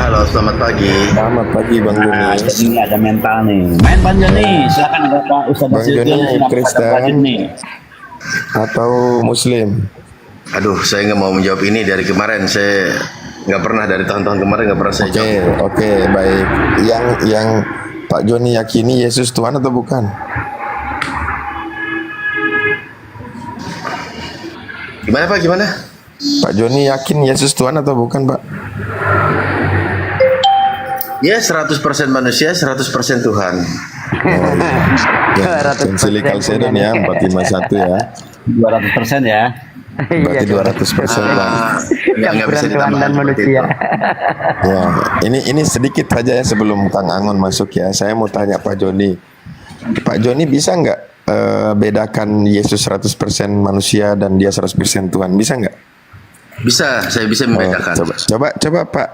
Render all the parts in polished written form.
halo, selamat pagi. Selamat pagi Bang Nah, Joni. ini ada mental nih. Main Bang Joni, silakan Bapak Ustaz Bang Basir Joni silakan Kristen lanjut nih. atau Muslim? Aduh, saya nggak mau menjawab ini dari kemarin. Saya nggak pernah dari tahun-tahun kemarin nggak pernah saya Oke, jawab. oke, baik. Yang Pak Joni yakini Yesus Tuhan atau bukan? Gimana Pak? Gimana? Pak Joni yakin Yesus Tuhan atau bukan, Pak? Ya 100% manusia, 100% Tuhan. Oh, iya. Ya, Konsili Kalsedon ya, 451 ya. 200% ya. Berarti 200% Pak. Nggak bisa Tuhan ditambahkan dan seperti manusia. itu. Ya, ini sedikit saja ya sebelum Kang Angon masuk ya. Saya mau tanya Pak Joni. Pak Joni bisa nggak bedakan Yesus 100% manusia dan dia 100% Tuhan? Bisa nggak? Bisa, saya bisa Oh, membedakan. coba Pak,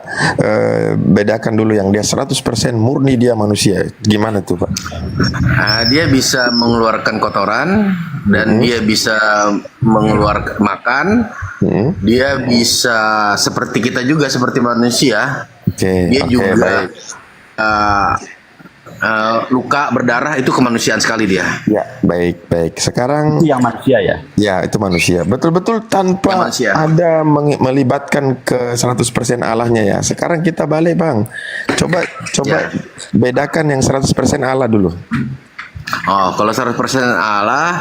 bedakan dulu yang dia 100% murni dia manusia. Gimana tuh Pak? Dia bisa mengeluarkan kotoran dan dia bisa mengeluarkan makan. Dia bisa seperti kita juga, seperti manusia. Oke, Dia oke, juga baik. luka berdarah, itu kemanusiaan sekali dia. Ya, baik. Sekarang Itu yang manusia ya. ya itu manusia. Betul-betul tanpa Ya, manusia. ada melibatkan ke 100% Allahnya ya. Sekarang kita balik Bang. Coba Ya. bedakan yang 100% Allah dulu. Oh, kalau 100% Allah,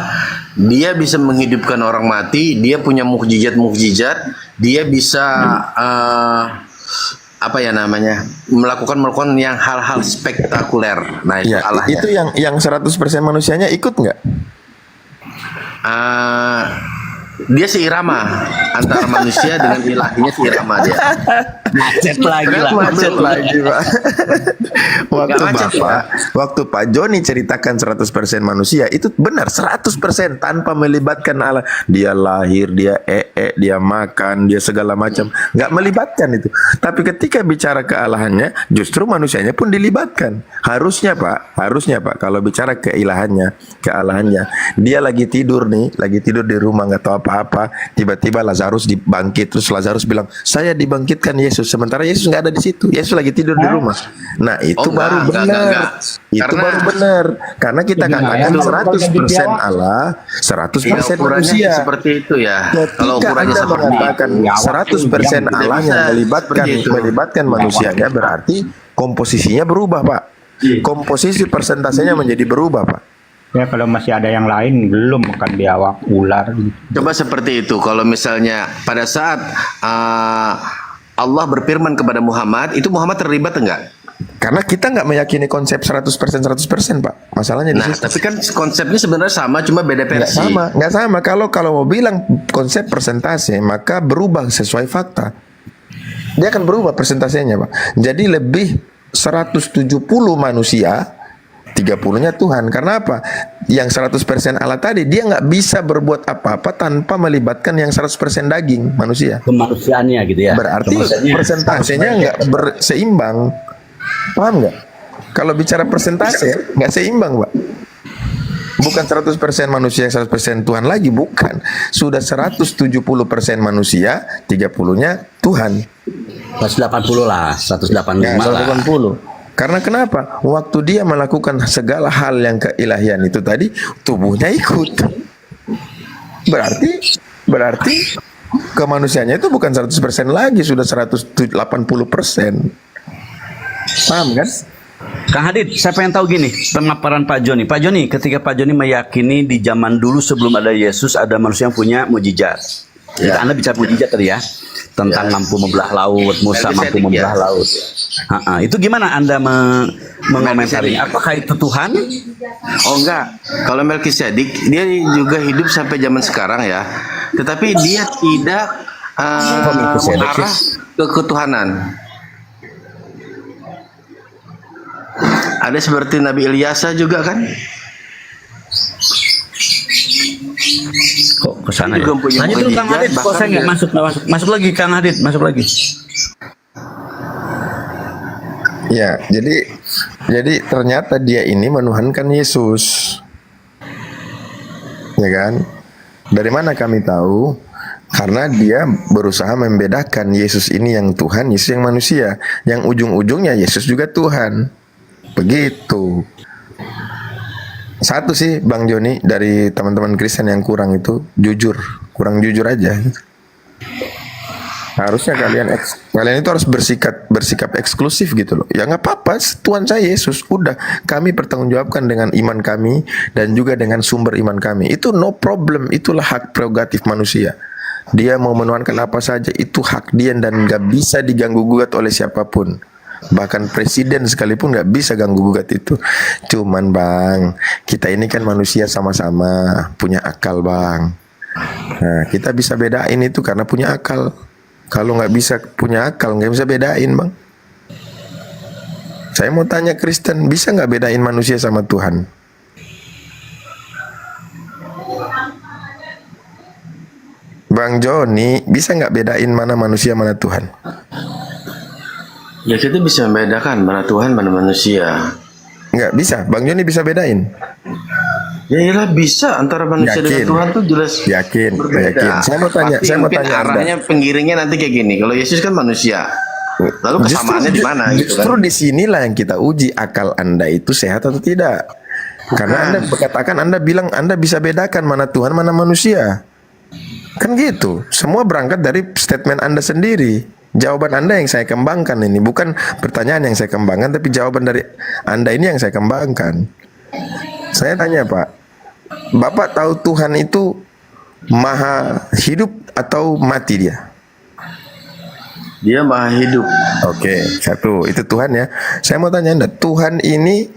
dia bisa menghidupkan orang mati, dia punya mukjizat, dia bisa apa ya namanya? melakukan yang hal-hal spektakuler. Nah, itu Ya, Allahnya. itu yang 100% manusianya ikut nggak? Dia seirama antara manusia dengan ilahinya, seirama dia. Macet lagi lah. Macet lagi Pak. waktu Nggak macet, Bapak, waktu Pak Joni ceritakan 100% manusia itu benar 100% tanpa melibatkan Allah. Dia lahir, dia dia makan, dia segala macam, nggak melibatkan itu. Tapi ketika bicara kealahannya, justru manusianya pun dilibatkan. Harusnya Pak, kalau bicara kealahannya, dia lagi tidur di rumah nggak tahu apa-apa, tiba-tiba Lazarus dibangkit, terus Lazarus bilang, saya dibangkitkan Yesus, sementara Yesus nggak ada di situ, Yesus lagi tidur di rumah. Nah itu baru benar, itu Karena- baru benar, karena kita katakan 100% Allah, 100% Ukurannya manusia. seperti itu ya. Kalau Ketika ukurannya Anda seperti mengatakan itu, 100% Tidak Allah bisa yang seperti itu. melibatkan manusianya, berarti komposisinya berubah Pak. Komposisi persentasenya menjadi berubah Pak. Ya kalau masih ada yang lain belum makan biawak, ular gitu. coba seperti itu. Kalau misalnya pada saat Allah berfirman kepada Muhammad, itu Muhammad terlibat enggak? Karena kita nggak meyakini konsep 100% Pak. Masalahnya di Nah, situ. tapi kan konsepnya sebenarnya sama, cuma beda versi. Nggak sama. Kalau mau bilang konsep persentase, maka berubah sesuai fakta. Dia akan berubah persentasenya, Pak. Jadi lebih 170 manusia, 30-nya Tuhan. Karena apa? Yang 100% Allah tadi, dia nggak bisa berbuat apa-apa tanpa melibatkan yang 100% daging manusia. Kemanusiaannya gitu ya. Berarti Kemanusiaannya. persentasenya nggak seimbang. Paham nggak? Kalau bicara persentase nggak seimbang, Pak. Bukan 100% manusia, 100% Tuhan lagi, bukan. Sudah 170% manusia, 30-nya Tuhan. 180 lah, 185 Ya, lah. 180. Karena kenapa? Waktu dia melakukan segala hal yang keilahian itu tadi, tubuhnya ikut. Berarti kemanusiaannya itu bukan 100% lagi, sudah 180%. Paham kan? Kang Hadid, saya pengen tahu gini, pemaparan Pak Joni. Pak Joni, ketika Pak Joni meyakini di zaman dulu sebelum ada Yesus, ada manusia yang punya mujizat. Ya. Anda bicara mujizat tadi ya, tentang Ya. mampu membelah laut, Musa mampu Melkisedek, membelah ya. laut. Itu gimana Anda mengomentari? Apakah itu Tuhan? Oh enggak, kalau Melkisedek dia juga hidup sampai zaman sekarang ya, tetapi dia tidak Melkisedek mengarah ke ketuhanan. Ada seperti Nabi Ilyasa juga kan? Kok ke sana ya? Juga punya Lanjut dulu Kang mukjizat, Hadid, kok bahkan saya nggak dia- masuk lagi Kang Hadid, masuk lagi. Ya, jadi ternyata dia ini menuhankan Yesus. Ya kan? Dari mana kami tahu? Karena dia berusaha membedakan Yesus ini yang Tuhan, Yesus yang manusia. Yang ujung-ujungnya Yesus juga Tuhan. Begitu. Satu sih Bang Joni, dari teman-teman Kristen yang kurang itu jujur, kurang jujur aja. Harusnya kalian itu harus bersikap eksklusif gitu loh. Ya nggak apa-apa, Tuhan saya Yesus, udah kami pertanggungjawabkan dengan iman kami dan juga dengan sumber iman kami. Itu no problem, itulah hak prerogatif manusia. Dia mau menuhankan apa saja, itu hak dia dan nggak bisa diganggu gugat oleh siapapun. Bahkan presiden sekalipun nggak bisa ganggu gugat itu. Cuman Bang, kita ini kan manusia sama-sama punya akal Bang. Nah, kita bisa bedain itu karena punya akal. Kalau nggak bisa punya akal, nggak bisa bedain Bang. Saya mau tanya Kristen, bisa nggak bedain manusia sama Tuhan? Bang Joni, bisa nggak bedain mana manusia mana Tuhan? Ya kita bisa membedakan mana Tuhan mana manusia. Nggak bisa, Bang Joni bisa bedain? Ya iyalah bisa, antara manusia Yakin. dengan Tuhan tuh jelas Yakin, berbeda. yakin. Saya mau tanya, Pasti saya mau mungkin tanya Anda. arahnya penggiringnya nanti kayak gini. Kalau Yesus kan manusia. Lalu kesamaannya di mana gitu Justru kan? disinilah yang kita uji akal Anda itu sehat atau tidak. Karena Anda berkatakan, Anda bilang Anda bisa bedakan mana Tuhan mana manusia. Kan gitu. Semua berangkat dari statement Anda sendiri. Jawaban Anda yang saya kembangkan ini, bukan pertanyaan yang saya kembangkan, tapi jawaban dari Anda ini yang saya kembangkan. Saya tanya Pak, Bapak tahu Tuhan itu maha hidup atau mati dia? Dia maha hidup. Oke, satu, itu Tuhan ya. Saya mau tanya Anda, Tuhan ini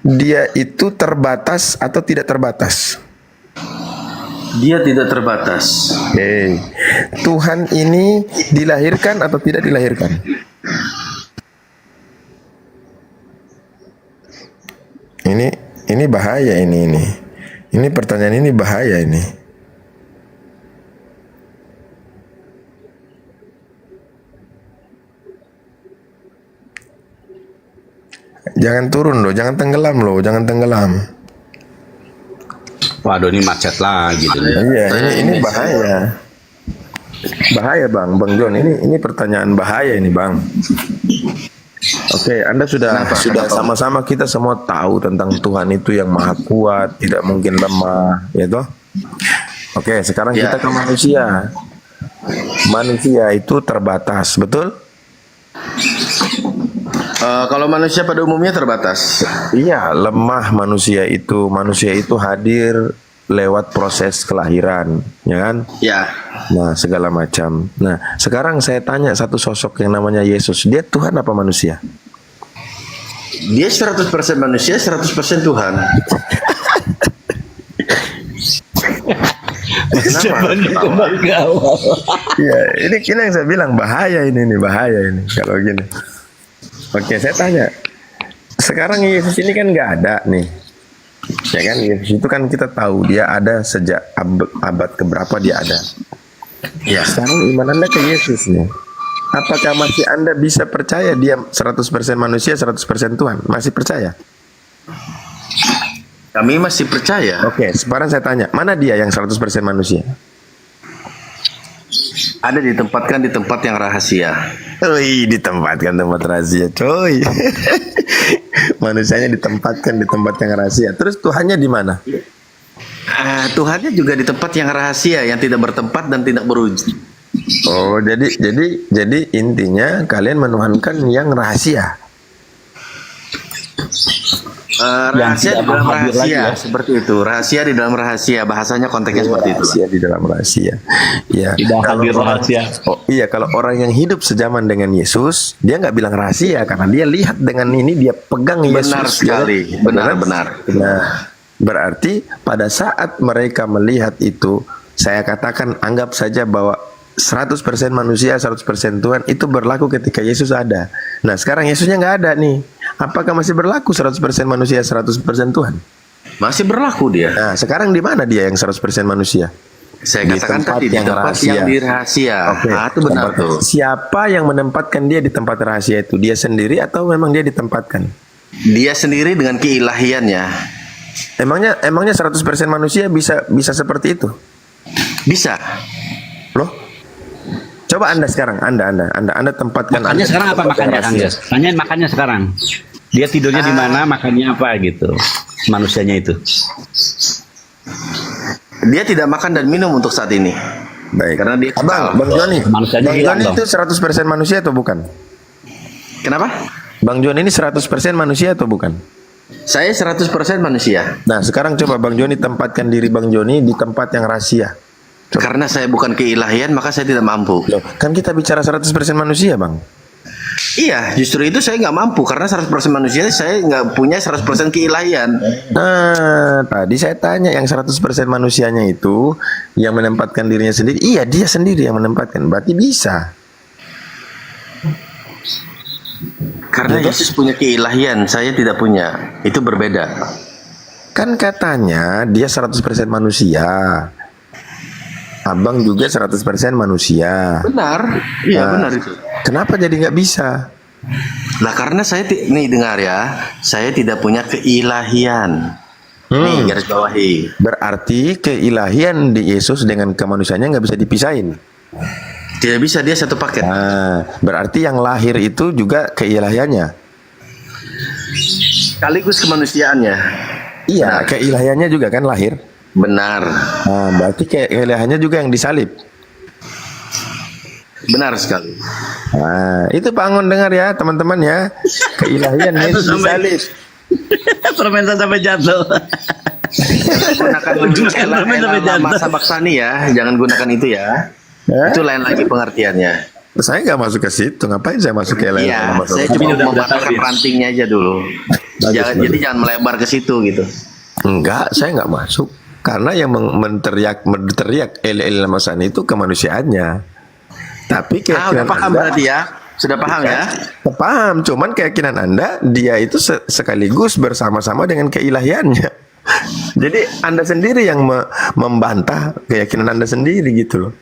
dia itu terbatas atau tidak terbatas? Dia tidak terbatas. Oke. Tuhan ini dilahirkan atau tidak dilahirkan? Ini bahaya ini. Ini pertanyaan ini bahaya ini. Jangan turun loh, jangan tenggelam loh, jangan tenggelam. Waduh, ini macet lagi. Iya, ini bahaya. Bahaya Bang John, ini pertanyaan bahaya ini Bang. Oke, Anda sudah sama-sama kita semua tahu tentang Tuhan itu yang maha kuat, tidak mungkin lemah, ya toh? Oke, sekarang kita ke manusia. Manusia itu terbatas, betul? Kalau manusia pada umumnya terbatas. Iya, lemah manusia itu. Manusia itu hadir lewat proses kelahiran, ya kan? Ya. Nah, segala macam. Nah, sekarang saya tanya satu sosok yang namanya Yesus. Dia Tuhan apa manusia? Dia 100% manusia, 100% Tuhan. Iya, ini yang saya bilang bahaya ini bahaya ini kalau gini. Oke, saya tanya. Sekarang Yesus ini kan nggak ada nih. Ya kan, Yesus itu kan kita tahu dia ada sejak abad keberapa dia ada. Ya. Sekarang iman Anda ke Yesus nih. Apakah masih Anda bisa percaya dia 100% manusia, 100% Tuhan? Masih percaya? Kami masih percaya. Oke, sekarang saya tanya, mana dia yang 100% manusia? Ada ditempatkan di tempat yang rahasia. Wih, ditempatkan tempat rahasia, coy. Manusianya ditempatkan di tempat yang rahasia. Terus Tuhannya di mana? Tuhannya juga di tempat yang rahasia, yang tidak bertempat dan tidak berwujud. Oh, jadi intinya kalian menuhankan yang rahasia. Rahasia di dalam rahasia, seperti itu. Rahasia di dalam rahasia, bahasanya konteksnya seperti itu. Rahasia di dalam rahasia. Ya. Kalau rahasia. Oh iya, kalau orang yang hidup sejaman dengan Yesus, dia nggak bilang rahasia karena dia lihat dengan ini, dia pegang Yesus. Benar sekali, benar. Nah, berarti pada saat mereka melihat itu, saya katakan anggap saja bahwa 100% manusia, 100% Tuhan itu berlaku ketika Yesus ada. Nah, sekarang Yesusnya nggak ada nih. Apakah masih berlaku 100% manusia, 100% Tuhan? Masih berlaku dia. Nah, sekarang di mana dia yang 100% manusia? Saya Di katakan tempat tadi di yang tempat rahasia. yang di rahasia. Oke, Itu benar tuh. Siapa yang menempatkan dia di tempat rahasia itu? Dia sendiri atau memang dia ditempatkan? Dia sendiri dengan keilahiannya. Emangnya 100% manusia bisa seperti itu? Bisa. Loh, Coba Anda sekarang, Anda tempatkan. Makannya Anda sekarang apa tempat yang makannya, Kang rahasia. Des? Tanyain makannya sekarang. Dia tidurnya di mana, makannya apa gitu. Manusianya itu. Dia tidak makan dan minum untuk saat ini. Baik. Karena dia Bang Joni. Manusianya Bang hilang Joni dong. itu 100% manusia atau bukan? Kenapa? Bang Joni ini 100% manusia atau bukan? Saya 100% manusia. Nah, sekarang coba Bang Joni tempatkan diri Bang Joni di tempat yang rahasia. Karena saya bukan keilahian, maka saya tidak mampu. Loh, kan kita bicara 100% manusia, Bang. Iya, justru itu saya nggak mampu. Karena 100% manusia, saya nggak punya 100% keilahian. Nah, tadi saya tanya yang 100% manusianya itu yang menempatkan dirinya sendiri. Iya, dia sendiri yang menempatkan. Berarti bisa. Karena Yesus punya keilahian, saya tidak punya. Itu berbeda. Kan katanya dia 100% manusia. Abang juga 100% manusia. Benar. Iya, Nah, benar itu. Kenapa jadi nggak bisa? Nah, karena saya nih dengar ya, saya tidak punya keilahian. Nih, garis bawahi. Berarti keilahian di Yesus dengan kemanusiaannya nggak bisa dipisahin. Tidak bisa, dia satu paket. Nah, berarti yang lahir itu juga keilahiannya. Sekaligus kemanusiaannya. Iya, keilahiannya juga kan lahir. Benar. Nah, berarti keilahiannya juga yang disalib. Benar sekali. Nah, itu Pak Angon dengar ya, teman-teman ya. Keilahian Yesus disalib. Permen sampai jatuh. Gunakan masa baksani ya, jangan gunakan itu ya. Itu lain lagi pengertiannya. Saya nggak masuk ke situ, ngapain saya masuk ke keilahian? Iya, sama saya Bapak? cuma udah mematahkan tahu, rantingnya aja dulu. Jadi jangan melebar ke situ gitu. Enggak, saya nggak masuk. Karena yang menteriak el lamasan itu kemanusiaannya. Tapi Udah keyakinan paham Anda, berarti ya? Sudah paham ya? paham, cuman keyakinan Anda dia itu sekaligus bersama-sama dengan keilahiannya. Jadi Anda sendiri yang membantah keyakinan Anda sendiri gitu loh.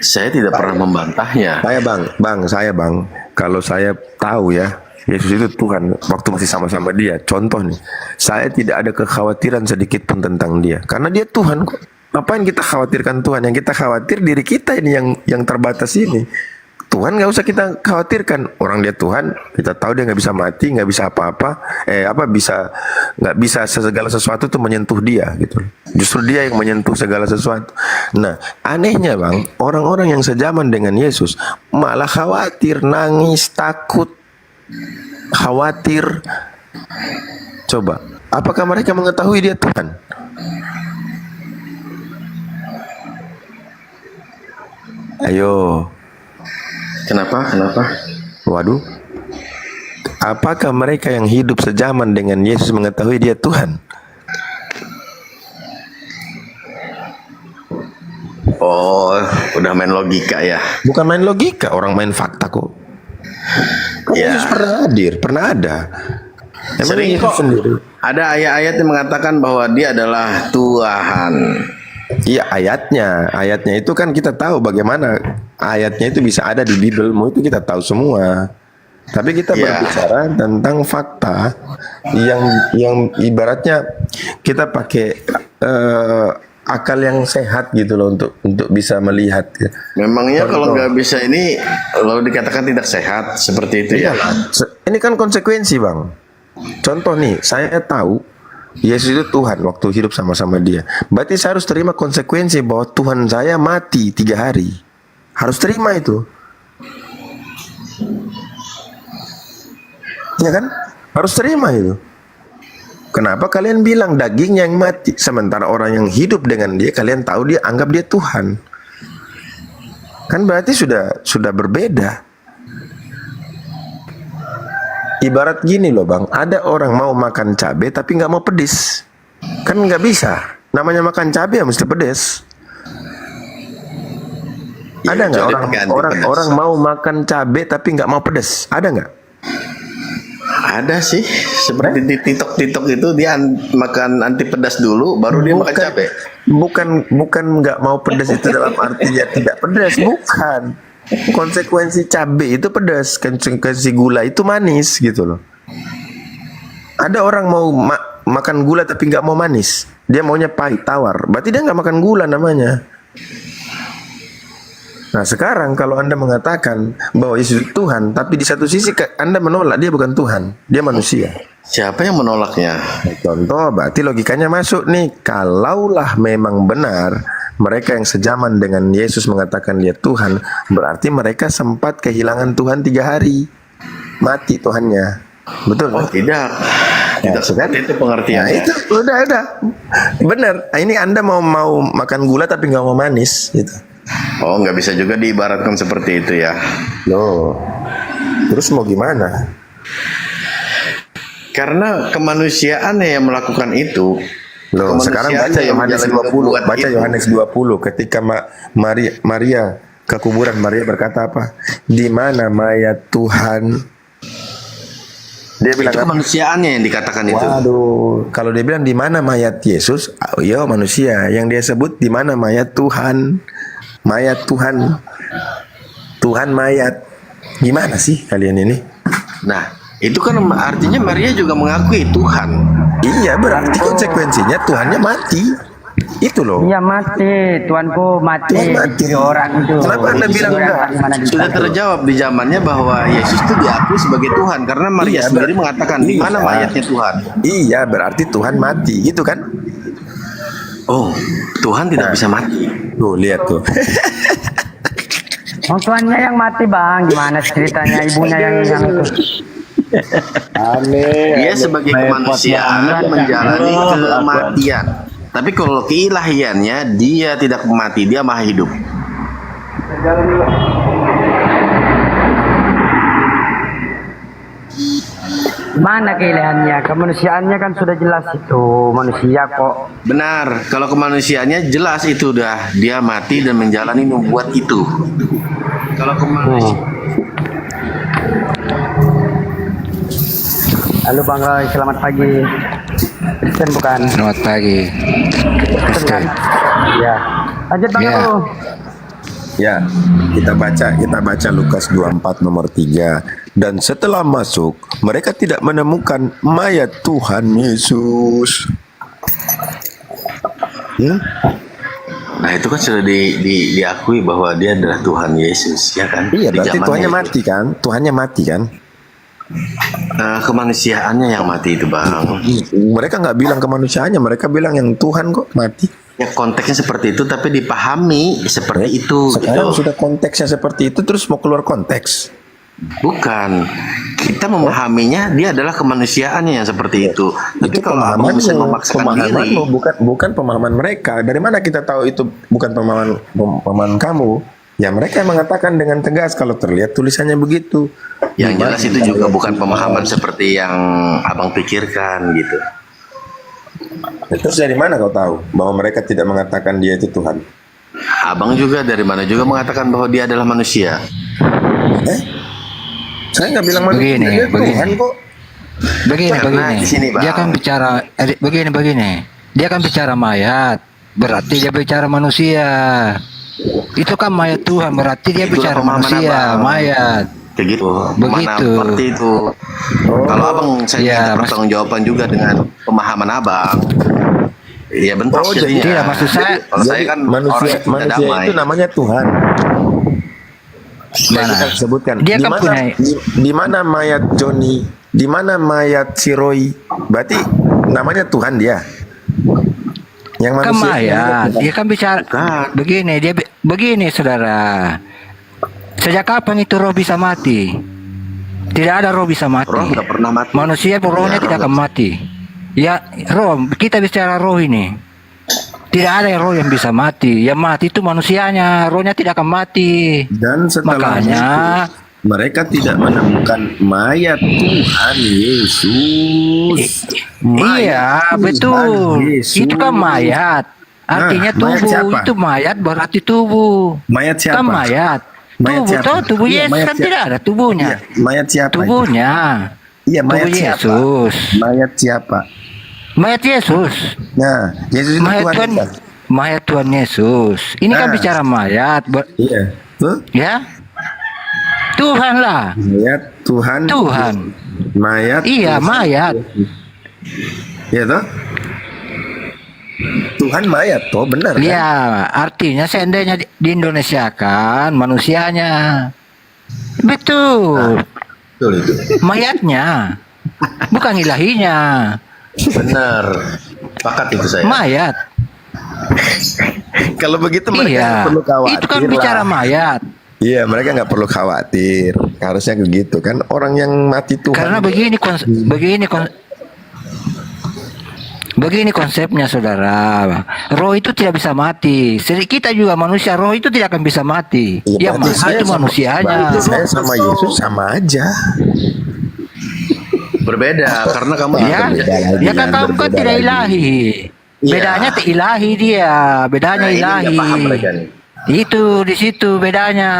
Saya tidak pernah membantahnya. Saya bang, kalau saya tahu ya Yesus itu Tuhan waktu masih sama-sama dia. Contoh nih, saya tidak ada kekhawatiran sedikit pun tentang dia, karena dia Tuhan kok. Ngapain kita khawatirkan Tuhan? Yang kita khawatir diri kita ini yang terbatas ini. Tuhan nggak usah kita khawatirkan. Orang dia Tuhan, kita tahu dia nggak bisa mati, nggak bisa apa-apa. Nggak bisa segala sesuatu tuh menyentuh dia gitu. Justru dia yang menyentuh segala sesuatu. Nah, anehnya bang, orang-orang yang sejaman dengan Yesus malah khawatir, nangis, takut, khawatir. Coba, apakah mereka mengetahui dia Tuhan? Ayo. Kenapa? Waduh. Apakah mereka yang hidup sejaman dengan Yesus mengetahui dia Tuhan? Oh, udah main logika ya. Bukan main logika, orang main fakta kok. Kan Ya. Yesus pernah hadir, pernah ada. Emang Sering Yesus kok. sendiri? Ada ayat-ayat yang mengatakan bahwa dia adalah Tuhan. Iya, ayatnya itu kan kita tahu bagaimana ayatnya itu bisa ada di Bibelmu, itu kita tahu semua. Tapi kita Ya. berbicara tentang fakta yang ibaratnya kita pakai akal yang sehat gitu loh untuk bisa melihat. Memangnya kalau Contoh. nggak bisa ini, lalu dikatakan tidak sehat seperti itu ya? Ini kan konsekuensi bang. Contoh nih, saya tahu Yesus itu Tuhan waktu hidup sama-sama dia. Berarti saya harus terima konsekuensi bahwa Tuhan saya mati 3 hari. Harus terima itu. Ya kan? Harus terima itu. Kenapa kalian bilang dagingnya yang mati, sementara orang yang hidup dengan dia kalian tahu dia anggap dia Tuhan? Kan berarti sudah berbeda. Ibarat gini loh bang, ada orang mau makan cabai tapi nggak mau pedes, kan nggak bisa. Namanya makan cabai ya mesti pedes. Ya, Ada nggak kecuali orang pengganti orang pedas. orang mau makan cabai tapi nggak mau pedes? Ada nggak? Ada sih, seperti di TikTok itu dia makan anti pedas dulu, baru dia makan cabai. Bukan nggak mau pedas itu dalam artinya tidak pedas, bukan. Konsekuensi cabai itu pedas, konsekuensi gula itu manis gitu loh. Ada orang mau makan gula tapi nggak mau manis, Dia maunya pahit, tawar. Berarti dia nggak makan gula namanya. Nah sekarang kalau Anda mengatakan bahwa Yesus itu Tuhan, tapi di satu sisi Anda menolak dia bukan Tuhan, dia manusia. Siapa yang menolaknya? Contoh, berarti logikanya masuk nih. Kalaulah memang benar mereka yang sejaman dengan Yesus mengatakan dia Tuhan, berarti mereka sempat kehilangan Tuhan 3 hari. Mati Tuhannya. Betul? Oh tidak. Tidak seperti itu pengertiannya. Nah, itu udah. Benar. Nah, ini Anda mau makan gula tapi nggak mau manis gitu. Oh, nggak bisa juga diibaratkan seperti itu ya. Loh. Terus mau gimana? Karena kemanusiaannya yang melakukan itu. Loh, sekarang baca Yohanes 20. Baca Yohanes 20 ketika Maria ke kuburan, Maria berkata apa? Di mana mayat Tuhan? Dia bilang Itu kemanusiaannya yang dikatakan itu. waduh, kalau dia bilang di mana mayat Yesus, oh, iya manusia. Yang dia sebut di mana mayat Tuhan? Mayat Tuhan. Tuhan mayat. Gimana sih kalian ini? Nah, itu kan artinya Maria juga mengakui Tuhan. Iya, berarti konsekuensinya Tuhannya mati. Itu loh. Iya mati, Tuanku mati, Tuhan mati. dicuri orang itu. Kenapa Anda bilang enggak? Sudah terjawab di zamannya bahwa Yesus itu diakui sebagai Tuhan karena Maria Iya, sendiri mengatakan di mana iya. mayatnya Tuhan. Iya, berarti Tuhan mati, gitu kan? Oh, Tuhan tidak bisa mati. Tuh, lihat tuh. Oh, tuannya yang mati bang, gimana ceritanya ibunya yang itu? Dia sebagai kemanusiaan menjalani kematian. Tapi kalau keilahiannya dia tidak mati, dia maha hidup. Mana keilahiannya? Kemanusiaannya kan sudah jelas itu manusia kok. Benar, kalau kemanusiaannya jelas itu dah dia mati dan menjalani nubuat itu. Kalau kemanusiaan Halo Bang Roy, selamat pagi. Kristen bukan? Selamat pagi. Kristen kan? Ya. Lanjut Bang Ya. Roy. Ya, kita baca Lukas 24 nomor 3. Dan setelah masuk, mereka tidak menemukan mayat Tuhan Yesus. Ya, Nah itu kan sudah diakui bahwa dia adalah Tuhan Yesus, ya kan? iya Di berarti zamannya Tuhannya itu. mati kan? Tuhannya mati kan? Kemanusiaannya yang mati itu bang. Mereka nggak bilang kemanusiaannya, mereka bilang yang Tuhan kok mati. Ya konteksnya seperti itu, tapi dipahami seperti itu. Sekarang Gitu. sudah konteksnya seperti itu, terus mau keluar konteks. Bukan, kita memahaminya dia adalah kemanusiaannya yang seperti itu. Tapi Itu kalau abang bisa memaksakan diri, pemahamanmu, bukan pemahaman mereka. Dari mana kita tahu itu bukan pemahaman kamu? Ya mereka yang mengatakan dengan tegas kalau terlihat tulisannya begitu. yang jelas itu juga bukan pemahaman seperti yang abang pikirkan gitu. Terus dari mana kau tahu bahwa mereka tidak mengatakan dia itu Tuhan? Abang juga dari mana juga mengatakan bahwa dia adalah manusia. Saya nggak bilang manusia, Begini, dia begini. Tuhan kok. Begini, Karena begini. di sini, Bang. Dia kan bicara begini. Dia kan bicara mayat. Berarti dia bicara manusia. Itu kan mayat Tuhan, berarti dia Itulah bicara pemahaman manusia, abang. mayat. Kayak gitu. Begitu. Mana seperti itu. Kalau abang saya Ya, minta mas- pertanggungjawaban juga dengan pemahaman abang. Ya bentrok Oh, jadinya. tidak, maksud saya- Kalau saya kan manusia, orang yang manusia damai. itu namanya Tuhan. Mana? Kita sebutkan. Dia Di kan mana- punya- di mana mayat Joni? Di mana mayat si Roy? Berarti namanya Tuhan dia. Yang Kan manusia. mayat. Dia kan bicara Bukan. begini, saudara. Sejak kapan itu roh bisa mati? Tidak ada roh bisa mati. Roh nggak pernah mati. Manusia rohnya Ya, tidak roh akan mati. Ya, roh, kita bicara roh ini. Tidak ada roh yang bisa mati. Yang mati itu manusianya, rohnya tidak akan mati. Dan setelah Makanya itu, mereka tidak menemukan mayat Tuhan Yesus. iya, Mayat betul. Tuhan Yesus. Itu kan mayat. Artinya Nah, mayat tubuh. siapa? Itu mayat berarti tubuh. Mayat siapa? Kan mayat. Mayat Tubuh, siapa? toh, tubuh Iya, Yesus mayat kan siapa? tidak ada tubuhnya. Iya, mayat siapa? itu? Tubuhnya. Iya, mayat Tubuh siapa? Yesus. Mayat siapa? Mayat Yesus. Nah, Yesus itu Mayat Tuhan. Tuhan. bukan? Mayat Tuhan Yesus. Ini kan Nah. bicara mayat, Iya. Tuh, ya. Tuhan lah. mayat Tuhan. Tuhan. Mayat. Iya, mayat. Iya toh? Tuhan mayat toh, benar kan? Iya, artinya seandainya di Indonesia kan manusianya. Betul. Betul itu. Mayatnya. Bukan ilahinya. Benar. Sepakat itu saya. Mayat. Kalau begitu mereka Iya. nggak perlu khawatir Itu kan lah. bicara mayat. Iya, mereka nggak perlu khawatir. Harusnya begitu kan, orang yang mati Tuhan. Karena begini konsepnya, saudara. Roh itu tidak bisa mati. Jadi kita juga manusia, roh itu tidak akan bisa mati. Iya, Yang berarti mati saya itu sama- manusianya. berarti saya sama Yesus sama aja. Berbeda karena kamu Ya, berbeda lagi ya kan kan, kamu kan berbeda tidak lagi. ilahi. Iya. Bedanya ilahi dia, bedanya Nah, ini ilahi. nggak paham mereka nih. Itu di situ bedanya.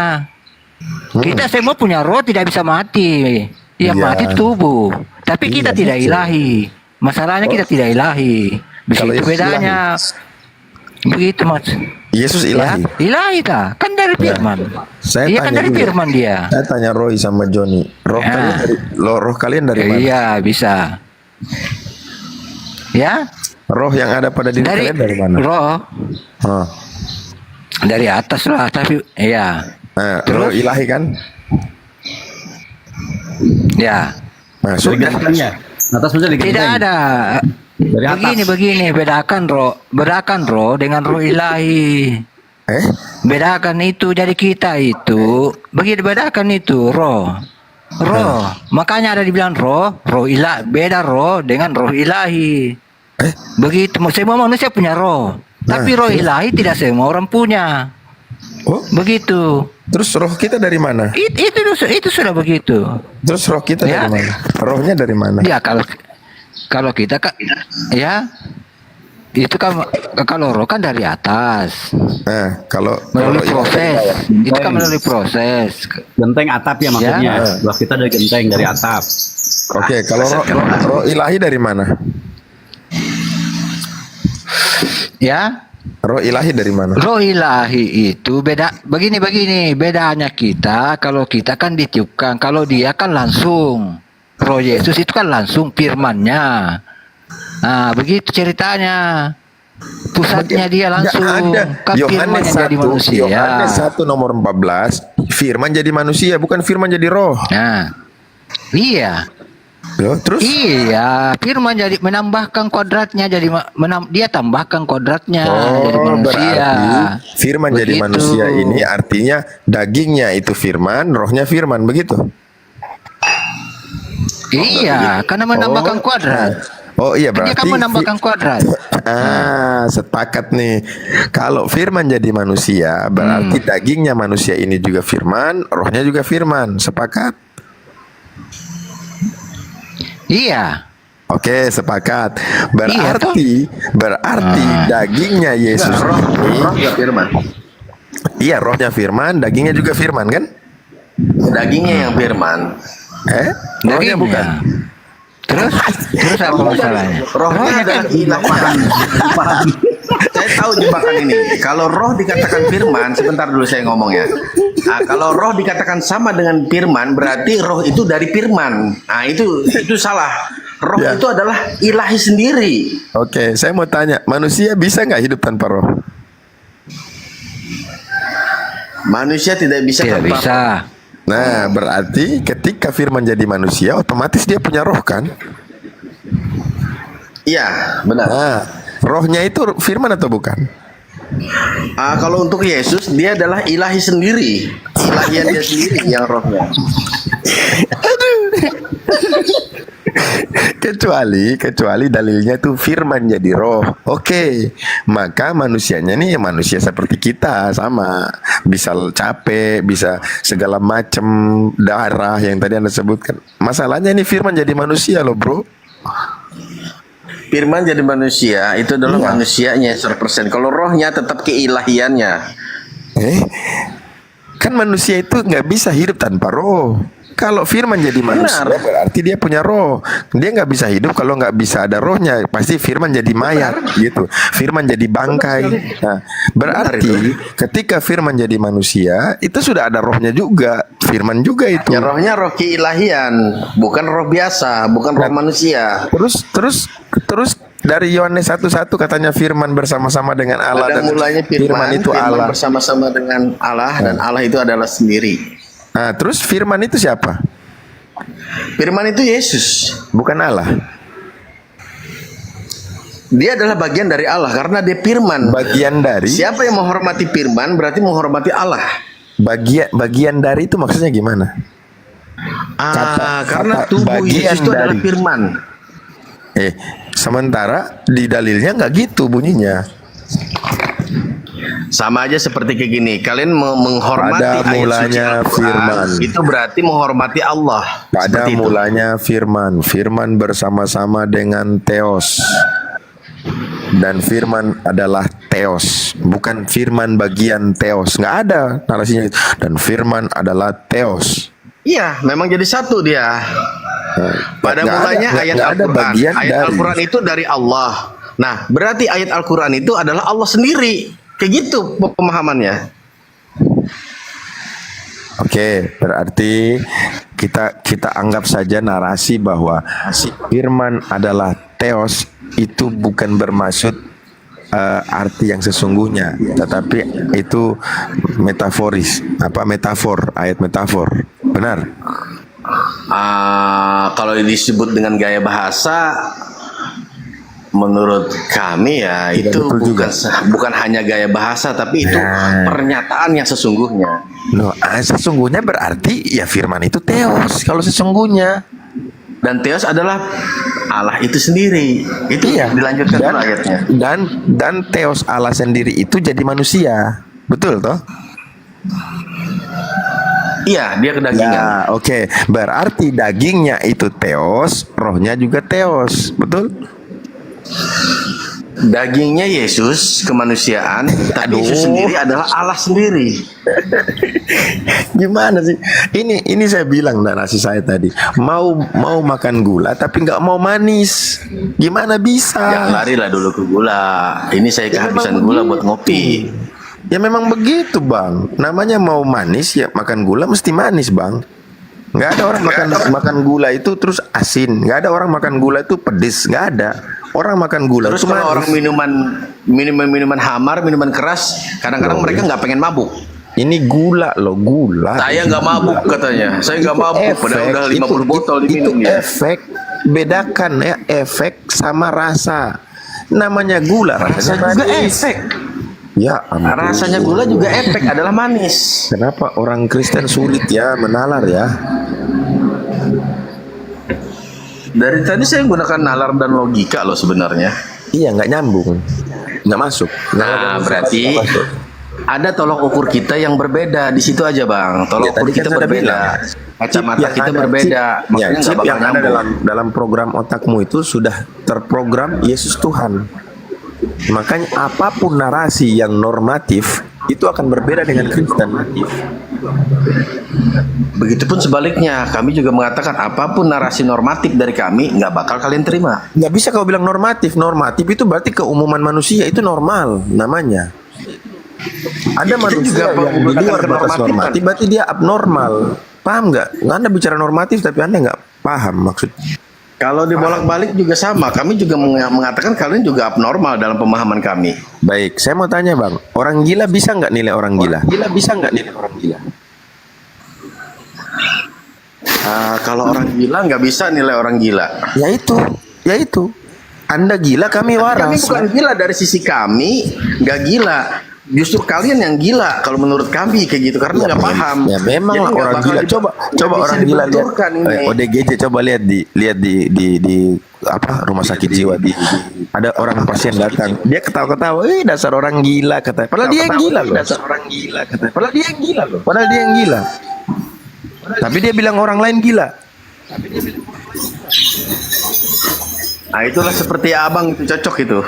Kita semua punya roh tidak bisa mati. Yang Iya. mati tubuh. Tapi kita Iya, tidak betul. ilahi. Masalahnya kita tidak ilahi. Kalau Begitu Yesus bedanya. Begitu Mas. Yesus Ya, ilahi. ilahi dah. Kan dari firman. Saya Iya kan tanya dari dulu. firman dia. Saya tanya Roy sama Joni. Roh Ya. kalian dari mana? Iya, bisa. Ya, Roh yang ada pada diri dari kalian dari mana? roh Hah. dari atas lah, tapi ya. Nah, Terus? roh ilahi kan? Ya, Nah, sudah. Atas saja tidak ada. Begini, bedakan roh dengan roh ilahi. Bedakan itu, jadi kita itu, begini bedakan itu roh. Makanya ada dibilang roh ilahi, beda roh dengan roh ilahi. Begitu, semua manusia punya roh, tapi roh ilahi tidak semua orang punya. Oh, Begitu. terus roh kita dari mana? Itu sudah begitu. Terus roh kita Ya. dari mana? Rohnya dari mana? Ya kalau kita kan ya itu kan kalau roh kan dari atas Nah, kalau melalui roh proses. Itu kan melalui proses. Genteng atap ya maksudnya. Roh kita dari genteng, dari atap. Oke, kalau roh ilahi dari mana? Ya, Roh ilahi dari mana? roh ilahi itu beda begini bedanya kita, kalau kita kan ditiupkan, kalau dia kan langsung. Roh Yesus itu kan langsung firman-Nya. Nah, begitu ceritanya. Pusatnya dia langsung. Kan firman yang jadi manusia. Yohanes 1 nomor 14, firman jadi manusia, bukan firman jadi roh. Nah, iya. Loh, terus Iya, firman jadi menambahkan kuadratnya, jadi dia tambahkan kuadratnya jadi oh, manusia. berarti firman jadi Begitu. manusia ini artinya dagingnya itu firman, rohnya firman, begitu. Iya, karena menambahkan kuadrat. Oh iya, Dia berarti kan menambahkan kuadrat. sepakat nih. Kalau firman jadi manusia, berarti dagingnya manusia ini juga firman, rohnya juga firman. Sepakat? Iya. Oke, sepakat. Iya, Berarti dagingnya Yesus Roh ini, juga firman. iya rohnya firman, dagingnya juga firman kan? Dagingnya yang firman. Rohnya Dagingnya. bukan. Terus apa masalahnya? Rohnya adalah ilahi. Saya tahu jebakan ini. Kalau roh dikatakan firman, sebentar dulu saya ngomong ya. Nah, kalau roh dikatakan sama dengan firman, berarti roh itu dari firman. Nah, itu salah. Roh Ya. itu adalah ilahi sendiri. Oke, saya mau tanya, manusia bisa nggak hidup tanpa roh? Manusia tidak bisa Tidak tanpa bisa. Nah, berarti ketika firman jadi manusia, otomatis dia punya roh kan? Iya, benar. Nah, rohnya itu firman atau bukan? Kalau untuk Yesus, dia adalah ilahi sendiri. Ilahian dia sendiri yang rohnya. kecuali dalilnya tuh firman jadi roh. Oke, maka manusianya nih manusia seperti kita, sama, bisa capek, bisa segala macam darah yang tadi Anda sebutkan. Masalahnya ini firman jadi manusia loh, bro. Firman jadi manusia itu adalah Iya. manusianya 100%. Kalau rohnya tetap keilahiannya. Kan manusia itu nggak bisa hidup tanpa roh. Kalau firman jadi manusia Benar. berarti dia punya roh. Dia nggak bisa hidup kalau nggak bisa ada rohnya. Pasti firman jadi mayat gitu. Firman jadi bangkai. Nah, berarti ketika firman jadi manusia itu sudah ada rohnya juga. Firman juga itu. Ya rohnya roh keilahian, bukan roh biasa, bukan roh manusia. Terus Dari Yohanes 1:1 katanya firman bersama-sama dengan Allah Pada dan mulanya firman itu Allah. bersama-sama dengan Allah dan Allah itu adalah sendiri. Nah, terus firman itu siapa? Firman itu Yesus. Bukan Allah. Dia adalah bagian dari Allah karena dia firman. Bagian dari Siapa yang menghormati firman berarti menghormati Allah. bagian dari itu maksudnya gimana? Karena kata tubuh bagian Yesus itu adalah dari. firman. Sementara di dalilnya nggak gitu bunyinya. Sama aja seperti kayak gini. Kalian menghormati Pada ayat suci mulanya Al-Quran, firman. itu berarti menghormati Allah. Pada Seperti itu. mulanya firman bersama-sama dengan Theos. Dan firman adalah Theos, bukan firman bagian Theos. Nggak ada narasinya itu. Dan firman adalah Theos. Iya, memang jadi satu dia. Pada Nggak mulanya ada, ayat nggak ada Al-Quran. bagian Ayat dari. Al-Quran itu dari Allah. Nah, berarti ayat Al-Quran itu adalah Allah sendiri. Kayak gitu pemahamannya. Oke, berarti kita anggap saja narasi bahwa si firman adalah Theos itu bukan bermaksud arti yang sesungguhnya, tetapi itu metaforis, metafor, ayat metafor. Benar? Kalau disebut dengan gaya bahasa, menurut kami ya Tidak itu betul juga. bukan hanya gaya bahasa, tapi itu pernyataan yang sesungguhnya. Sesungguhnya berarti ya firman itu Theos kalau sesungguhnya. Dan Theos adalah Allah itu sendiri. Itu dilanjutkan dulu ayatnya. Dan Theos Allah sendiri itu jadi manusia. Betul toh? Iya, dia kedagingan. Ya, oke. Berarti dagingnya itu Theos, rohnya juga Theos. Betul? Dagingnya Yesus kemanusiaan, tapi Yesus sendiri adalah Allah sendiri. Gimana sih? Ini saya bilang narasi saya tadi. Mau makan gula tapi nggak mau manis. Gimana bisa? Jangan lari lah dulu ke gula. Ini saya kehabisan gula buat ngopi. Ya memang begitu bang. Namanya mau manis ya makan gula mesti manis bang. Nggak ada orang makan gula itu terus asin. Nggak ada orang makan gula itu pedes. Nggak ada. Orang makan gula Terus itu kalau manis. orang minuman hamar, minuman keras, kadang-kadang mereka nggak pengen mabuk. Ini gula loh, gula. Saya nggak mabuk katanya. Saya nggak mabuk. Padahal udah 50 botol diminum itu ya. efek. Bedakan ya efek sama rasa. Namanya gula Rasa rasanya juga manis. efek. Ya ampun. Rasanya gula juga efek adalah manis. Kenapa orang Kristen sulit ya menalar ya? Dari tadi saya gunakan nalar dan logika loh sebenarnya. Iya nggak nyambung, nggak masuk. Nah, berarti Nggak masuk. ada tolok ukur kita yang berbeda di situ aja bang. Tolok Ya, ukur tadi kita kan saya berbeda. bilang. Kacamata Chip yang kita ada- berbeda. chip Maksudnya nggak yang bakal ada nyambung. dalam program otakmu itu sudah terprogram Yesus Tuhan. Makanya apapun narasi yang normatif itu akan berbeda dengan Kristen. Begitupun sebaliknya, kami juga mengatakan apapun narasi normatif dari kami nggak bakal kalian terima. Nggak bisa kau bilang normatif. Normatif itu berarti keumuman manusia itu normal namanya. Ada kita manusia juga yang di menggunakan luar batas kenormatifan. normatif, berarti dia abnormal. Paham nggak? Anda bicara normatif tapi Anda nggak paham maksud. Kalau dibolak-balik juga sama, kami juga mengatakan kalian juga abnormal dalam pemahaman kami. Baik, saya mau tanya bang, orang gila bisa nggak nilai orang gila? Gila bisa nggak nilai orang gila? Kalau orang gila nggak bisa nilai orang gila. Ya itu. Anda gila, kami Kami waras. bukan gila dari sisi kami, nggak gila. Justru kalian yang gila kalau menurut kami kayak gitu karena nggak paham. Ya memang Jadi lah nggak orang bakal gila. Coba orang gila lihat. dibenturkan ini. ODGJ coba lihat di apa rumah sakit jiwa ada orang pasien datang, dia ketawa-ketawa, dasar orang gila katanya. Padahal dia yang gila loh. Dasar orang gila katanya. Padahal dia yang gila loh. Padahal dia yang gila. Tapi dia bilang orang lain gila. Nah itulah seperti abang itu cocok itu.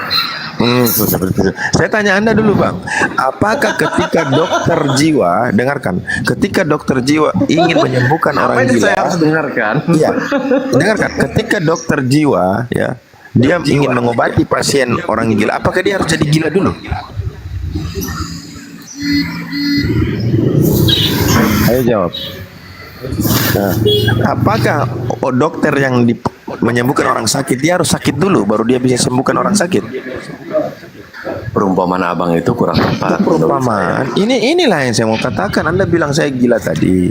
Seperti itu. Saya tanya Anda dulu bang, apakah ketika dokter jiwa, dengarkan, ketika dokter jiwa ingin menyembuhkan Apa orang yang gila, saya harus dengarkan? iya, dengarkan, ketika dokter jiwa, ya, dia ingin mengobati pasien orang gila, apakah dia harus jadi gila dulu? Ayo jawab. Nah, apakah dokter yang menyembuhkan orang sakit, dia harus sakit dulu baru dia bisa sembuhkan orang sakit. Perumpamaan abang itu kurang tepat. Perumpamaan. Inilah yang saya mau katakan. Anda bilang saya gila tadi.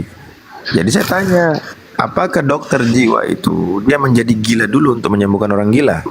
Jadi saya tanya, apakah dokter jiwa itu dia menjadi gila dulu untuk menyembuhkan orang gila?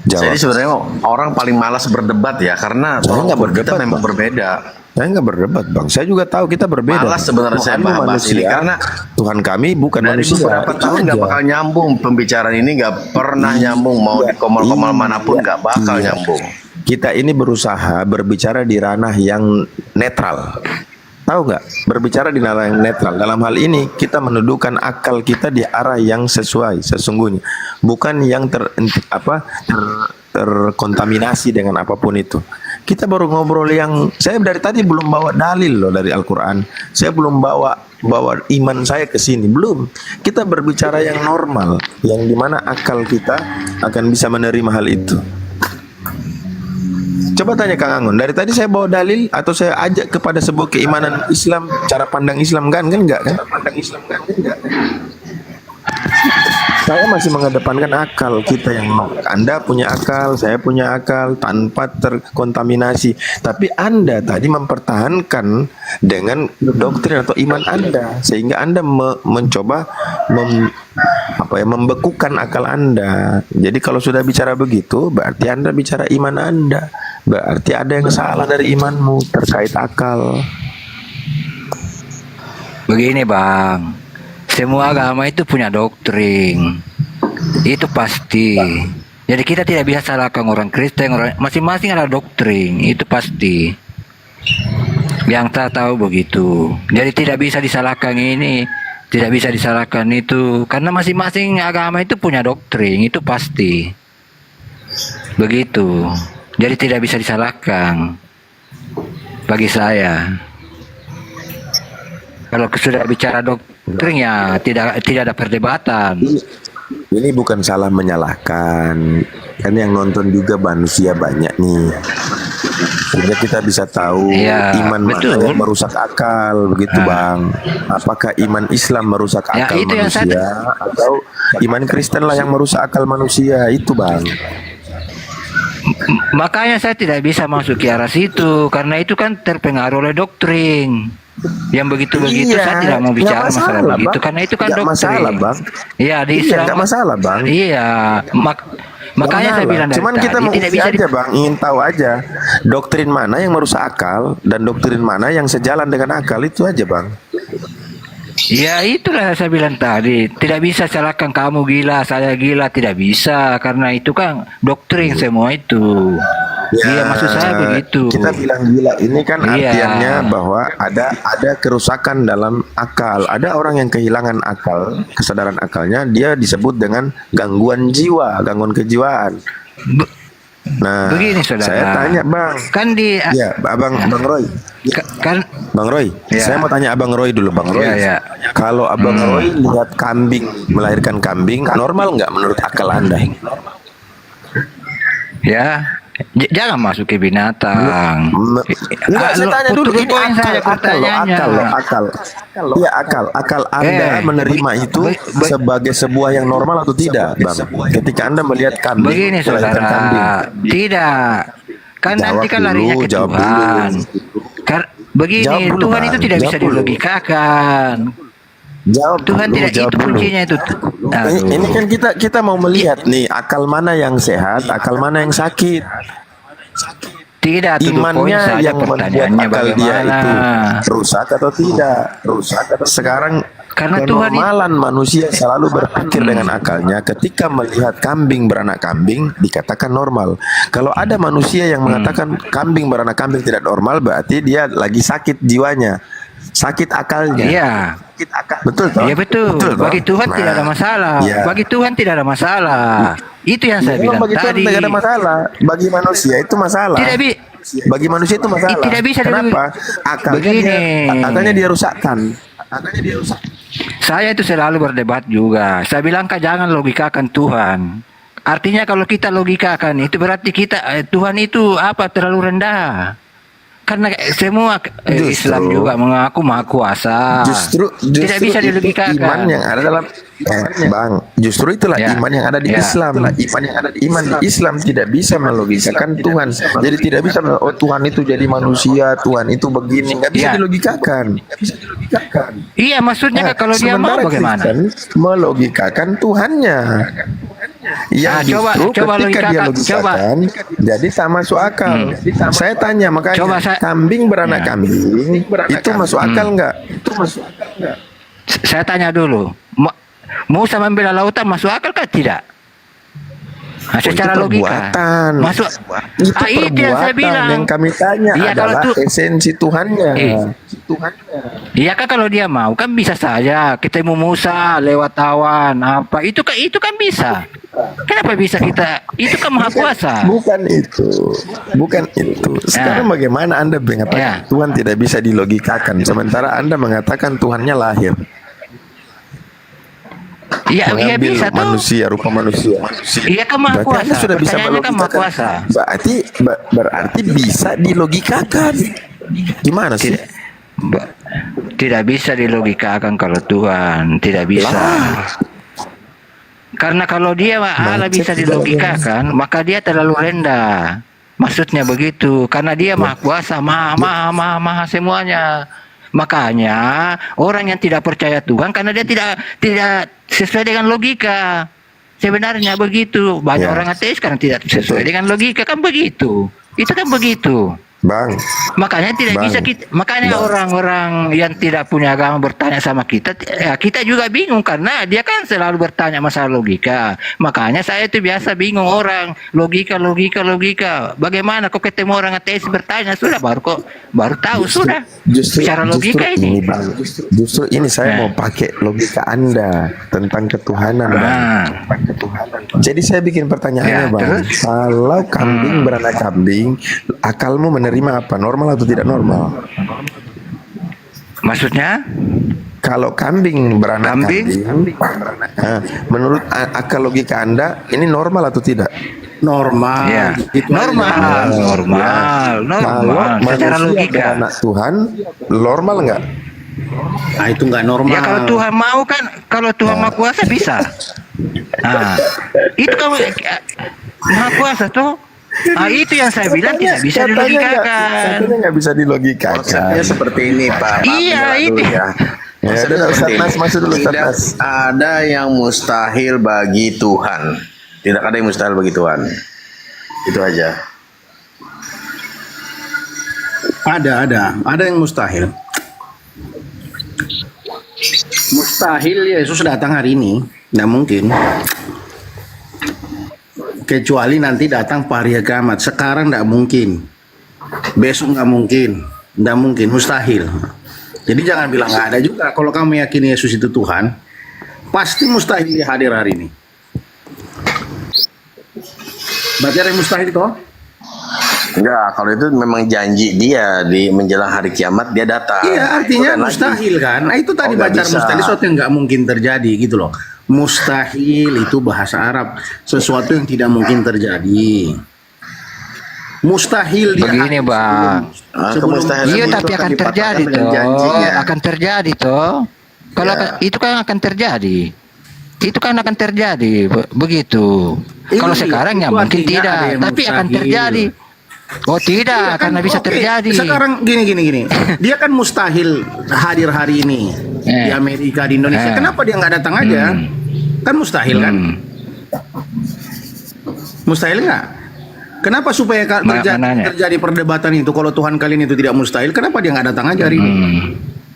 Jadi sebenarnya orang paling malas berdebat ya, karena Saya nggak kita berdebat, memang Bang. berbeda. Saya nggak berdebat, Bang. Saya juga tahu kita berbeda. Malas sebenarnya saya Tuhan bahas ini, manusia, karena Tuhan kami bukan Dari manusia. beberapa Itu tahun nggak aja. bakal nyambung pembicaraan ini, nggak pernah nyambung, mau di komal-komal manapun nggak bakal nyambung. Kita ini berusaha berbicara di ranah yang netral. Tahu nggak? Berbicara di ranah yang netral. Dalam hal ini kita menundukkan akal kita di arah yang sesuai sesungguhnya, bukan yang terkontaminasi dengan apapun itu. Kita baru ngobrol yang saya dari tadi belum bawa dalil loh dari Al-Qur'an. Saya belum bawa iman saya ke sini, belum. Kita berbicara yang normal, yang dimana akal kita akan bisa menerima hal itu. Coba tanya Kang Angon, dari tadi saya bawa dalil atau saya ajak kepada sebuah keimanan Islam, cara pandang Islam kan enggak kan? Saya masih mengedepankan akal kita yang Anda punya akal, saya punya akal tanpa terkontaminasi. Tapi Anda tadi mempertahankan dengan doktrin atau iman Anda, sehingga Anda mencoba membekukan akal Anda. Jadi kalau sudah bicara begitu, berarti Anda bicara iman Anda. Berarti ada yang salah dari imanmu terkait akal. Begini Bang, semua agama itu punya doktrin, itu pasti. Jadi kita tidak bisa salahkan orang Kristen, masing-masing ada doktrin, itu pasti. Yang tak tahu begitu. Jadi tidak bisa disalahkan ini, tidak bisa disalahkan itu, karena masing-masing agama itu punya doktrin, itu pasti. Begitu. Jadi tidak bisa disalahkan bagi saya. Kalau sudah bicara doktrin ya tidak ada perdebatan. Ini bukan salah menyalahkan, kan yang nonton juga manusia banyak nih, sehingga kita bisa tahu Ya, iman betul. mana yang merusak akal, begitu Bang. Apakah iman Islam merusak Ya, akal itu yang manusia, atau iman Kristen lah yang merusak akal manusia, itu Bang. Makanya saya tidak bisa masuk ke arah situ karena itu kan terpengaruh oleh doktrin. Yang begitu-begitu Iya, saya tidak mau bicara nggak masalah masalah, begitu Bang. karena itu kan Nggak doktrin. masalah, Bang. Iya, di Iya, Islam. nggak masalah, Bang. Iya, makanya saya bilang dari Cuman kita tadi mau tidak bisa aja Bang, ingin tahu aja doktrin mana yang merusak akal dan doktrin mana yang sejalan dengan akal, itu aja Bang. Ya itulah saya bilang tadi, tidak bisa salahkan kamu gila, saya gila, tidak bisa karena itu kan doktrin semua itu. Iya maksud saya begitu. Kita bilang gila ini kan Iya. artiannya bahwa ada kerusakan dalam akal. Ada orang yang kehilangan akal, kesadaran akalnya, dia disebut dengan gangguan jiwa, gangguan kejiwaan. Nah, Begini saudara. saya tanya Bang. Kan di Ya, Bang Roy. kan Bang Roy, Ya. saya mau tanya Abang Roy dulu, Bang Roy. Ya, ya. Kalau Abang Roy lihat kambing melahirkan kambing, normal nggak menurut akal Anda? ya jangan masuk ke binatang. Enggak, saya tanya dulu, ini Poin saja pertanyaannya. akal. Iya, akal Anda menerima itu sebagai sebuah yang normal atau tidak, Bang? Ketika Anda melihat kambing Begini melahirkan kambing. saudara, tidak. Kan Jawab nanti kan dulu, larinya ke jawab Tuhan. Begini, Jawab dulu, Tuhan Bang. itu tidak Jawab bisa dulu. dilogikakan. Jawab Tuhan dulu, tidak, jawab itu dulu. kuncinya itu. Ini kan kita mau melihat nih akal mana yang sehat, akal mana yang sakit. Tidak, itu poin Imannya saja yang membuat pertanyaannya akal dia bagaimana. itu rusak atau tidak. Sekarang Karena Tuhan kenormalan manusia selalu berpikir dengan akalnya. Ketika melihat kambing beranak kambing dikatakan normal. Kalau ada manusia yang mengatakan kambing beranak kambing tidak normal, berarti dia lagi sakit jiwanya, sakit akalnya. Iya. Sakit akal. Betul toh? Iya betul. toh? Bagi Tuhan Nah, tidak ada masalah. iya. Bagi Tuhan tidak ada masalah. Itu yang saya bilang Bagi Tuhan tadi. tidak ada masalah. Bagi manusia itu masalah. Tidak bi. Bagi manusia itu masalah. Tidak bisa Kenapa? Begini. Akalnya dia rusakkan. Saya itu selalu berdebat juga. Saya bilang jangan logikakan Tuhan. Artinya kalau kita logikakan itu berarti kita Tuhan itu apa terlalu rendah. karena semua Islam juga mengaku maha kuasa. Justru tidak bisa itu dilogikakan. iman yang ada dalam Bang, justru itulah Ya. iman yang ada di Ya. Islam. Iman di Islam tidak bisa melogikakan Tuhan. Jadi tidak bisa oh Tuhan itu jadi manusia, Tuhan itu begini, nggak bisa Ya. dilogikakan. Iya, maksudnya Nah, kalau dia mau sementara bagaimana? Kristen melogikakan Tuhannya. Nah, Ya justru coba ketika dia logikakan, logikakan, jadi tak masuk akal. Saya tanya makanya, Coba kambing beranak Ya. kambing itu masuk akal nggak? Saya tanya dulu, Musa membela lautan masuk akal kah tidak? Nah, secara itu logika perbuatan. masuk. Itu Itu yang saya perbuatan bilang. yang kami tanya Iya, kalau adalah tuh- esensi Tuhannya. Iya kan kalau dia mau kan bisa saja ketemu Musa lewat awan apa itu kan bisa. Kenapa bisa kita? Itu kan maha kuasa. Bukan itu. Sekarang bagaimana Anda Ya. mengatakan Tuhan tidak bisa dilogikakan, sementara Anda mengatakan Tuhannya lahir, Iya, iya mengambil bisa tuh. manusia, rupa manusia. Iya kan maha Berarti kuasa. Anda sudah bisa Pertanyaannya kan maha melogikakan. kuasa. Berarti bisa dilogikakan. Gimana sih? Tidak bisa dilogikakan kalau Tuhan, tidak bisa. Karena kalau dia Allah bisa dilogikakan, maka dia terlalu rendah. Maksudnya begitu, karena dia maha kuasa, maha semuanya. Makanya orang yang tidak percaya Tuhan karena dia tidak sesuai dengan logika. Sebenarnya begitu. Banyak Ya. orang ateis karena tidak sesuai dengan logika, kan begitu. Itu kan begitu. Bang, Makanya tidak Bang. bisa makanya orang-orang yang tidak punya agama bertanya sama kita, ya kita juga bingung karena dia kan selalu bertanya masalah logika. Makanya saya itu biasa bingung orang logika. Bagaimana kok ketemu orang ateis bertanya sudah baru tahu sudah. Bicara logika ini. Bang. Justru ini saya Nah. mau pakai logika Anda tentang ketuhanan, Bang. Nah, Jadi saya bikin Ya, pertanyaannya, Bang. terus? Kalau kambing beranak kambing, akalmu menerima apa? Normal atau tidak normal? maksudnya Kalau kambing beranak Kambing? kambing, menurut akal logika Anda, ini normal atau tidak? Normal. ya Itu normal, aja. normal, Kalau secara manusia logika. beranak Tuhan, normal nggak? Nah, itu nggak normal. Ya kalau Tuhan mau kan, kalau Tuhan maha kuasa bisa. Nah, itu kan maha kuasa tuh. Nah, itu yang saya bilang tidak bisa dilogikakan. Katanya nggak bisa dilogikakan. Konsepnya seperti ini, Pak. Maaf, Iya, dengar ini. dulu ya. Ya, Konsepnya udah, Ustaz seperti Nas, ini. masuk dulu, Ustaz Tidak Nas. ada yang mustahil bagi Tuhan. Tidak ada yang mustahil bagi Tuhan. Itu aja. Ada yang mustahil. Mustahil Yesus datang hari ini, nggak mungkin. Kecuali nanti datang hari kiamat. Sekarang nggak mungkin. Besok nggak mungkin, mustahil. Jadi jangan bilang nggak ada juga. Kalau kamu yakin Yesus itu Tuhan, pasti mustahil dia hadir hari ini. Berarti ada yang mustahil toh? Enggak, kalau itu memang janji dia di menjelang hari kiamat dia datang. Iya, artinya Bukan lagi. mustahil kan. Nah, itu tadi nggak baca bisa. mustahil sesuatu yang nggak mungkin terjadi gitu loh. Mustahil itu bahasa Arab, sesuatu yang tidak mungkin terjadi. Mustahil dia Begini, hadir Bang. sebelum Kemustahilan Iya, itu tapi akan akan dipatahkan terjadi dengan toh. janjinya. Akan terjadi toh. Kalau Ya. itu kan akan terjadi. Itu kan akan terjadi begitu. Ini, Kalau sekarang ya itu mungkin artinya tidak, ada yang tapi akan mustahil. terjadi. Oh tidak, Iya kan, karena bisa oke. terjadi. Sekarang gini. Dia kan mustahil hadir hari ini di Amerika, di Indonesia. Kenapa dia nggak datang aja? Kan mustahil kan? Mustahil nggak? Kenapa supaya Mananya? terjadi perdebatan itu? Kalau Tuhan kalian itu tidak mustahil, kenapa dia nggak datang aja hari ini?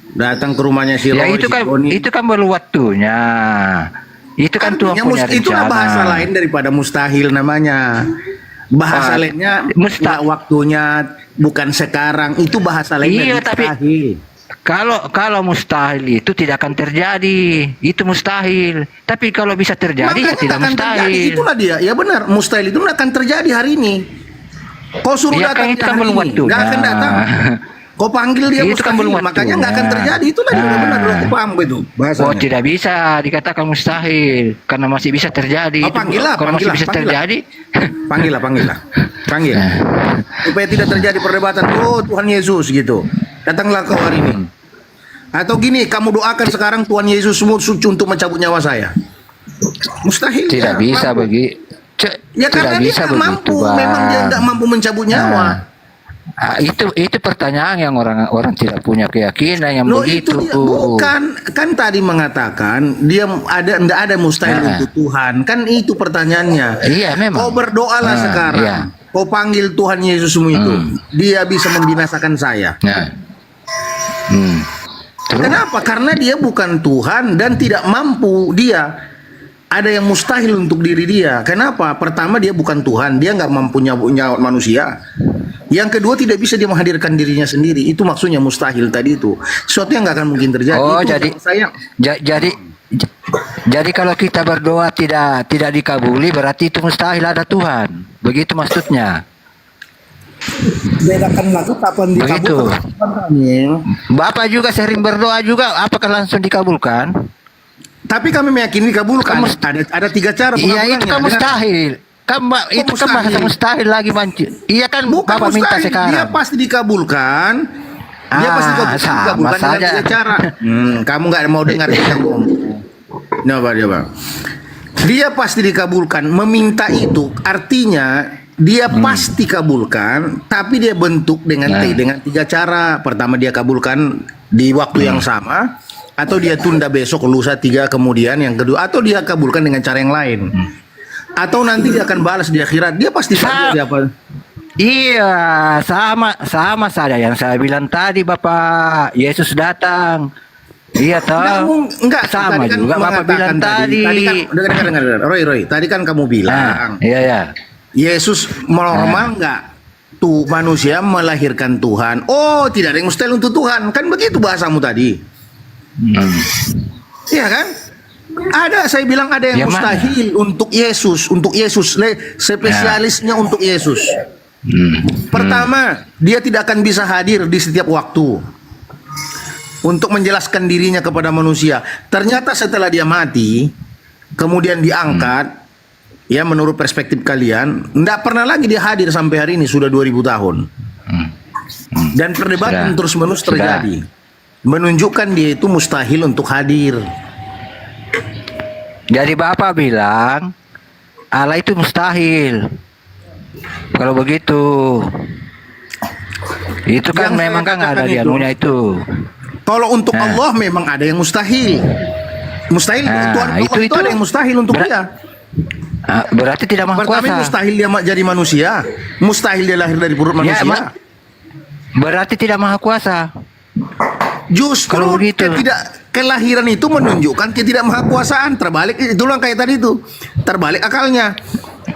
Datang ke rumahnya si Ya Roy, itu si kan Boni. itu kan perlu waktunya. Itu kan Tuhan Artinya punya rencana. itulah bahasa lain daripada mustahil namanya. Bahasa lainnya nggak waktunya, bukan sekarang. Itu bahasa lain dari Iya, tapi mustahil. kalau mustahil itu tidak akan terjadi. Itu mustahil. Tapi kalau bisa terjadi ya Makanya tidak akan terjadi. mustahil. Itulah dia. Ya benar, mustahil itu nggak akan terjadi hari ini. Kau suruh Ya kan datang itu kan hari belum ini, waktunya. nggak akan datang. Kau panggil dia Itu kan mustahil, belum makanya nggak akan waktunya. terjadi. Itulah dia benar aku paham itu bahasanya. Oh, tidak bisa dikatakan mustahil karena masih bisa terjadi. Oh, panggillah, Kalau masih panggillah, bisa panggillah. terjadi. Panggil. Supaya tidak terjadi perdebatan. Oh, Tuhan Yesus gitu. Datanglah kau hari ini. Atau gini, kamu doakan sekarang Tuhan Yesus untuk mencabut nyawa saya. Mustahil. Tidak ya, bisa mampu. Ya tidak karena dia bisa nggak begitu, mampu. Bang. Memang dia nggak mampu mencabut nyawa. Itu pertanyaan yang orang tidak punya keyakinan yang Loh, begitu. itu dia. Bukan, kan tadi mengatakan dia nggak ada mustahil untuk Tuhan. Kan itu pertanyaannya. Iya, memang. Kau berdoalah sekarang. Iya. Kau panggil Tuhan Yesusmu itu. Dia bisa membinasakan saya. Nah. Terus? Kenapa? Karena dia bukan Tuhan dan tidak mampu. Dia ada yang mustahil untuk diri dia. Kenapa? Pertama, dia bukan Tuhan. Dia nggak mampu nyawat manusia. Yang kedua, tidak bisa dia menghadirkan dirinya sendiri. Itu maksudnya mustahil tadi itu. Sesuatu yang nggak akan mungkin terjadi. Oh, Itu jadi saya. Jadi kalau kita berdoa tidak dikabuli, berarti itu mustahil ada Tuhan. Begitu maksudnya. Bedakanlah kapan Begitu. Bapak juga sering berdoa juga, apakah langsung dikabulkan? Tapi kami meyakini dikabulkan. Ada 3 cara. Iya, itu kan mustahil. Itu kan bahasa mustahil lagi manci. Iya kan, Bukan Bapak minta mustahil. sekarang. Dia pasti dikabulkan. Dia pasti sama dikabulkan dengan saja. 3 cara. Kamu nggak mau dengar dia ngomong. Nah, Pak. Dia pasti dikabulkan. Meminta itu artinya dia pasti kabulkan, tapi dia bentuk dengan dengan 3 cara. Pertama, dia kabulkan di waktu yang sama, atau dia tunda besok lusa 3 kemudian yang kedua, atau dia kabulkan dengan cara yang lain. Atau nanti dia akan balas di akhirat. Dia pasti dia apa? Iya, sama saja yang saya bilang tadi, Bapak. Yesus datang. Iya tahu. Enggak, sama tadi kan juga Bapak bilang tadi. Tadi kan dengar. Roy, tadi kan kamu bilang Iya. Yesus normal nggak? Tuh manusia melahirkan Tuhan. Oh, tidak ada yang mustahil untuk Tuhan. Kan begitu bahasamu tadi. Iya kan? Saya bilang ada yang mustahil untuk Yesus. Spesialisnya untuk Yesus. Pertama, dia tidak akan bisa hadir di setiap waktu untuk menjelaskan dirinya kepada manusia. Ternyata setelah dia mati, kemudian diangkat, ya menurut perspektif kalian, tidak pernah lagi dia hadir sampai hari ini, sudah 2000 tahun. Dan perdebatan terus-menerus terjadi. Menunjukkan dia itu mustahil untuk hadir. Jadi Bapak bilang Allah itu mustahil. Kalau begitu, itu kan Yang memang saya kan ada katakan di itu, anunya itu. Kalau untuk Allah memang ada yang mustahil. Mustahil Tuhan Allah itu ada yang mustahil untuk dia. Berarti tidak maha Pertama, kuasa. mustahil dia jadi manusia. Mustahil dia lahir dari perut manusia. Berarti tidak maha kuasa. Justru Kalau begitu. kelahiran itu menunjukkan ketidakmahakuasaan. Terbalik, itulah kayak tadi itu. Terbalik akalnya.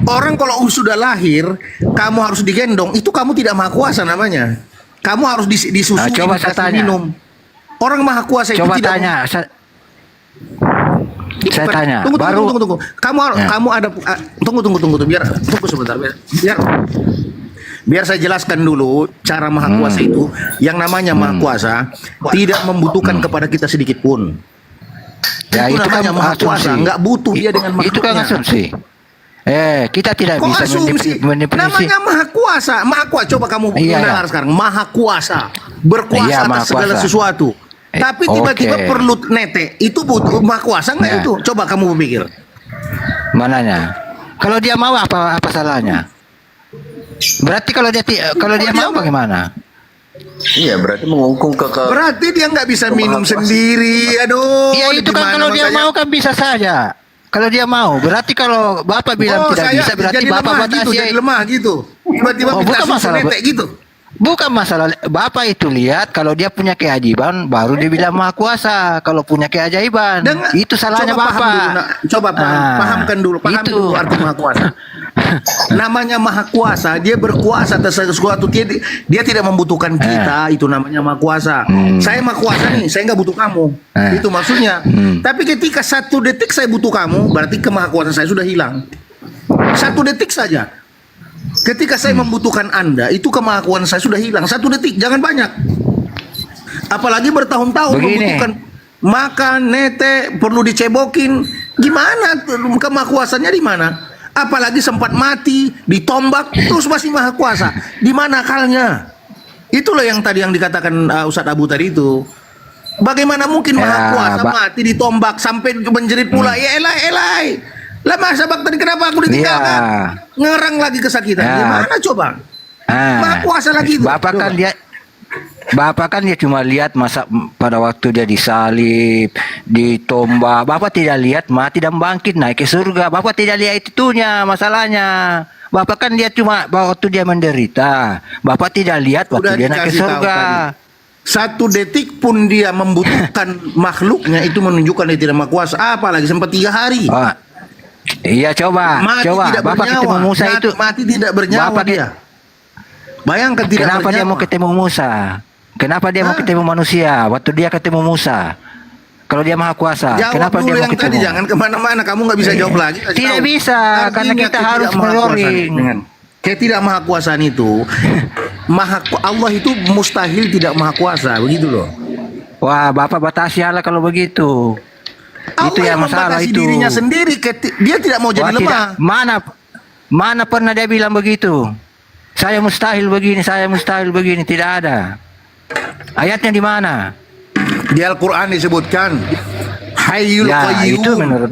Orang kalau sudah lahir, kamu harus digendong, itu kamu tidak maha kuasa namanya. Kamu harus disusui, coba saya dikasih tanya. minum. Orang maha kuasa itu Coba tidak. tanya. Saya tanya. Tunggu. Kamu ada tunggu biar tunggu sebentar biar saya jelaskan dulu cara maha kuasa itu. Yang namanya maha kuasa tidak membutuhkan kepada kita sedikit pun. Ya, itu namanya kan maha kuasa, asumsi. nggak butuh dia dengan makhluknya. Itu kan asumsi. Kita tidak Kok bisa asumsi? mendefinisi. Namanya maha kuasa. Maha kuasa. Coba kamu mendengar sekarang. Maha kuasa. Berkuasa Iya, maha atas segala kuasa. sesuatu. Tapi tiba-tiba oke. perlu nete. Itu butuh maha kuasa nggak Ya. itu? Coba kamu berpikir. Mananya? Kalau dia mau apa salahnya? Berarti kalau dia mau bagaimana? Iya, berarti mengungkung ke Berarti dia nggak bisa Maha minum kuasa. sendiri. Aduh. Ya itu kan gimana kalau dia makanya? mau kan bisa saja. Kalau dia mau, berarti kalau Bapak bilang tidak saya bisa, berarti jadi Bapak lemah gitu, batasi. jadi lemah gitu. Tiba-tiba Oh, minta bukan susu masalah, netek gitu. Bukan masalah, Bapak itu lihat kalau dia punya keajaiban, baru dia bilang maha kuasa. Kalau punya keajaiban, itu salahnya coba paham Bapak. dulu, coba pahamkan dulu, paham itu. dulu arti maha kuasa. Namanya maha kuasa, dia berkuasa atas sesuatu. Dia tidak membutuhkan kita, itu namanya maha kuasa. Saya maha kuasa nih, saya nggak butuh kamu. Itu maksudnya. Tapi ketika 1 detik saya butuh kamu, berarti kemahakuasaan saya sudah hilang. 1 detik saja. Ketika saya membutuhkan Anda, itu kemahakuasaan saya sudah hilang. 1 detik, jangan banyak. Apalagi bertahun-tahun Begini. membutuhkan makan, nete, perlu dicebokin. Gimana kemaha kuasanya di mana? Apalagi sempat mati, ditombak, terus masih maha kuasa. Di mana akalnya? Itulah yang tadi yang dikatakan Ustadz Abu tadi itu. Bagaimana mungkin maha Ya, kuasa mati ditombak sampai menjerit pula? Ya elai. Lah masa bak tadi kenapa aku ditinggalkan? Ngerang lagi kesakitan. Ya. Gimana coba? Maha kuasa lagi itu. Bapak kan dia cuma lihat masa pada waktu dia disalib, ditombak. Bapak tidak lihat mati dan bangkit naik ke surga. Bapak tidak lihat itunya masalahnya. Bapak kan dia cuma waktu dia menderita. Bapak tidak lihat waktu Udah dia naik ke dikasih tahu surga. Satu detik pun dia membutuhkan makhluknya, itu menunjukkan dia tidak maha kuasa. Apalagi sempat 3 hari. Oh, iya coba. Tidak Bapak bernyawa. ketemu Musa itu. Mati tidak bernyawa Bapak dia. Bayangkan tidak Kenapa dia bernyawa. mau ketemu Musa? Kenapa dia mau ketemu manusia? Waktu dia ketemu Musa. Kalau dia maha kuasa, Jawab kenapa dulu dia mau yang tadi, ketemu? jangan kemana-mana. Kamu nggak bisa jawab lagi. Kasih Tidak tahu. bisa, karena kita harus ketidakmahakuasaan dengan ketidakmahakuasaan itu, Allah itu mustahil tidak maha kuasa, begitu loh. Wah, Bapak batasi Allah kalau begitu. Itu Allah yang masalah membatasi itu. dirinya sendiri. Dia tidak mau jadi Wah, lemah. Mana pernah dia bilang begitu? Saya mustahil begini, saya mustahil begini, tidak ada. Ayatnya di mana? Di Al-Quran disebutkan Hayyul Ya, Qayyum. itu menurut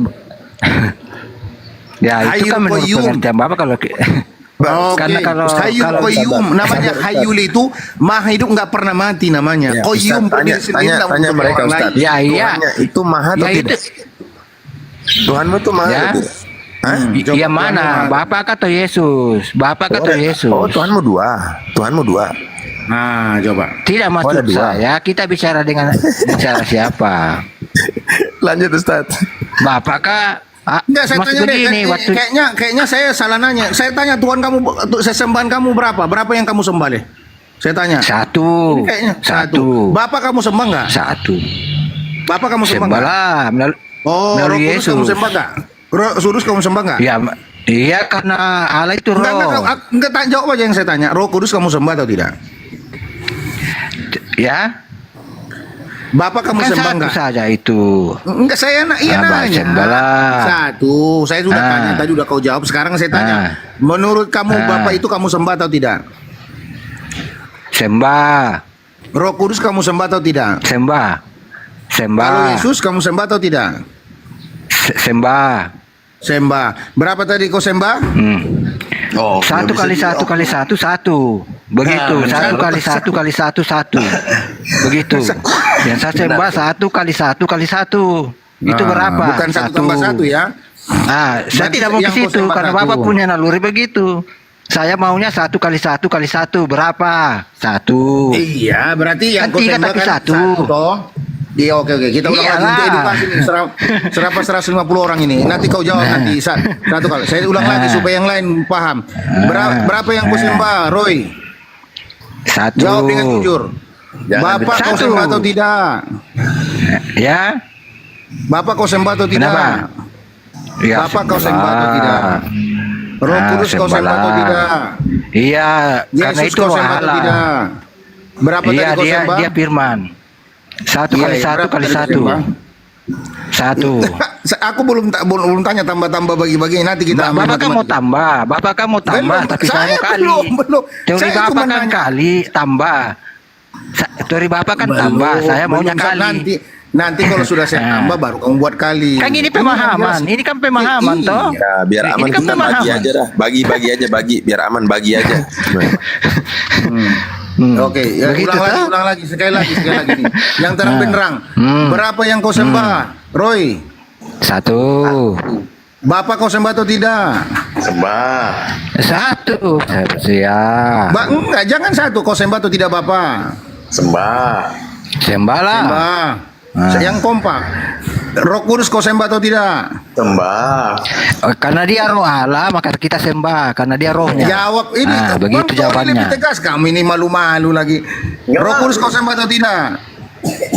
Ya, itu Hayyul kan menurut Qayyum. pengertian Bapak kalau Oke. karena kalau Hayyul Qayyum namanya Hayyul itu maha hidup nggak pernah mati namanya. Ya, Qayyum Ustaz, berdiri sendiri tanya tak butuh mereka orang Ustaz. lain. Ya, iya. Tuhannya itu maha atau Ya, tidak? Tuhanmu itu maha Ya. atau tidak? Hah? Coba yang mana? Tuhan Bapak atau Yesus? Bapak atau Yesus? Oh, Tuhanmu dua. Tuhanmu dua. Nah, coba. Tidak ada maksud dua. saya, kita bicara siapa? Lanjut Ustaz. Bapak kah? Enggak, saya maksud tanya deh. begini, waktu Kayaknya saya salah nanya. Saya tanya Tuhan kamu, sesembahan kamu berapa? Berapa yang kamu sembah deh? Saya tanya. satu, Ini kayaknya satu, Bapak kamu sembah nggak? satu. Bapak kamu sembah nggak? Sembahlah melalui Oh, Roh melalui Kudus kamu Yesus. sembah nggak? Roh Kudus kamu sembah nggak? Ya, iya karena Allah itu roh. Enggak, jawab aja yang saya tanya. Roh Kudus kamu sembah atau tidak? Ya, Bapak kamu kan sembah satu nggak? saja itu. Enggak, saya Abah nanya. sembahlah. Satu, saya sudah tanya, tadi udah kau jawab. Sekarang saya tanya, menurut kamu Bapak itu kamu sembah atau tidak? Sembah, Roh Kudus kamu sembah atau tidak? sembah, Kalau Yesus kamu sembah atau tidak? sembah. Sembah. Berapa tadi kau sembah? Oh, Satu belum kali bisa satu kali satu satu. Begitu. Satu kali satu kali satu satu. Begitu. Yang saya sembah satu kali satu kali satu. Itu berapa? Bukan satu tambah satu ya? Saya Berarti tidak mau ke yang kau situ sembah karena satu. Bapak punya naluri begitu. Saya maunya satu kali satu berapa? Satu. Iya, berarti yang Kan kau tiga sembah tapi kan satu. toh? Iya, oke. Kita ulang lagi Iyalah. untuk edukasi nih. Serapa 150 orang ini. Nanti kau jawab nanti satu kali. Saya ulang lagi supaya yang lain paham. Berapa yang kau sembah, Roy? Satu. Jawab dengan jujur. Bapak kau Satu. sembah atau tidak? Ya. Bapak kau sembah atau tidak? Kenapa? Ya, Bapak kau sembah atau tidak? Roh Kudus kau sembah atau tidak? Iya, karena Yesus itu kau roh sembah atau Allah. tidak? Berapa Iya, tadi kau dia sembah? dia firman. Satu Iya, kali iya, satu berapa kali tadi kau satu. sembah? Satu. Aku belum tanya tambah bagi-bagi, nanti kita ambil Bapak kan mau matematika. tambah, Bapak kan mau tambah, Belum, tapi saya saya mau kali. belum. Teori Saya Bapak cuma kan nanya. kali tambah. Teori Bapak kan tambah, saya maunya Belum, kali. Nanti kalau sudah saya tambah baru kamu buat kali. Kan ini pemahaman, ini kan pemahaman Iya. toh. Ya, biar Ini aman kan kita bagi pemahaman. aja dah. Bagi aja bagi, biar aman bagi aja. Oke, ya, Begitu, toh? ulang lagi, sekali lagi nih. Yang terang benderang. Berapa yang kau sembah, Roy? Satu. Bapak kau sembah atau tidak? Sembah. Satu. Ya. Enggak, jangan satu. Kau sembah atau tidak, Bapak? Sembah. Sembahlah. Sembah. Yang kompak. Roh Kudus kau sembah atau tidak? Sembah. Karena dia roh Allah, maka kita sembah. Karena dia rohnya. Jawab ini. Begitu Bang, jawabannya. Lebih tegas, kami ini malu-malu lagi. Roh Kudus kau sembah atau tidak?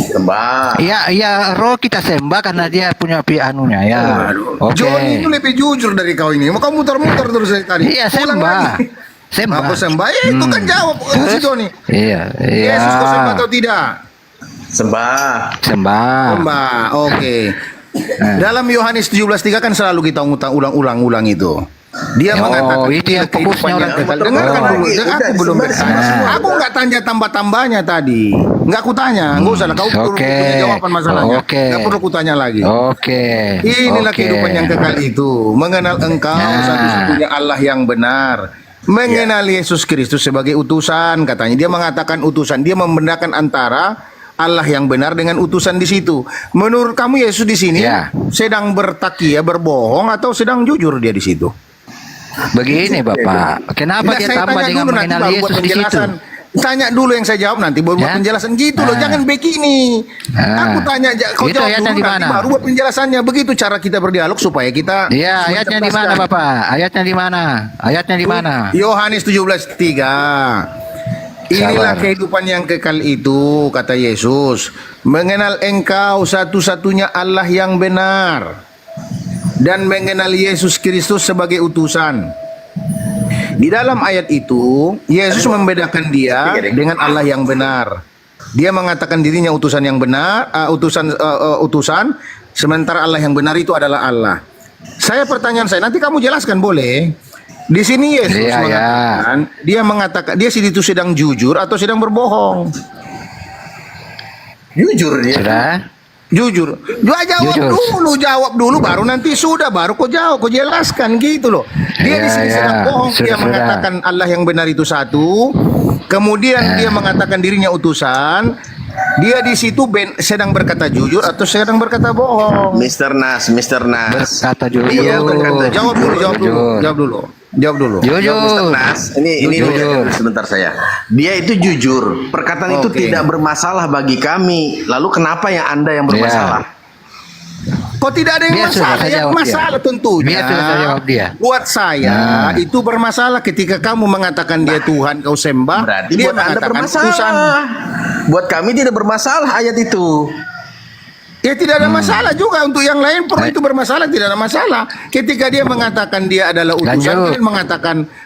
Sembah. Iya, roh kita sembah karena dia punya anunya ya. Oke. Joni itu lebih jujur dari kau ini. Mau kamu muter-muter terus dari tadi. Iya, Ulang sembah. lagi. Sembah. Apa sembah? Ya, itu kan jawab si Joni. Iya, iya. Yesus kau sembah atau tidak? Sembah. Sembah. Mbak, oke. Dalam Yohanes 17:3 kan selalu kita ulang-ulang itu. Dia Oh, mengatakan itu yang fokusnya orang kekal. kekal. Dengarkan Oh. dulu, aku belum beres. Aku nggak tanya tambah-tambahnya tadi. Nggak aku tanya, nggak usah lah. Kau perlu Oke. punya jawaban masalahnya. Oke. Nggak perlu kutanya lagi. Oke. Inilah Oke. kehidupan yang kekal itu. Mengenal Engkau satu-satunya Allah yang benar. Mengenal Yesus Kristus sebagai utusan, katanya. Dia mengatakan utusan. Dia membedakan antara Allah yang benar dengan utusan di situ. Menurut kamu Yesus di sini Ya. sedang bertakia, berbohong, atau sedang jujur dia di situ? Begini Bapak, kenapa Nggak, dia saya tambah tanya dengan dulu nanti mengenal baru buat Yesus di situ? penjelasan. Tanya dulu yang saya jawab, nanti baru buat Ya. penjelasan gitu loh. Ah. Jangan begini. Aku tanya, kau Itu jawab ayatnya dulu di nanti mana? baru buat penjelasannya. Begitu cara kita berdialog supaya kita Iya, ayatnya di mana mencerdaskan. Bapak? Ayatnya di mana? Ayatnya di mana? Yohanes 17:3. Inilah Sabar. kehidupan yang kekal itu, kata Yesus. Mengenal Engkau satu-satunya Allah yang benar. Dan mengenal Yesus Kristus sebagai utusan. Di dalam ayat itu, Yesus membedakan dia dengan Allah yang benar. Dia mengatakan dirinya utusan yang benar, utusan, sementara Allah yang benar itu adalah Allah. Pertanyaan saya, nanti kamu jelaskan boleh? Di sini Yesus Iya, mengatakan, dia mengatakan dia itu sedang jujur atau sedang berbohong? Jujur dia. Sudah? Jujur. Jawab dulu baru nanti baru kau jawab, kau jelaskan gitu loh. Dia di sini Ya, sedang ya. bohong, dia Sudah. mengatakan Allah yang benar itu satu. Kemudian dia mengatakan dirinya utusan. Dia di situ sedang berkata jujur atau sedang berkata bohong? Mr. Nas. Berkata jujur. Dia berkata Jawab dulu. Jujur. Mr. Nas, ini Jujur. sebentar saya. Dia itu jujur. Perkataan itu Oke. tidak bermasalah bagi kami. Lalu kenapa yang Anda yang bermasalah? Kok tidak ada yang Biar sudah masalah? saya Yang jawab masalah dia. tentunya. Biar sudah saya jawab dia. Buat saya itu bermasalah ketika kamu mengatakan dia Tuhan, kau sembah. Berarti dia buat Anda mengatakan bermasalah. utusan. Buat kami tidak bermasalah ayat itu. Ya tidak ada masalah juga untuk yang lain pun itu bermasalah, tidak ada masalah. Ketika dia mengatakan dia adalah utusan, Lanjut. kalian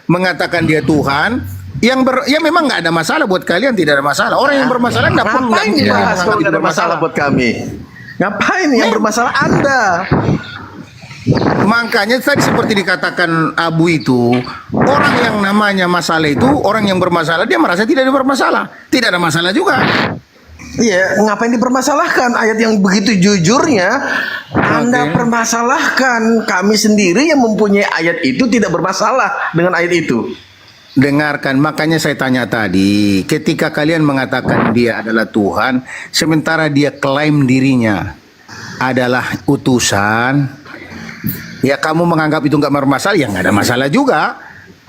mengatakan dia Tuhan, ya memang nggak ada masalah buat kalian, tidak ada masalah. Orang yang bermasalah nggak perlu Ngapain dibahas kalau tidak ada masalah buat kami? Ngapain yang bermasalah Anda? Makanya tadi seperti dikatakan Abu itu, orang yang namanya masalah itu, orang yang bermasalah dia merasa tidak ada bermasalah, tidak ada masalah juga. Iya, ngapain dipermasalahkan? Ayat yang begitu jujurnya Anda permasalahkan. Kami sendiri yang mempunyai ayat itu tidak bermasalah dengan ayat itu. Dengarkan, makanya saya tanya tadi, ketika kalian mengatakan dia adalah Tuhan, sementara dia klaim dirinya adalah utusan, ya kamu menganggap itu nggak bermasalah, ya nggak ada masalah juga.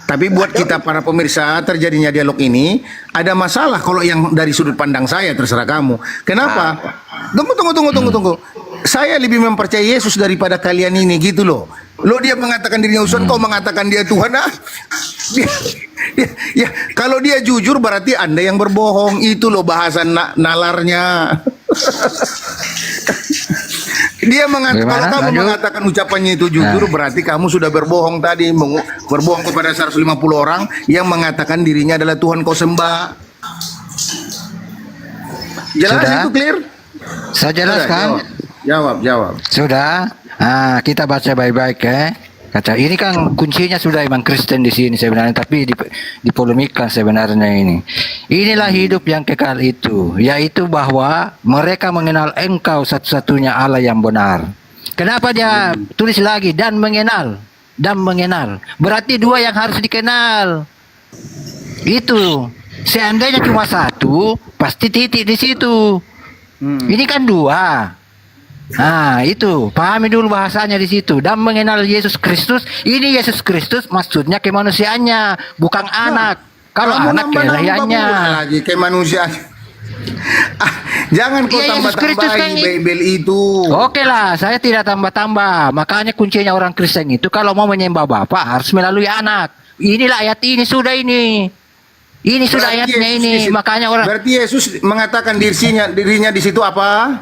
Tapi buat kita para pemirsa, terjadinya dialog ini ada masalah kalau yang dari sudut pandang saya, terserah kamu. Kenapa? Tunggu. Saya lebih mempercayai Yesus daripada kalian ini gitu loh. Dia mengatakan dirinya utusan, kau mengatakan dia Tuhan. Ya, kalau dia jujur berarti Anda yang berbohong. Itu loh bahasan nalarnya. Dia kalau kamu mengatakan ucapannya itu jujur, berarti kamu sudah berbohong tadi, berbohong kepada 150 orang yang mengatakan dirinya adalah Tuhan kau sembah. Jelas Sudah? itu clear? Saya jelaskan. Jawab. Sudah. Kita baca baik-baik ya. Kata ini kan kuncinya sudah emang Kristen di sini sebenarnya, tapi dipolemikan sebenarnya ini. Inilah hidup yang kekal itu, yaitu bahwa mereka mengenal Engkau satu-satunya Allah yang benar. Kenapa dia tulis lagi dan mengenal? Berarti dua yang harus dikenal. Itu. Seandainya cuma satu, pasti titik di situ. Ini kan dua. Itu pahami dulu bahasanya di situ. Dan mengenal Yesus Kristus, ini Yesus Kristus maksudnya kemanusiaannya, bukan anak. Kalau anak kelahiannya. Lagi kemanusiaan. Jangan kau Iya, Yesus Kristus kan tambah-tambahin Bible itu. Oke lah, saya tidak tambah-tambah. Makanya kuncinya orang Kristen itu kalau mau menyembah Bapa harus melalui anak. Inilah ayat ini sudah ini. Ini sudah Berarti ayatnya Yesus ini. di situ- Makanya orang Berarti Yesus mengatakan dirinya di situ apa?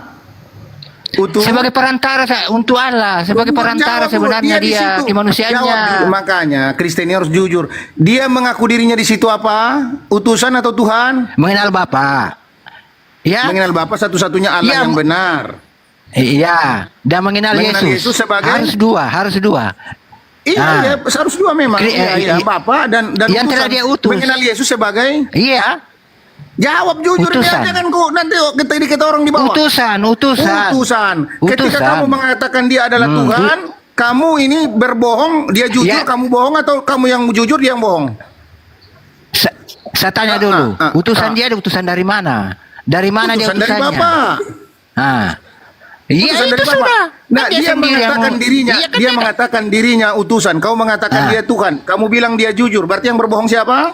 sebagai perantara untuk Allah, sebagai perantara Jawab dulu, sebenarnya di dia situ. di manusianya. Jawab dulu. Makanya Kristen ini harus jujur. Dia mengaku dirinya di situ apa? Utusan atau Tuhan? Mengenal Bapa. Ya. Mengenal Bapa satu-satunya Allah Ya, yang benar. Iya, dan mengenal Mengenal Yesus. Yesus sebagai- harus dua. Iya, Ah. ya, harus dua memang. Iya, Bapa dan yang telah dia utus. Mengenal Yesus sebagai Iya, jawab jujur dia, Utusan. jangan kok nanti kita orang di bawah. utusan. Utusan. Ketika Utusan. kamu mengatakan dia adalah Tuhan, kamu ini berbohong, dia jujur, Ya. kamu bohong, atau kamu yang jujur, dia yang bohong? Saya tanya dulu, utusan dia utusan dari mana? Dari mana dia Utusan dari utusannya? Bapa. Iya, Utusan itu dari Bapa. sudah. Nah, Kan dia sendiri yang mengatakan mau- dirinya, Iya, kan dia beda. mengatakan dirinya utusan. Kau mengatakan dia Tuhan. Kamu bilang dia jujur. Berarti yang berbohong siapa?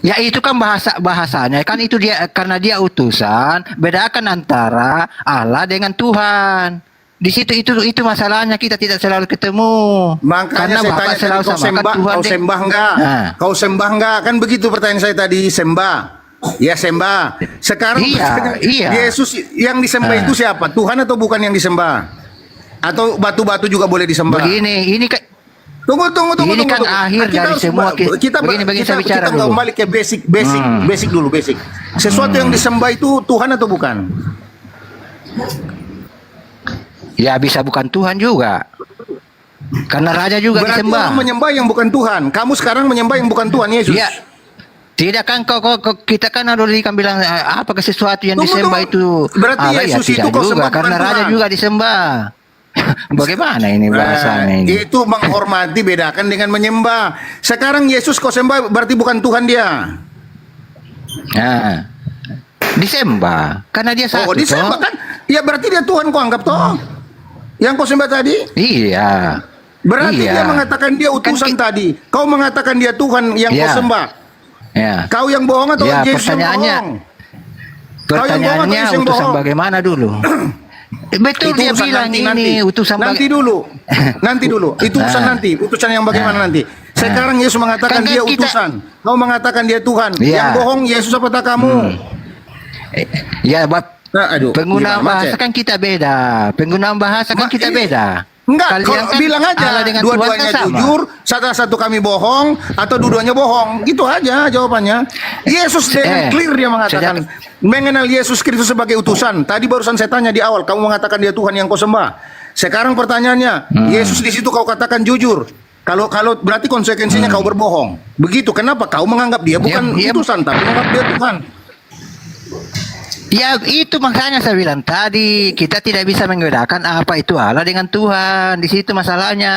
Ya itu kan bahasanya kan itu dia karena dia utusan, bedakan antara Allah dengan Tuhan. Di situ itu masalahnya, kita tidak selalu ketemu. Makanya Karena saya Bapak tanya tadi, selalu kau samakan sembah, Tuhan kau sembah enggak? Nah. Kau sembah enggak? Kan begitu pertanyaan saya tadi, sembah. Ya sembah. Sekarang Iya, iya. Yesus yang disembah itu siapa? Tuhan atau bukan yang disembah? Atau batu-batu juga boleh disembah? Begini, ini kan Tunggu. Ini kan tunggu. akhir Kita dari harus semua begini saya bicara kita dulu. kembali ke basic dulu. Sesuatu yang disembah itu Tuhan atau bukan? ya bisa bukan Tuhan juga. Karena raja juga Berarti disembah. orang menyembah yang bukan Tuhan. Kamu sekarang menyembah yang bukan Tuhan Yesus. Ya. Tidak kan kok kita kan ada kan bilang apakah sesuatu yang Tunggu, disembah tunggu. itu Berarti Allah? Ya Yesus itu tidak kau juga sembah karena bukan raja Tuhan. juga disembah. Bagaimana ini bahasanya ini? Itu menghormati bedakan dengan menyembah. Sekarang Yesus kau sembah berarti bukan Tuhan dia. Nah, disembah karena dia satu. Oh, disembah toh. kan? Ya berarti dia Tuhan kau anggap toh. Yang kau sembah tadi? Iya. Berarti Iya. dia mengatakan dia utusan tadi. Kau mengatakan dia Tuhan yang kau Ya. sembah. Ya. Kau yang bohong atau Ya, Yesus yang pertanyaannya- bohong? Pertanyaannya Yesus yang utusan bohong? bagaimana dulu? Betul dia urusan bilang ini utusan nanti dulu. Nanti dulu. Itu urusan nanti. Utusan yang bagaimana nanti? Sekarang Yesus mengatakan Kan dia kita- utusan. Kau mengatakan dia Tuhan. Iya. Yang bohong Yesus apa tak kamu? Ya, Nah, aduh. penggunaan gimana, bahasa Cek? kan kita beda. Penggunaan bahasa kan kita beda. Enggak, Kalian kalau kan bilang aja Allah dengan Tuhan dua-duanya kan sama. jujur, satu kami bohong atau dua-duanya bohong. Gitu aja jawabannya. Yesus dengan clear dia mengatakan mengenal Yesus Kristus sebagai utusan. Tadi barusan saya tanya di awal, kamu mengatakan dia Tuhan yang kau sembah. Sekarang pertanyaannya, Yesus di situ kau katakan jujur. Kalau berarti konsekuensinya kau berbohong. Begitu. Kenapa kau menganggap dia bukan Ya, utusan tapi menganggap dia Tuhan? Ya itu makanya saya bilang tadi kita tidak bisa membedakan apa itu Allah dengan Tuhan. Di situ masalahnya.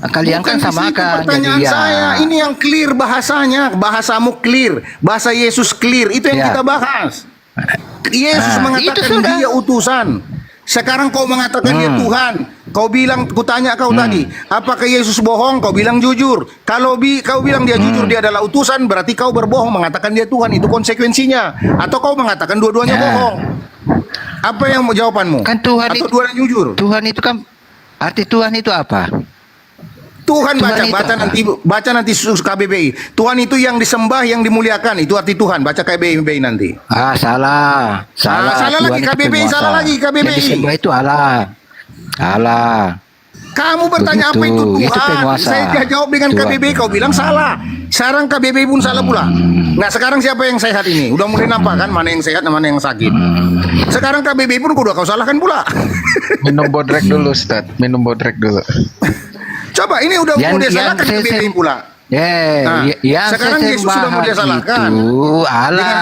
Kalian Bukan kan di situ samakan. pertanyaan Jadi ya. saya. Ini yang clear bahasanya. Bahasamu clear. Bahasa Yesus clear. Itu yang Ya. kita bahas. Yesus Itu mengatakan sudah. dia utusan. Sekarang kau mengatakan dia Tuhan. Kau bilang, kutanya kau tadi, apakah Yesus bohong? Kau bilang jujur. Kalau kau bilang dia jujur, dia adalah utusan, berarti kau berbohong mengatakan dia Tuhan. Itu konsekuensinya. Atau kau mengatakan dua-duanya Ya. bohong. Apa yang jawabanmu? Kan Tuhan Atau itu- dua-duanya jujur? Tuhan itu kan arti Tuhan itu apa? Tuhan Tuhan itu baca apa? baca nanti KBBI. Tuhan itu yang disembah, yang dimuliakan. Itu arti Tuhan. Baca KBBI nanti. Salah. Salah. salah Tuhan lagi, itu KBBI, penguasa. salah lagi, KBBI. Yang disembah itu Allah. Allah. Kamu bertanya apa Begitu, itu itu Tuhan? penguasa. Saya jawab dengan Tuhan. KBBI, kau bilang salah. Sekarang KBBI pun salah pula. Nah sekarang siapa yang sehat ini? Udah mulai nampak kan mana yang sehat, mana yang sakit. Sekarang KBBI pun udah kau salahkan pula. Minum bodrek dulu, Ustaz. Minum bodrek dulu. Coba ini udah mau dia salahkan saya- KBBI pula. Nah, yang sekarang saya Yesus sudah mau dia sembah salahkan. itu Allah.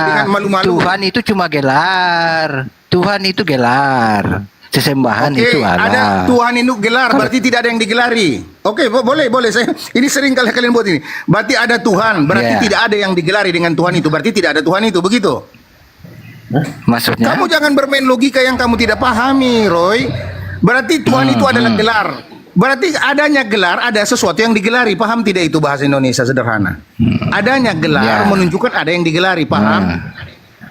Dengan malu-malu. Tuhan itu cuma gelar. Tuhan itu gelar. Sesembahan Oke, itu Allah. ada Tuhan itu gelar, berarti tidak ada yang digelari. Oke, boleh. Saya ini sering kali kalian buat ini. Berarti ada Tuhan, berarti Yeah. tidak ada yang digelari dengan Tuhan itu. Berarti tidak ada Tuhan itu, begitu? Maksudnya? Kamu jangan bermain logika yang kamu tidak pahami, Roy. Berarti Tuhan itu adalah gelar. Berarti adanya gelar, ada sesuatu yang digelari. Paham tidak itu bahasa Indonesia sederhana? Adanya gelar Ya. menunjukkan ada yang digelari, paham?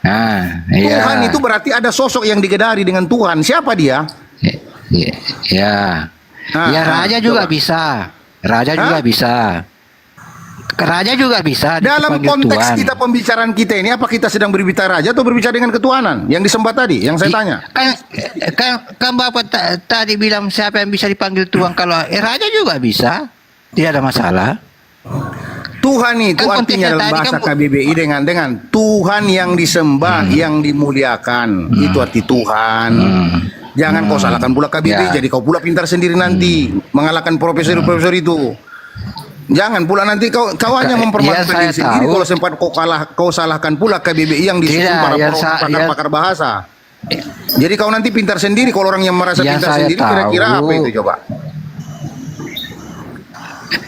Iya. Tuhan itu berarti ada sosok yang digedari dengan Tuhan. Siapa dia? Ya. Ya raja juga bisa. Raja juga bisa. Raja juga bisa Dalam dipanggil konteks Tuhan. kita pembicaraan kita ini, apa kita sedang berbicara raja atau berbicara dengan ketuhanan? Yang disembah tadi, yang saya tanya. Kan Bapak tadi bilang siapa yang bisa dipanggil Tuhan kalau raja juga bisa. Tidak ada masalah. Tuhan itu Kan artinya konteksnya dalam tadi bahasa kan KBBI dengan Tuhan yang disembah, yang dimuliakan. Itu arti Tuhan. Jangan kau salahkan pula KBBI, Ya. jadi kau pula pintar sendiri nanti mengalahkan profesor-profesor itu. Jangan pula nanti kau hanya mempermalukan saya diri sendiri. tahu. Kalau sempat kau salahkan pula KBBI yang disusun Tidak, para yang pakar-pakar bahasa. Jadi kau nanti pintar sendiri. Kalau orang yang merasa Yang pintar saya sendiri, kira-kira tahu. apa itu coba?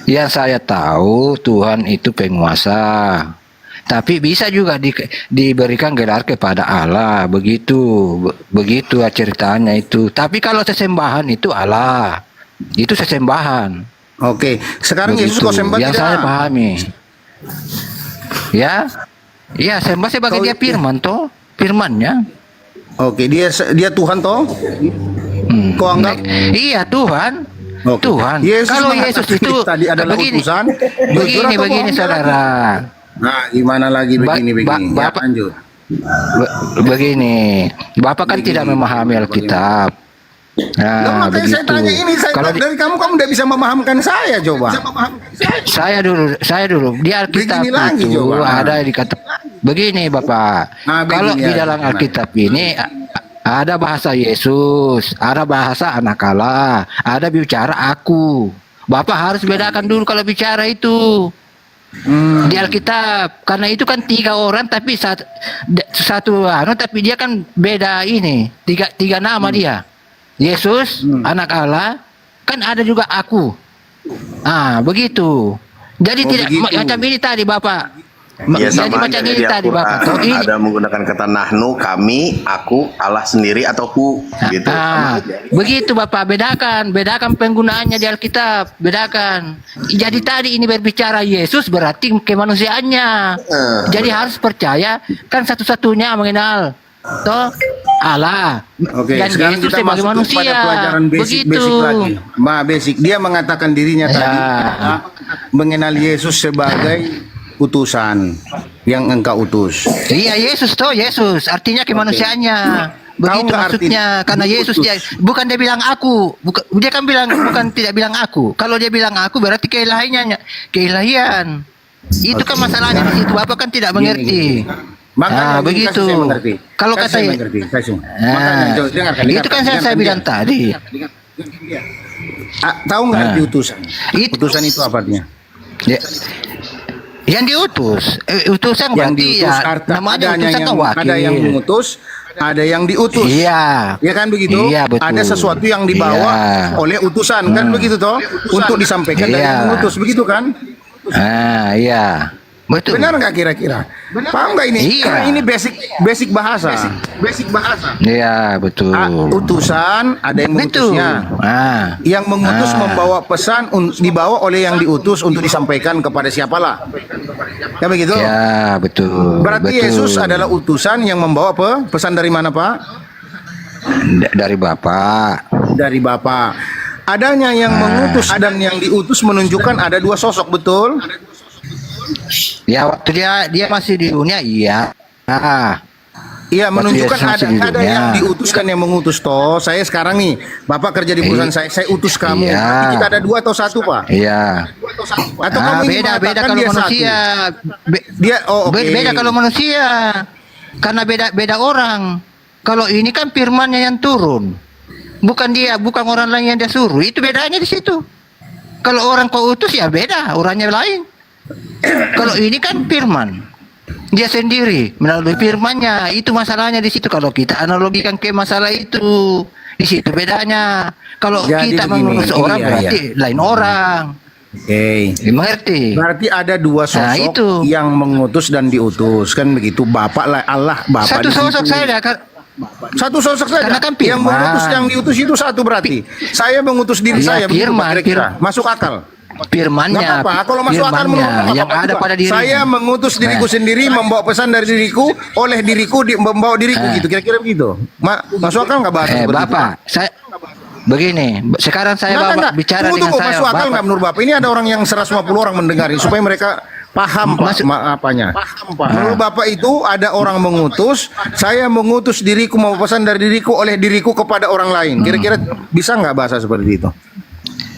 Yang saya tahu Tuhan itu penguasa. Tapi bisa juga diberikan gelar kepada Allah, begitu ceritanya itu. Tapi kalau sesembahan itu Allah, itu sesembahan. Oke, sekarang Yesus kau sembah yang tidak? saya pahami. Ya, sembah sebagai dia firman toh, firmannya. Oke, dia Tuhan toh? Kau anggap? Iya Tuhan. Oke. Tuhan. Yesus Kalau mengatakan Yesus itu tadi adalah utusan. Jujur atau bohong? saudara. Nah, gimana lagi begini? Ya, Bapak- lanjut. Begini, Bapak kan tidak memahami Alkitab. Loh, Nah, makanya saya begitu. tanya ini, Kalau dari kamu tidak bisa memahamkan saya, coba. saya dulu di Alkitab Begini lagi, itu coba. ada dikata begini Bapak. Nah, Kalau begini di ya, dalam gimana? Alkitab ini ada bahasa Yesus, ada bahasa anak Allah, ada bicara aku. Bapak harus bedakan dulu kalau bicara itu. Di Alkitab, karena itu kan 3 orang tapi satu tapi dia kan beda ini, tiga nama dia. Yesus, anak Allah, kan ada juga aku. Begitu. Jadi tidak begitu. macam ini tadi Bapak. Ya Jadi sama macam aja ini di tadi Bapak. Al-Quran Oh, ini. ada menggunakan kata nahnu, kami, aku, Allah sendiri atau ku gitu. Sama aja. Begitu Bapak, bedakan penggunaannya di Alkitab, bedakan. Jadi tadi ini berbicara Yesus berarti kemanusiaannya. Jadi harus percaya kan satu-satunya mengenal toh Allah. Oke, Dan sekarang Yesus kita sebagai masuk manusia. kepada pelajaran basic Begitu. lagi. Basic. Dia mengatakan dirinya tadi mengenal Yesus sebagai utusan yang engkau utus. Iya Yesus toh Yesus artinya kemanusiaannya. Begitu nggak maksudnya arti karena Yesus dia bukan dia bilang aku, dia kan bilang bukan tidak bilang aku. Kalau dia bilang aku berarti keilahian. Itu kan masalahnya di situ. Bapak kan tidak mengerti. Makanya begitu. saya mengerti. Kalau Kasih kata saya mengerti. Makanya dengarkan, itu kan saya bilang tadi. Tahu nggak arti utusan? Utusan itu apa artinya? Ya, yang diutus, utusan Yang berarti diutus ya namanya utusan kan wakil. ada yang mengutus, ada yang diutus. Iya. Ya kan begitu? Iya, betul. Ada sesuatu yang dibawa Iya. oleh utusan kan begitu toh? Untuk disampaikan dari Iya. yang mengutus begitu kan? Iya. Betul. Benar nggak kira-kira? Paham nggak ini? Iya. Karena ini basic bahasa. Basic bahasa. Iya, betul. Utusan ada yang Betul. mengutusnya. Yang mengutus Ah. membawa pesan dibawa oleh yang diutus untuk disampaikan kepada siapalah. Ya begitu? Ya, betul. Berarti betul. Yesus adalah utusan yang membawa pesan dari mana, Pak? Dari Bapak. Dari Bapa. Adanya yang mengutus dan yang diutus menunjukkan ada 2 sosok, betul? Ya, waktu dia masih di dunia, iya. Iya, Waktu menunjukkan Yesus masih di ada dunia. yang diutuskan yang mengutus toh. Saya sekarang nih, Bapak kerja di perusahaan saya utus kamu. Iya. Berarti kita ada 2 atau 1, Pak? Iya. Atau kamu ingin Beda mengatakan kalau dia manusia. Dia oke. Beda kalau manusia. Karena beda orang. Kalau ini kan firmannya yang turun. Bukan orang lain yang dia suruh. Itu bedanya di situ. Kalau orang kau utus ya beda, orangnya lain. Kalau ini kan firman. Dia sendiri melalui firmannya. Itu masalahnya di situ. Kalau kita analogikan ke masalah itu, di situ bedanya. Kalau Jadi kita begini, mengurus orang iya, berarti lain orang. Oke. Mengerti? Berarti ada 2 sosok itu. yang mengutus dan diutus kan begitu. Bapak lah Allah, Bapak Satu di situ. sosok saja kan. Satu sosok saja. Karena kan yang firman. mengutus yang diutus itu satu berarti. Saya mengutus diri Ya, saya begitu, firman, Pak, kira-kira. Masuk akal. Firmannya, Nggak apa-apa. Kalau masuk akal menurut firmannya Bapak, yang apa ada juga. pada diri. Saya mengutus diriku Nah. sendiri, membawa pesan dari diriku, oleh diriku membawa diriku gitu. Kira-kira begitu. Masuk akal nggak bahasa seperti Bapak, saya begini. Sekarang saya Nggak. bicara Tunggu, dengan saya. masuk akal Bapak, nggak menurut Bapak? Ini ada orang yang 150 orang mendengar ini, supaya mereka paham Pak, apanya. Menurut Bapak itu ada orang mengutus, saya mengutus diriku, mau pesan dari diriku oleh diriku kepada orang lain. Kira-kira bisa nggak bahasa seperti itu?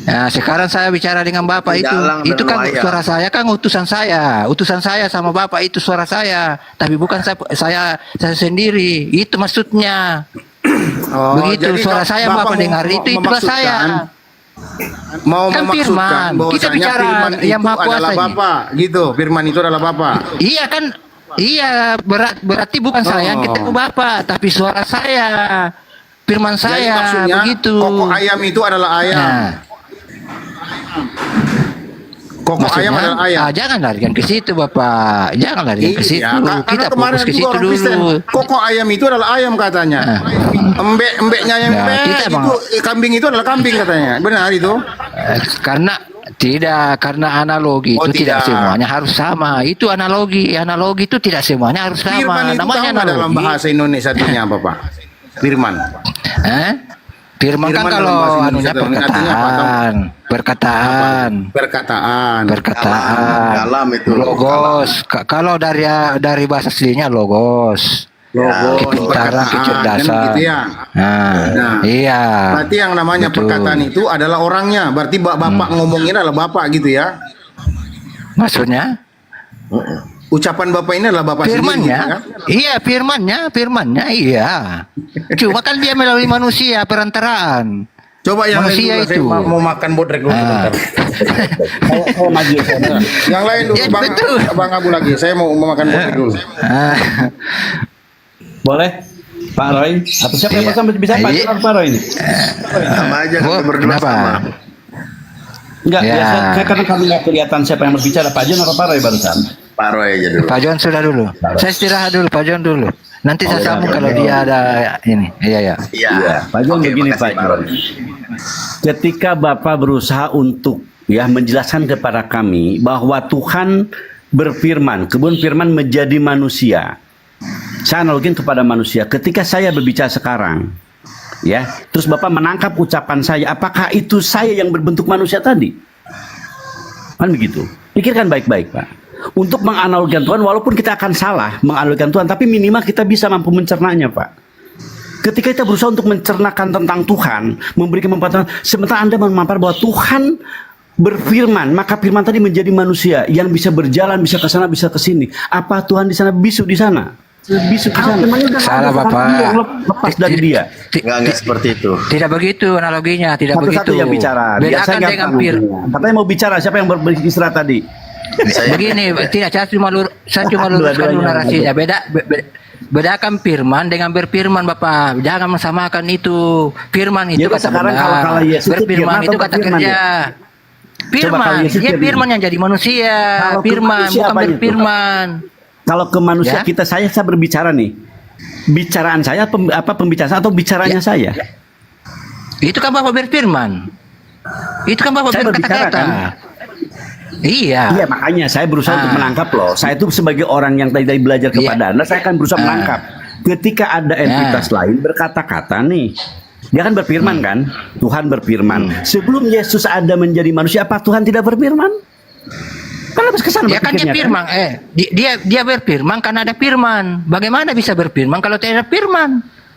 Nah, sekarang saya bicara dengan Bapak itu. Dalang dan Itu kan wayang. suara saya kan utusan saya. Utusan saya sama Bapak itu suara saya. Tapi bukan saya sendiri. Itu maksudnya. Begitu jadi suara saya Bapak dengar itu itulah saya. Mau Kan memaksudkan firman. Kita bahwasanya bicara firman yang itu Maha Kuasa adalah ini. Bapak, gitu. Firman itu adalah Bapak. Iya kan? Iya, berarti bukan saya yang ketemu Bapak, tapi suara saya. Firman Jadi saya maksudnya begitu. kokok ayam itu adalah ayam. Nah, Kokok ayam maksudnya, adalah ayam. jangan larikan ke situ Bapak. Jangan larikan ke situ. Karena Kita kemarin fokus ke juga situ orang Kristen, dulu. kokok ayam itu adalah ayam katanya. Embek-embeknya yang Nah, embek kita itu emang- kambing itu adalah kambing katanya. Benar itu? Karena analogi Oh, itu tidak tidak. semuanya harus sama. Itu analogi itu tidak semuanya harus sama. Firman itu Namanya tahu nggak dalam analogi. bahasa Indonesia artinya apa, Pak? Firman. Hah? Firman kan Firman kalau dalam bahasa anunya Indonesia artinya apa, perkataan. Perkataan. Dalam itu. Logos. Kalau dari bahasa aslinya logos. Kepintaran, perkataan, kecerdasan. kan begitu ya? Nah, iya. Berarti yang namanya Betul. perkataan itu adalah orangnya. Berarti Bapak ngomongin adalah Bapak gitu ya? Maksudnya? Ucapan Bapak ini adalah Bapak sendiri gitu Firmannya, ya? iya firmannya, iya. Cuma kan dia melalui manusia perantaraan. Coba yang Manusia lain dulu, itu. saya mau makan bodrek dulu Ah. bentar. Yang lain dulu, Ya, Bang, betul. Bang Abu lagi. Saya mau makan bodrek dulu. Ah, Boleh Pak Roy? Atau siapa yang Iya. bersama bisa Pak Iya. Roy? Pak Roy ini? Sama aja Oh, kita berdua kenapa? sama. Enggak, Ya. saya karena kami nggak kelihatan siapa yang berbicara, Pak Jon apa Pak Roy barusan? Pak Roy aja dulu. Pak John sudah dulu. Saya istirahat dulu, Pak John dulu. Nanti saya sambung kalau dia ada ini. Iya, ya. Iya. Pak Jon Oke, begini makasih, Pak Jon. Ketika Bapak berusaha untuk menjelaskan kepada kami bahwa Tuhan berfirman, kebun firman menjadi manusia. Saya analogin kepada manusia. Ketika saya berbicara sekarang, terus Bapak menangkap ucapan saya, apakah itu saya yang berbentuk manusia tadi? Kan begitu. Pikirkan baik-baik, Pak. Untuk menganalogikan Tuhan, walaupun kita akan salah menganalogikan Tuhan, tapi minimal kita bisa mampu mencernanya, Pak. Ketika kita berusaha untuk mencernakan tentang Tuhan, memberikan pemaparan, sementara Anda memaparkan bahwa Tuhan berfirman, maka firman tadi menjadi manusia yang bisa berjalan, bisa ke sana, bisa ke sini. Apa Tuhan di sana bisu di sana? Bisu di sana. Salah, Bapak. Lepas dari dia. Enggak seperti itu. Tidak begitu analoginya, tidak Satu-satu begitu. yang bicara. Bedakan Biasanya dengan gampang. Katanya mau bicara, siapa yang beristirahat tadi? Begini, tidak saya cuma luruskan dulu narasinya. Bedakan firman dengan berfirman, Bapak. Jangan mensamakan itu. Firman itu Ya, kata sekarang benar. kalau Yesus itu Berfirman firman itu atau kata berfirman, kerja. Coba kalau Firman, Yesus ya firman. firman yang jadi manusia. Kalau ke Firman, manusia bukan apa itu? berfirman. Kalau ke manusia Ya. kita, saya berbicara nih. Bicaraan saya apa pembicaraan atau bicaranya saya? Itu kan Bapak berfirman. Itu kan Bapak Saya berbicara, berkata-kata. kan? Iya. Iya, makanya saya berusaha untuk Ah. menangkap loh. Saya itu sebagai orang yang tadi belajar kepada Anda, saya akan berusaha menangkap. Ketika ada entitas lain berkata-kata nih, dia kan berfirman kan? Tuhan berfirman. Sebelum Yesus ada menjadi manusia, apa Tuhan tidak berfirman? Kan habis kesana Ya kan dia berpikirnya, firman, dia berfirman karena ada firman. Bagaimana bisa berfirman kalau tidak ada firman?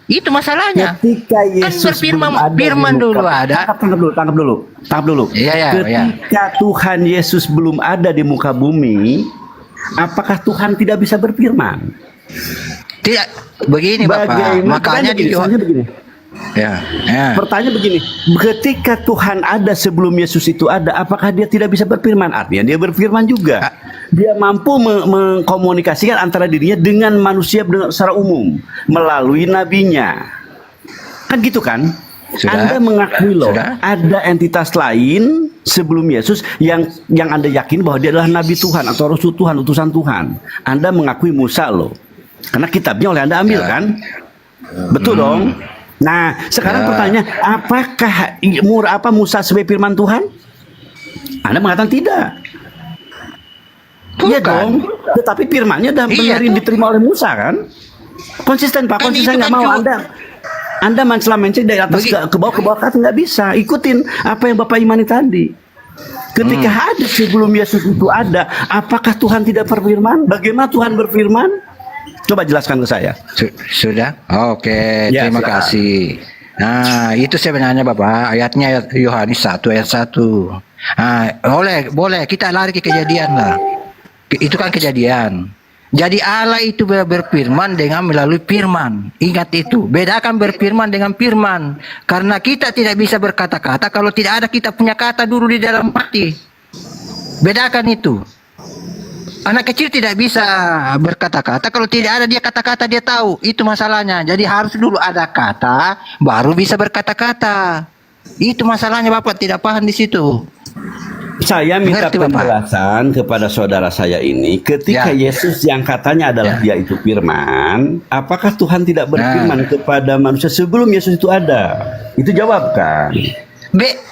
Itu masalahnya. Ketika Kan Yesus berfirman, belum ada firman di muka- dulu ada. Tangkap dulu. Iya. Ketika Tuhan Yesus belum ada di muka bumi, apakah Tuhan tidak bisa berfirman? Tidak begini Bapak. Makanya soalnya begini. ya. Pertanyaan begini, ketika Tuhan ada sebelum Yesus itu ada, apakah dia tidak bisa berfirman? Artinya dia berfirman juga. Dia mampu mengkomunikasikan antara dirinya dengan manusia secara umum melalui nabinya. Kan gitu kan? Sudah. Anda mengakui loh, Sudah. ada entitas lain sebelum Yesus yang Anda yakin bahwa dia adalah nabi Tuhan atau rasul Tuhan, utusan Tuhan. Anda mengakui Musa loh. Karena kitabnya oleh Anda ambil kan? Betul dong? Nah, sekarang pertanyaan, apakah Musa sebagai firman Tuhan? Anda mengatakan tidak. Iya Bukan. dong. Tetapi firmannya dah Iya, benar tuh. diterima oleh Musa kan? Konsisten Pak, Kan konsisten itu nggak kan mau cuma- Anda mencela-mencela dari atas ke bawah ke atas nggak bisa. Ikutin apa yang Bapak imani tadi. Ketika ada sebelum Yesus itu ada, apakah Tuhan tidak berfirman? Bagaimana Tuhan berfirman? Coba jelaskan ke saya. Sudah? Oke, Ya, terima silakan. kasih. Nah, itu sebenarnya Bapak, ayatnya Yohanes 1 ayat 1. Nah, boleh kita lari ke kejadian lah. Itu kan kejadian. Jadi Allah itu berfirman dengan melalui firman. Ingat itu. Bedakan berfirman dengan firman. Karena kita tidak bisa berkata-kata kalau tidak ada kita punya kata dulu di dalam hati. Bedakan itu. Anak kecil tidak bisa berkata-kata kalau tidak ada dia kata-kata dia tahu. Itu masalahnya. Jadi harus dulu ada kata baru bisa berkata-kata. Itu masalahnya Bapak tidak paham di situ. Saya minta Mengerti, Bapak? penjelasan kepada saudara saya ini. Ketika Ya. Yesus yang katanya adalah dia itu firman, apakah Tuhan tidak berfirman kepada manusia sebelum Yesus itu ada? Itu jawabkan.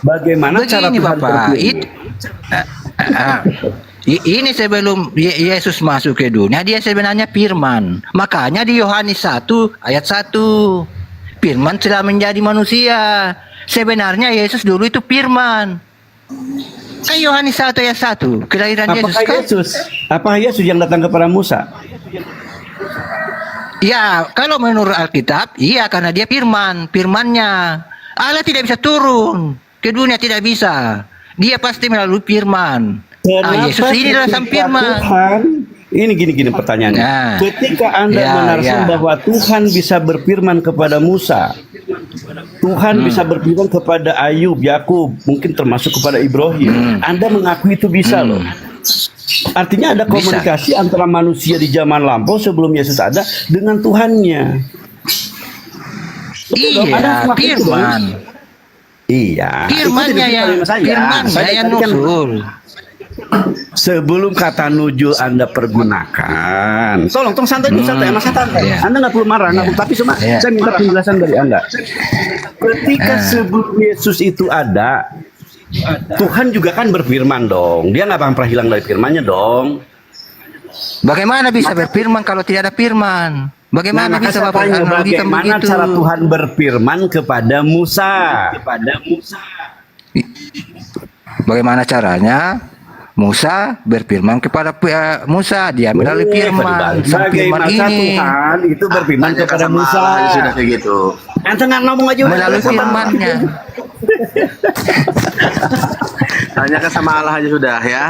Bagaimana cara Begini Tuhan Bapak, ini sebelum Yesus masuk ke dunia, dia sebenarnya firman. Makanya di Yohanes 1 ayat 1, firman telah menjadi manusia. Sebenarnya Yesus dulu itu firman. Kan Yohanes 1 ayat 1, kelahiran Yesus kan? Apakah Yesus yang datang kepada Musa? Ya, kalau menurut Alkitab, iya karena dia firman, firmannya. Allah tidak bisa turun ke dunia, tidak bisa. Dia pasti melalui firman. Yesus ini adalah sang firman. Tuhan, ini gini pertanyaannya. Ketika Anda menarasikan bahwa Tuhan bisa berfirman kepada Musa, Tuhan bisa berfirman kepada Ayub, Yakub, mungkin termasuk kepada Ibrahim. Anda mengakui itu bisa loh. Artinya ada komunikasi antara manusia di zaman lampau sebelum Yesus ada dengan Tuhannya. Iya, firman. Iya. Firmannya yang nusul. Sebelum kata nujul Anda pergunakan, tolong santai dulu, santai, Mas santai. Anda nggak perlu marah, nggak perlu, tapi cuma saya minta penjelasan dari Anda. Ketika sebelum Yesus itu ada, Tuhan juga kan berfirman dong. Dia nggak akan pernah hilang dari firmannya dong. Bagaimana bisa berfirman kalau tidak ada firman? Bagaimana bisa Bapak analogikan bagaimana begitu? cara Tuhan berfirman kepada Musa? Bagaimana caranya? Musa berfirman kepada Musa, dia melalui firman. Sang firman ini Tuhan itu berfirman kepada Musa. Sudah kayak gitu. Anda nggak ngomong aja melalui firmannya. Tanyakan sama Allah aja sudah ya.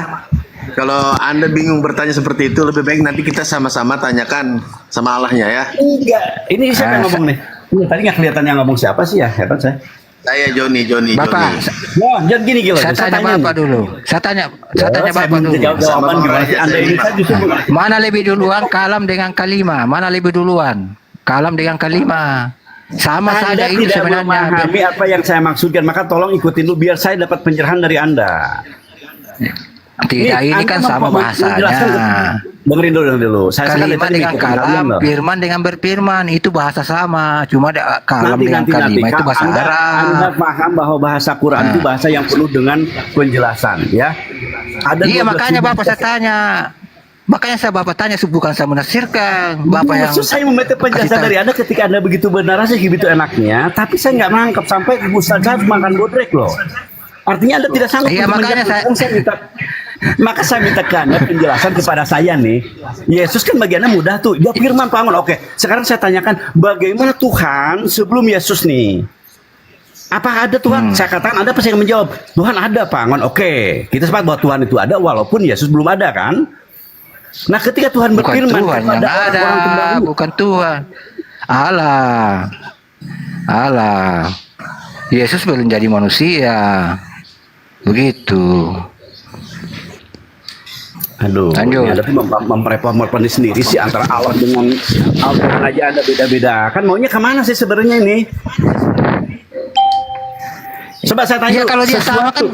Kalau Anda bingung bertanya seperti itu, lebih baik nanti kita sama-sama tanyakan sama Allahnya ya. Enggak, ini siapa yang ngomong nih? Tadi nggak kelihatan yang ngomong siapa sih ya? Hebat saya. Saya Joni. Bapak, Wah, jangan gini. saya tanya Bapak dulu. Saya tanya Bapak dulu. Jawaban gimana sih Anda ini? Saya justru Mana lebih duluan kalam dengan kalima? Mana lebih duluan? Kalam dengan kalima. Sama Anda saja itu tidak sebenarnya. memahami apa yang saya maksudkan, maka tolong ikutin dulu biar saya dapat pencerahan dari Anda. Tidak, ini kan sama bahasanya. Dengerin dulu. Kalima dengan kalam, firman dengan berfirman, itu bahasa sama. Cuma kalam dengan kalima itu bahasa Arab. Anda paham bahwa bahasa Quran itu bahasa yang penuh dengan penjelasan, ya? Iya, makanya Bapak saya tanya. Makanya saya Bapak tanya, bukan saya menafsirkan. Bapak yang saya meminta penjelasan dari Anda ketika Anda begitu bernarasi begitu enaknya, tapi saya nggak menangkap sampai Ustaz saya makan bodrek loh. Artinya Anda tidak sanggup. Iya, makanya maka saya minta ke Anda penjelasan kepada saya nih. Yesus kan bagiannya mudah tuh. Dia firman Pangon. Oke, sekarang saya tanyakan bagaimana Tuhan sebelum Yesus nih? Apa ada Tuhan? Saya katakan Anda pasti akan menjawab Tuhan ada Pangon. Oke, kita sepakat bahwa Tuhan itu ada walaupun Yesus belum ada kan? Nah, ketika Tuhan berfirman kepada orang terdahulu, bukan Tuhan. Allah. Yesus belum jadi manusia. Begitu. Aduh, ini Anda tuh memperepot sendiri sih antara Allah dengan Al-Quran aja Anda beda-beda. Kan maunya kemana sih sebenarnya ini? Coba saya tanya. Ya, kalau dia sama kan.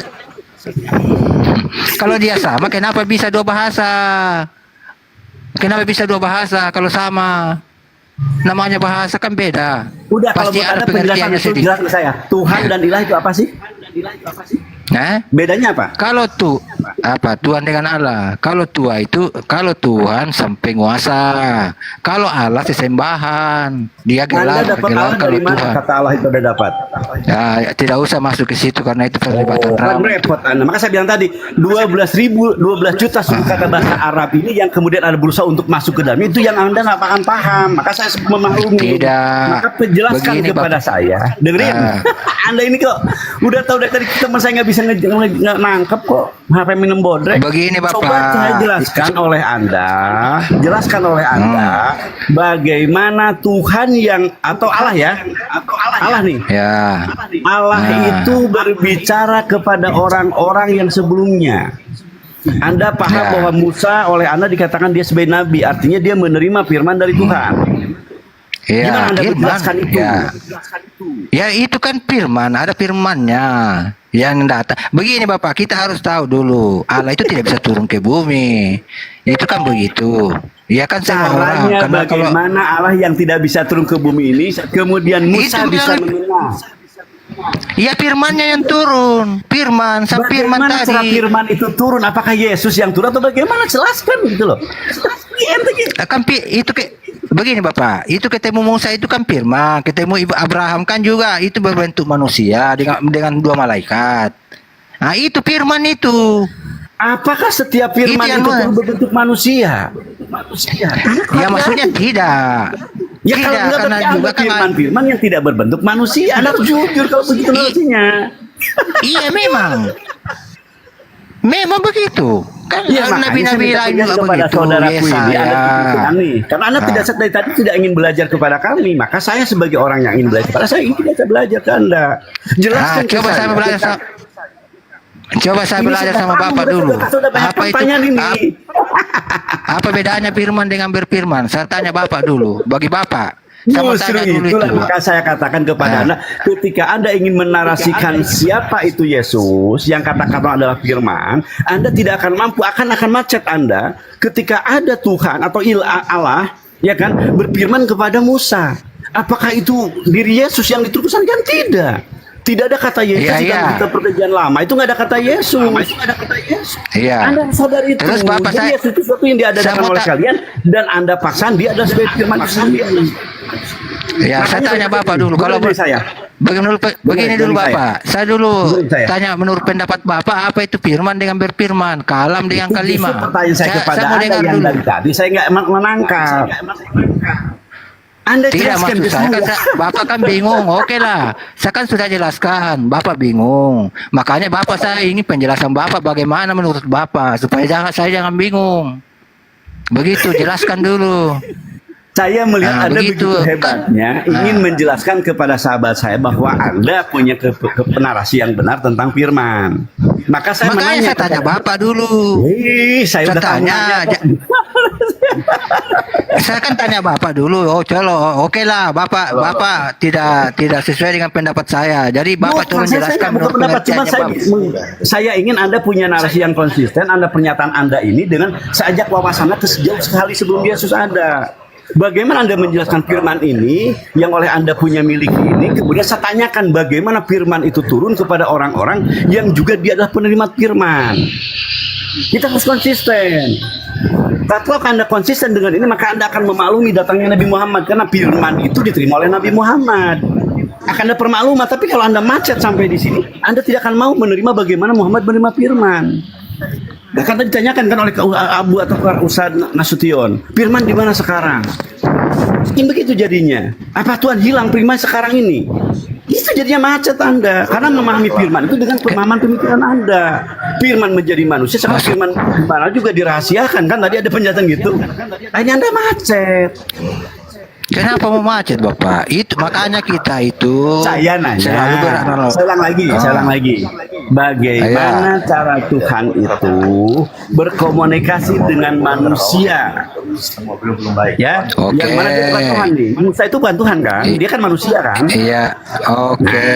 Kalau dia sama, kenapa bisa dua bahasa? Kenapa bisa dua bahasa kalau sama? Namanya bahasa kan beda. Udah, pasti kalau ada penjelasan pengertiannya itu sendiri. jelas ke saya. Tuhan dan ilah itu apa sih? Bedanya apa? Kalau Tuhan dengan Allah. Kalau Tuhan sampai nguasa. Kalau Allah sesembahan. Dia Anda gelar dapat Allah kalau dari mana? Tuhan. Kata Allah itu udah dapat. Ya, tidak usah masuk ke situ karena itu perdebatan Kan drama. repot Anda. Maka saya bilang tadi 12 juta suku kata bahasa Arab ini yang kemudian ada berusaha untuk masuk ke dalam itu yang Anda nggak akan paham. Maka saya memaklumi. Tidak. Maka penjelaskan Begini, kepada Bapak. saya. Dengerin. Anda ini kok udah tahu dari tadi teman saya nggak bisa nangkep kok. HP minum bodrek. Begini, Bapak. Coba saya jelaskan oleh Anda bagaimana Tuhan yang atau Allah ya, Allah nih. Ya. Allah Nah. itu berbicara kepada orang-orang yang sebelumnya. Anda paham Ya. bahwa Musa oleh Anda dikatakan dia sebagai nabi, artinya dia menerima firman dari Tuhan. Ya, Gimana Anda firman. menjelaskan itu? Ya itu kan firman, ada firmannya yang datang. Begini Bapak, kita harus tahu dulu, Allah itu tidak bisa turun ke bumi. Itu kan begitu. Ya kan semua orang. Caranya Karena kalau bagaimana Allah yang tidak bisa turun ke bumi ini, kemudian Musa Itu bisa yang- mendengar. ya firmannya yang turun, firman Bagaimana cara tadi. firman itu turun? Apakah Yesus yang turun atau bagaimana? Jelaskan gitu loh. Itu begini Bapak, itu ketemu Musa itu kan firman, ketemu Ibu Abraham kan juga itu berbentuk manusia dengan dua malaikat. Nah itu firman itu. Apakah setiap firman Itu yang itu mana? berbentuk manusia? Ya maksudnya tidak. Ya kalau Tidak, enggak karena berarti juga ada kan firman-firman yang tidak berbentuk manusia. Anda harus jujur kalau begitu narasinya. iya memang. Memang begitu. Kan Iya, makanya nabi-nabi saya lain minta juga kepada begitu. saudaraku ini, Anda tunjukkan nih. Karena Anda Ah. tidak dari tadi tidak ingin belajar kepada kami, maka saya sebagai orang yang ingin belajar kepada saya ingin kita belajar ke Anda. Jelaskan ke Coba saya belajar Ini belajar sudah sama paham, Bapak sudah- dulu. sudah banyak Apa itu? pertanyaan ini. Apa bedanya firman dengan berfirman? Saya tanya Bapak dulu. Bagi Bapak, saya mau Justru tanya dulu itulah itu. maka saya katakan kepada Ah. Anda, ketika Anda ingin menarasikan siapa itu Yesus yang kata-kata adalah firman, Anda tidak akan mampu, akan macet Anda ketika ada Tuhan atau Allah ya kan berfirman kepada Musa. Apakah itu diri Yesus yang diteruskan? Kan tidak. Tidak ada kata Yesus Iya, di dalam iya. kitab perjanjian lama. Itu nggak ada kata Yesus. Iya. Anda sadar itu. Terus Bapak Jadi saya- Yesus itu sesuatu yang saya diadakan mau oleh kalian dan Anda paksakan dia adalah sebagai firman itu sendiri. Ya, saya tanya Bapak dulu. Kalau Menurut saya. begini dulu Menurut saya. Bapak. Saya dulu Menurut saya. tanya menurut pendapat Bapak apa itu firman dengan berfirman, kalam dengan Itu kalimat. justru pertanyaan saya kepada mau Anda dengar yang dulu. dari tadi saya nggak menangkap. Anda Tidak jelaskan maksud ke saya kan saya. Bapak kan bingung. Oke lah, saya kan sudah jelaskan. Bapak bingung. Makanya Bapak saya ini penjelasan Bapak bagaimana menurut Bapak supaya saya jangan bingung. Begitu, jelaskan dulu. Saya melihat Nah, Anda begitu. begitu hebatnya ingin menjelaskan kepada sahabat saya bahwa Anda punya penarasi yang benar tentang firman. Maka saya Makanya menanya saya tanya kepada- Bapak dulu. Saya Saya udah tahu tanya, nanya kok. Saya kan tanya Bapak dulu. Oh, colo. Oke lah, Bapak tidak sesuai dengan pendapat saya. Jadi Bapak tolong jelaskan menurut pendapat cuma pengertiannya Bapak. saya ingin Anda punya narasi yang konsisten. Anda pernyataan Anda ini dengan saya ajak wawasannya ke sejauh sekali sebelum Yesus ada. Bagaimana Anda menjelaskan firman ini yang oleh Anda punya miliki ini, kemudian saya tanyakan bagaimana firman itu turun kepada orang-orang yang juga dia adalah penerima firman. Kita harus konsisten. Kalau Anda konsisten dengan ini, maka Anda akan memaklumi datangnya Nabi Muhammad, karena firman itu diterima oleh Nabi Muhammad. Akan ada permakluman, tapi kalau Anda macet sampai di sini, Anda tidak akan mau menerima bagaimana Muhammad menerima firman. Bahkan tadi ditanyakan kan oleh Abu atau Ustaz Nasution, firman di mana sekarang? Ini begitu jadinya. Apa Tuhan hilang firman sekarang ini? Itu jadinya macet Anda, karena memahami firman itu dengan pemahaman pemikiran Anda. Firman menjadi manusia, sama firman mana juga dirahasiakan kan? Tadi ada penjelasan gitu. Ini Anda macet. Kenapa mau macet Bapak? Itu makanya kita itu Saya nanya, selalu beranalogi. saya ulang lagi. Bagaimana cara Tuhan itu berkomunikasi dengan manusia? Ya, Oke. yang mana dia bukan Tuhan nih? Musa itu bukan Tuhan kan? Dia kan manusia kan? Iya, oke.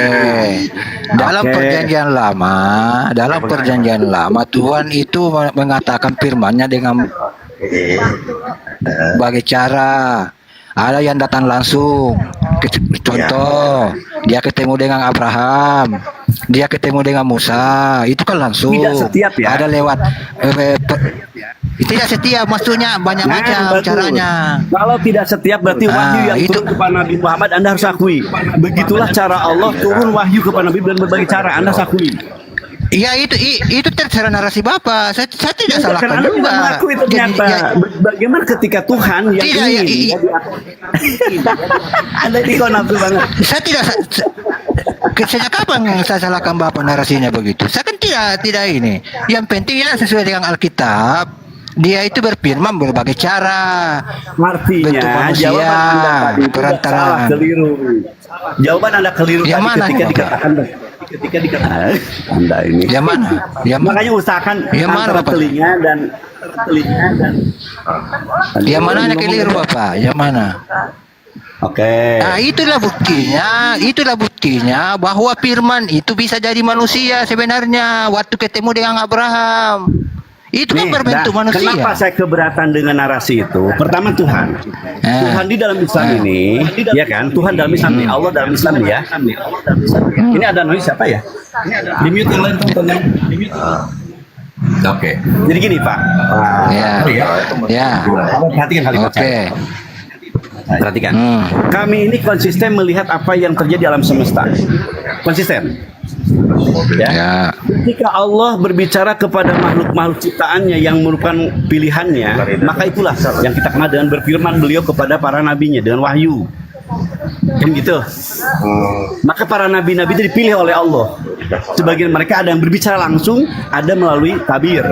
Dalam Oke. perjanjian lama, Tuhan itu mengatakan firman-Nya dengan bagi cara. Ada yang datang langsung. Contoh, dia ketemu dengan Abraham. dia ketemu dengan Musa, itu kan langsung. Tidak setiap ya. Ada lewat tidak setiap, maksudnya banyak macam betul. caranya. Kalau tidak setiap berarti wahyu yang itu- turun kepada Nabi Muhammad Anda harus akui. Begitulah cara Allah turun wahyu kepada Nabi dan berbagai cara Anda harus akui. Ya itu terserah narasi Bapak. Saya tidak salahkan Karena Anda juga. tidak mengakui ternyata. Bagaimana ketika Tuhan yang Tidak, ingin Anda ini kok nafsu banget. Saya tidak sejak kapan saya salahkan Bapak narasinya begitu? Saya kan tidak ini. Yang penting ya sesuai dengan Alkitab. Dia itu berfirman berbagai cara. Bentuk Artinya manusia, jawaban Anda tadi itu perantaraan. salah, keliru. Jawaban Anda keliru Yang tadi mana, ketika Bapak? dikatakan Anda ini. Yang mana? Yang mana? Makanya usahakan Yang mana, antara Bapak? telinga dan Yang mana yang keliru Bapak? Yang mana? Oke. Nah, itulah buktinya bahwa firman itu bisa jadi manusia sebenarnya waktu ketemu dengan Abraham. Itu kan Nih, berbentuk nah, manusia. Kenapa saya keberatan dengan narasi itu? Pertama Tuhan. Tuhan di dalam Islam ini, ya kan? Tuhan dalam Islam ini, Allah dalam Islam ya. Ini ada noise siapa ya? Di mute yang lain tontonnya. Oke. Jadi gini Pak. Ya. Ya. Perhatikan kalimat Oke. saya. Perhatikan. Hmm. Kami ini konsisten melihat apa yang terjadi alam semesta. Konsisten. Ya. Ketika Allah berbicara kepada makhluk-makhluk ciptaannya yang merupakan pilihannya, maka itulah yang kita kenal dengan berfirman beliau kepada para nabinya dengan wahyu. Kan gitu. Maka para nabi-nabi itu dipilih oleh Allah. Sebagian mereka ada yang berbicara langsung, ada melalui tabir.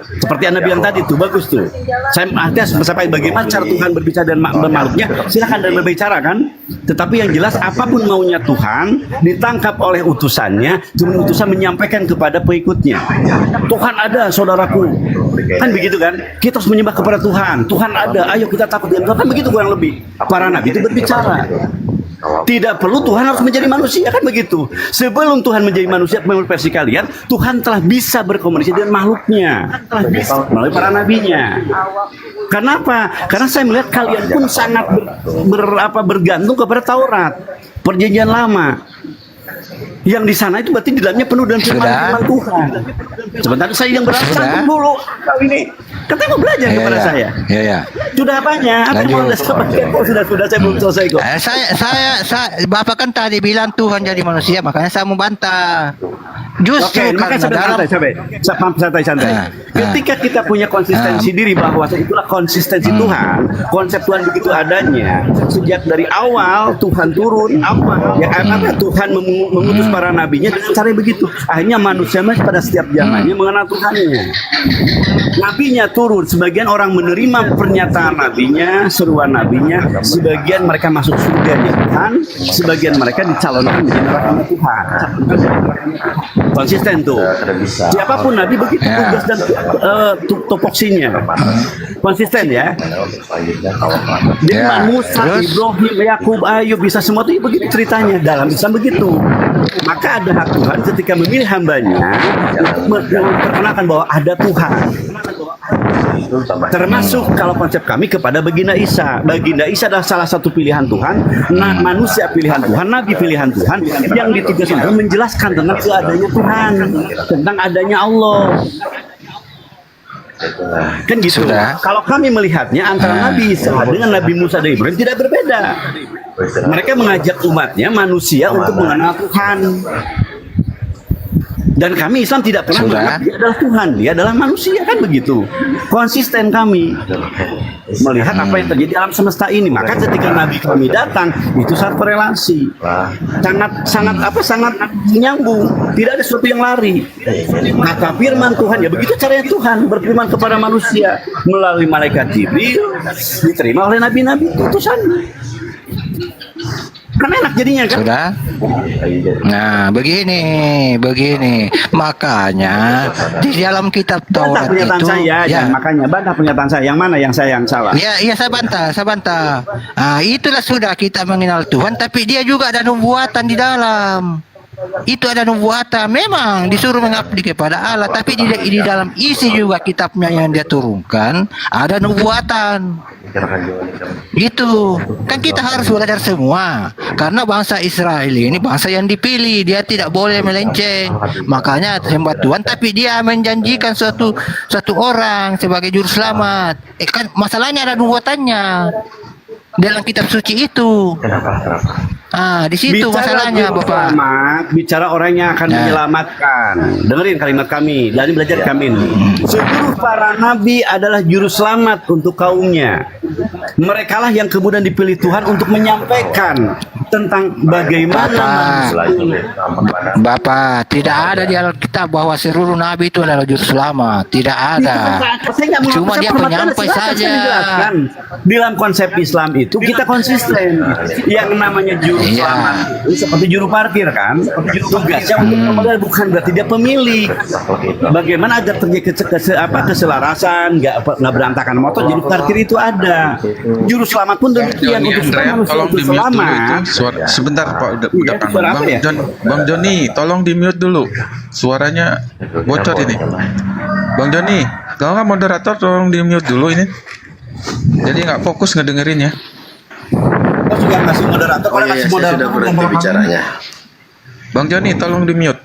Seperti Anda bilang tadi tuh, bagus tuh. Saya sampai bagaimana cara Tuhan berbicara dan makhluknya, silakan dan berbicara kan. Tetapi yang jelas apapun maunya Tuhan ditangkap oleh utusannya, cuma utusan menyampaikan kepada pengikutnya. Tuhan ada, saudaraku. Kan begitu kan? Kita harus menyembah kepada Tuhan. Tuhan ada, ayo kita takut dengan Tuhan. Kan begitu kurang lebih. Para nabi itu berbicara. Tidak perlu Tuhan harus menjadi manusia, kan begitu. Sebelum Tuhan menjadi manusia menurut versi kalian, Tuhan telah bisa berkomunikasi dengan makhluknya, telah bisa melalui para nabinya. Kenapa? Karena saya melihat kalian pun sangat bergantung kepada Taurat, Perjanjian Lama. Yang di sana itu berarti di dalamnya penuh dengan firman Tuhan. Sebentar saya yang berasal dulu kali ini. Katanya mau belajar kepada saya. Ya. Sudah apanya? Apa yang mau belajar? Sudah saya belum selesai kok. Saya Bapak kan tadi bilang Tuhan jadi manusia, makanya saya membantah. Justru Oke, maka karena dalam santai. Ketika kita punya konsistensi diri bahwa itulah konsistensi Tuhan, konsep Tuhan begitu adanya. Sejak dari awal Tuhan turun, ya karena Tuhan mengutus para nabinya dengan cara begitu. Akhirnya manusia pada setiap zamannya mengenal Tuhannya. Nabinya turun, sebagian orang menerima pernyataan nabinya, seruan nabinya, sebagian mereka masuk surga Tuhan, sebagian mereka dicalonkan menjadi neraka Tuhan. Konsisten tuh. Siapapun nabi begitu tugas dan topoksinya. Konsisten ya. Dengan Musa, Ibrahim, Yakub, Ayub bisa semua tuh begitu ceritanya. Dalam Islam begitu. Maka ada hak Tuhan ketika memilih hambanya untuk memperkenalkan bahwa ada Tuhan. Termasuk kalau konsep kami kepada Baginda Isa. Baginda Isa adalah salah satu pilihan Tuhan, manusia pilihan Tuhan, nabi pilihan Tuhan yang ditugaskan untuk menjelaskan tentang keadaannya Tuhan, tentang adanya Allah. Kan gitu. Kalau kami melihatnya antara Nabi Isa dengan Nabi Musa dan Ibrahim tidak berbeda. Mereka mengajak umatnya manusia untuk mengenal Tuhan. Dan kami Islam tidak pernah menganggap dia adalah Tuhan, dia adalah manusia, kan begitu. Konsisten kami melihat apa yang terjadi alam semesta ini. Maka ketika Nabi kami datang, itu sangat korelasi, sangat menyambung, tidak ada sesuatu yang lari. Maka firman Tuhan, ya begitu caranya Tuhan berfirman kepada manusia melalui malaikat Jibril, diterima oleh nabi-nabi utusan. Kan enak jadinya kan? Sudah. Nah, begini. Makanya di dalam kitab Taurat pernyataan itu saya, ya makanya bantah pernyataan saya. Yang mana yang salah? Ya, saya bantah. Itulah sudah kita mengenal Tuhan, tapi dia juga ada nubuatan di dalam. itu ada nubuatan, memang disuruh mengabdi kepada Allah, tapi di dalam isi juga kitabnya yang dia turunkan ada nubuatan. Gitu. Kan kita harus belajar semua. Karena bangsa Israel ini bangsa yang dipilih, dia tidak boleh melenceng. Makanya sembah Tuhan, tapi dia menjanjikan suatu orang sebagai juru selamat. Kan masalahnya ada nubuatannya dalam kitab suci itu. Di situ masalahnya, juru Bapak. selamat, bicara orang yang akan menyelamatkan. Dengerin kalimat kami, dari belajar kami ini. Seluruh para nabi adalah juru selamat untuk kaumnya. Mereka lah yang kemudian dipilih Tuhan untuk menyampaikan tentang bagaimana Bapak, tidak ada di Alkitab bahwa seluruh nabi itu adalah juru selamat. Tidak ada. Cuma dia penyampai saja. Di dalam konsep Islam itu kita konsisten. Yang namanya juru selamat itu seperti juru parkir kan. Tugasnya untuk pemodal, bukan berarti dia pemilik. Bagaimana agar terjadi keselarasan, nggak berantakan motor. Juru parkir itu ada. Juru selamat pun demikian. Joni, Untuk supaya Andrea, manusia tolong itu di mute dulu itu selamat. sebentar Pak, udah panas. suara apa ya? Bang Joni, tolong di mute dulu. Suaranya bocor ini. Bang Joni, kalau nggak moderator tolong di mute dulu ini. Jadi nggak fokus ngedengerin ya. Kita juga kasih moderator. Oh iya, saya sudah berhenti bicaranya. Bang Joni, tolong di mute.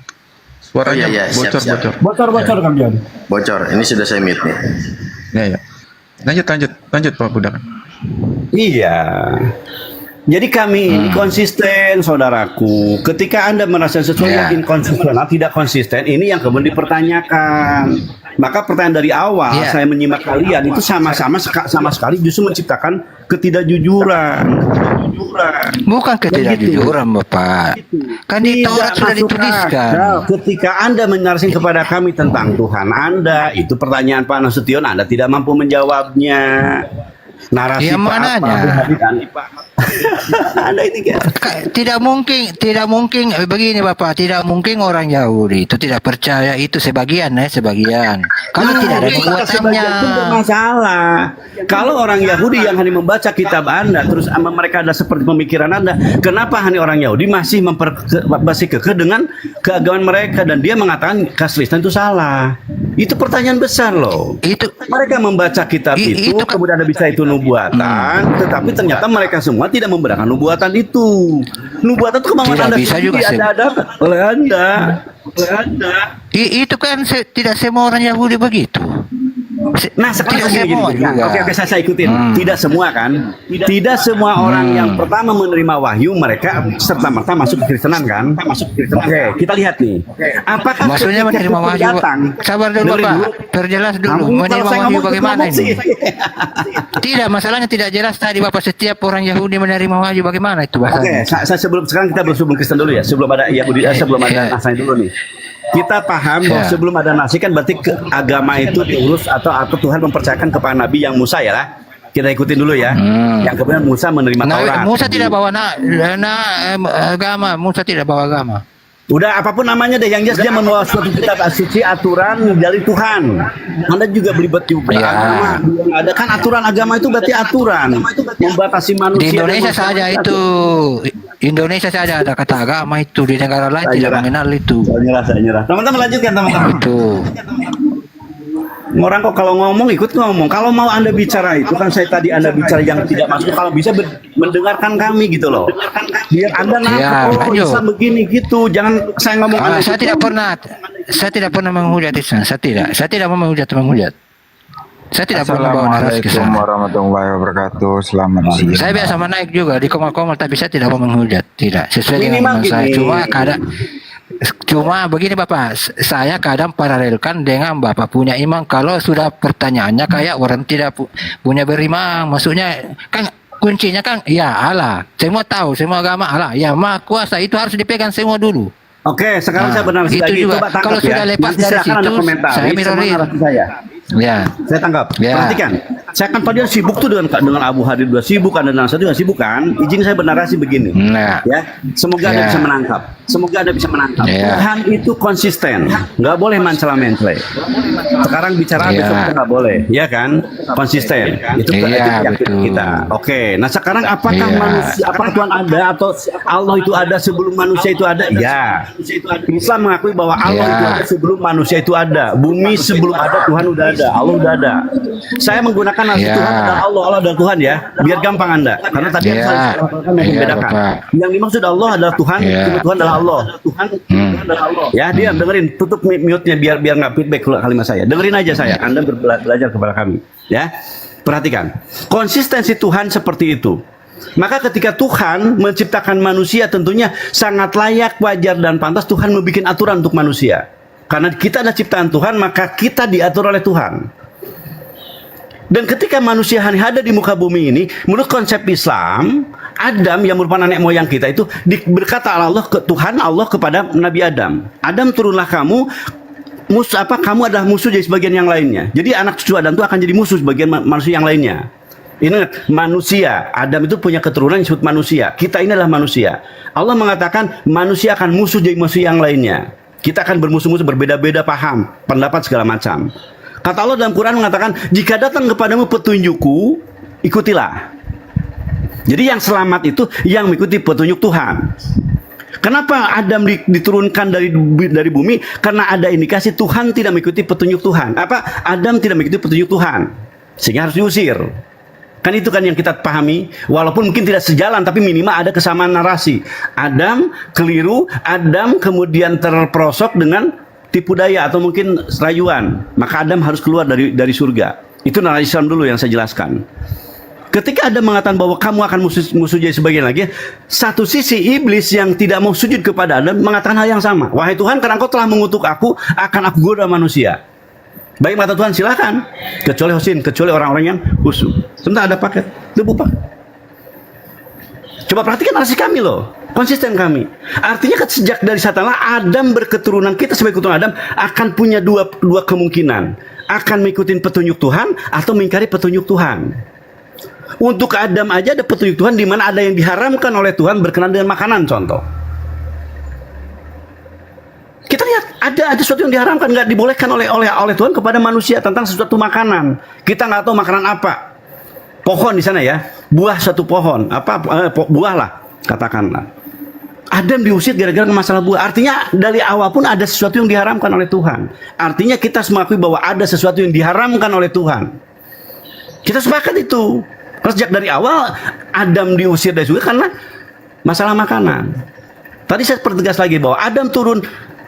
Suaranya Oh, iya, siap, bocor, siap. bocor. Bocor Kang Jon. Bocor. Ini sudah saya mute nih. Ya. Lanjut Pak Budak. Iya. Jadi kami ini konsisten, saudaraku. Ketika Anda merasa sesuatu yang inkonsistensi, tidak konsisten, ini yang kemudian dipertanyakan. Maka pertanyaan dari awal saya menyimak kalian itu sama sekali justru menciptakan ketidakjujuran. Bukan ketidakjujuran, Bapak. Kan di Taurat sudah dituliskan. Ketika Anda menarasikan kepada kami tentang Tuhan Anda, itu pertanyaan Pak Nasution, Anda tidak mampu menjawabnya. Narasi Yang mananya? Anda ini Tidak mungkin begini, Bapak. Tidak mungkin orang Yahudi itu tidak percaya itu sebagian. Kalau tidak ada nubuatannya. Masalah. Kalau orang Yahudi yang hanya membaca kitab Anda, terus mereka ada seperti pemikiran Anda, kenapa hanya orang Yahudi masih masih kekeh dengan keagamaan mereka dan dia mengatakan Kristen itu salah? Itu pertanyaan besar loh. Itu Mereka membaca kitab itu, kemudian ada bisa itu nubuatan, tetapi ternyata mereka semua tidak membenarkan nubuatan itu. Nubuatan itu kemauan Tidak Anda bisa sendiri, juga, ada oleh Anda. itu kan tidak semua orang Yahudi begitu. Nah sekarang Tidak semua juga. Oke, saya ikutin. Tidak semua kan? Tidak semua orang yang pertama menerima wahyu mereka serta-merta masuk ke Kristenan kan? Oke, kita lihat nih. Apakah Maksudnya ketika menerima Kristus wahyu? datang? Sabar dulu, Dengerin Pak. Perjelas dulu. Kamu, kalau Menerima saya wahyu ngomong, bagaimana ngomong sih. ini? Tidak, masalahnya tidak jelas tadi, Bapak. Setiap orang Yahudi menerima wahyu bagaimana itu Oke, bahasanya? saya sekarang kita sebelum Kristen dulu ya, sebelum ada Yahudi, sebelum ada Nasrani dulu nih. Kita paham bahwa sebelum ada Nasrani kan berarti agama itu diurus atau Tuhan mempercayakan kepada Nabi yang Musa ya lah. Kita ikutin dulu ya. Yang kemudian Musa menerima Taurat. Musa tidak bawa agama. Musa tidak bawa agama. Udah apapun namanya deh, yang jelas dia membawa suatu kitab suci, aturan dari Tuhan. Anda juga belibet juga. Ya. Ada kan aturan agama itu berarti aturan membatasi manusia. Di Indonesia saja itu. Indonesia saja ada kata agama itu, di negara lain tidak mengenal itu. Saya nyerah. Teman-teman lanjutkan teman-teman. Itu. Orang kok kalau ngomong ikut ngomong. Kalau mau Anda bicara itu kan saya tadi Anda bicara yang tidak masuk, kalau bisa mendengarkan kami gitu loh. Biar Anda nangkep Islam begini gitu. Jangan saya ngomong Anda Saya tidak pernah menghujat Islam. Saya tidak mau menghujat. Saya tidak pernah bawa narasi ke Assalamualaikum sana. warahmatullahi wabarakatuh. Selamat siang. Saya biasa menaik juga di komal-komal, tapi saya tidak mau menghujat. Tidak, sesuai dengan iman saya. Cuma begini Bapak, saya kadang paralelkan dengan Bapak punya iman. Kalau sudah pertanyaannya kayak orang tidak punya beriman, maksudnya kan kuncinya kan ya Allah. Semua tahu, semua agama Allah. Ya Maha Kuasa, itu harus dipegang semua dulu. Oke, sekarang saya benar itu lagi. juga. Coba tangkap Kalau sudah lepas Nanti dari silakan situ, Anda komentar. saya Ini semua mirorin. narasi saya. Ya. Saya tangkap. Ya. Perhatikan. Saya kan tadi sibuk tuh dengan Abu Hadir dua sibuk, Anda dengan saya juga sibuk kan. Izin saya bernarasi begini. Nah. Ya. Semoga Anda Ya. bisa menangkap. Semoga Anda bisa menangkap. Ya. Tuhan itu konsisten. Nggak boleh mencela-mencela. Sekarang bicara Ya. besok kita nggak boleh. Ya kan? Konsisten. Itu Iya, keyakinan betul. kita. Oke. Nah sekarang apakah Iya. manusia, apakah Tuhan ada atau Allah itu ada sebelum manusia itu ada? Ya. Islam mengakui bahwa Allah Ya. itu ada sebelum manusia itu ada. Bumi sebelum ada Tuhan udah ada. Allah udah ada. Saya menggunakan nasi Ya. Tuhan adalah Allah adalah Tuhan ya. Biar gampang Anda. Karena tadi Ya. saya yang Ya, membedakan. Bapak. Yang dimaksud Allah adalah Tuhan, Ya. Tuhan adalah Allah. Tuhan adalah Allah. Ya, diam dengerin, tutup mute-nya biar nggak feedback kalimat saya. Dengerin aja saya. Anda belajar kepada kami. Ya. Perhatikan. Konsistensi Tuhan seperti itu. Maka ketika Tuhan menciptakan manusia tentunya sangat layak, wajar dan pantas Tuhan membuat aturan untuk manusia. Karena kita adalah ciptaan Tuhan, maka kita diatur oleh Tuhan. Dan ketika manusia hanya ada di muka bumi ini, menurut konsep Islam, Adam yang merupakan nenek moyang kita itu berkata Allah ke Tuhan Allah kepada Nabi Adam. Adam turunlah kamu, kamu adalah musuh dari sebagian yang lainnya. Jadi anak cucu Adam itu akan jadi musuh sebagian manusia yang lainnya. Ingat, manusia, Adam itu punya keturunan yang disebut manusia. Kita ini adalah manusia. Allah mengatakan manusia akan musuh dari musuh yang lainnya. Kita akan bermusuh-musuh, berbeda-beda paham, pendapat segala macam. Kata Allah dalam Quran mengatakan, jika datang kepadamu petunjukku, ikutilah. Jadi yang selamat itu yang mengikuti petunjuk Tuhan. Kenapa Adam diturunkan dari bumi? Karena ada indikasi Tuhan tidak mengikuti petunjuk Tuhan. Adam tidak mengikuti petunjuk Tuhan, sehingga harus diusir. Kan itu kan yang kita pahami. Walaupun mungkin tidak sejalan, tapi minimal ada kesamaan narasi. Adam keliru, Adam kemudian terperosok dengan tipu daya atau mungkin rayuan, maka Adam harus keluar dari surga. Itu narasi Islam dulu yang saya jelaskan. Ketika Adam mengatakan bahwa kamu akan musuh jadi sebagian lagi, satu sisi iblis yang tidak mau sujud kepada Adam mengatakan hal yang sama. Wahai Tuhan, karena Engkau telah mengutuk aku, akan aku goda manusia. Baik kata Tuhan, silakan. Kecuali Husin, kecuali orang-orang yang khusyuk. Sebentar ada paket, debu pak. Coba perhatikan narasi kami loh. Konsisten kami. Artinya sejak dari satalah Adam berketurunan, kita sebagai keturunan Adam akan punya dua kemungkinan. Akan mengikuti petunjuk Tuhan atau mengingkari petunjuk Tuhan. Untuk Adam aja ada petunjuk Tuhan di mana ada yang diharamkan oleh Tuhan berkenaan dengan makanan contoh. Kita lihat ada sesuatu yang diharamkan, nggak dibolehkan oleh Tuhan kepada manusia tentang sesuatu makanan. Kita nggak tahu makanan apa. Pohon di sana ya, buah satu pohon, buah lah katakanlah. Adam diusir gara-gara masalah buah. Artinya dari awal pun ada sesuatu yang diharamkan oleh Tuhan. Artinya kita mengakui bahwa ada sesuatu yang diharamkan oleh Tuhan. Kita sepakat itu. Sejak dari awal Adam diusir dari surga karena masalah makanan. Tadi saya pertegas lagi bahwa Adam turun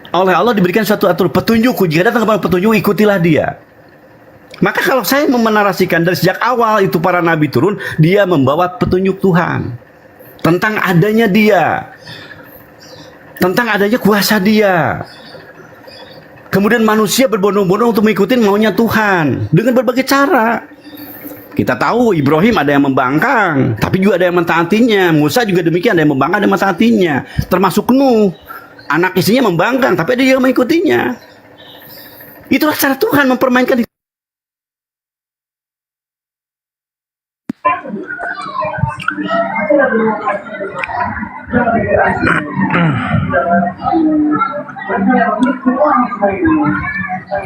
oleh Allah diberikan suatu aturan petunjukku. Jika datang kepada petunjuk, ikutilah dia. Maka kalau saya menarasikan dari sejak awal itu para nabi turun, dia membawa petunjuk Tuhan tentang adanya dia, tentang adanya kuasa dia. Kemudian manusia berbondong-bondong untuk mengikuti maunya Tuhan dengan berbagai cara. Kita tahu Ibrahim ada yang membangkang, tapi juga ada yang mentaatinya. Musa juga demikian, ada yang membangkang, ada yang mentaatinya. Termasuk Nuh, anak istrinya membangkang, tapi ada yang mengikutinya. Itulah cara Tuhan mempermainkan.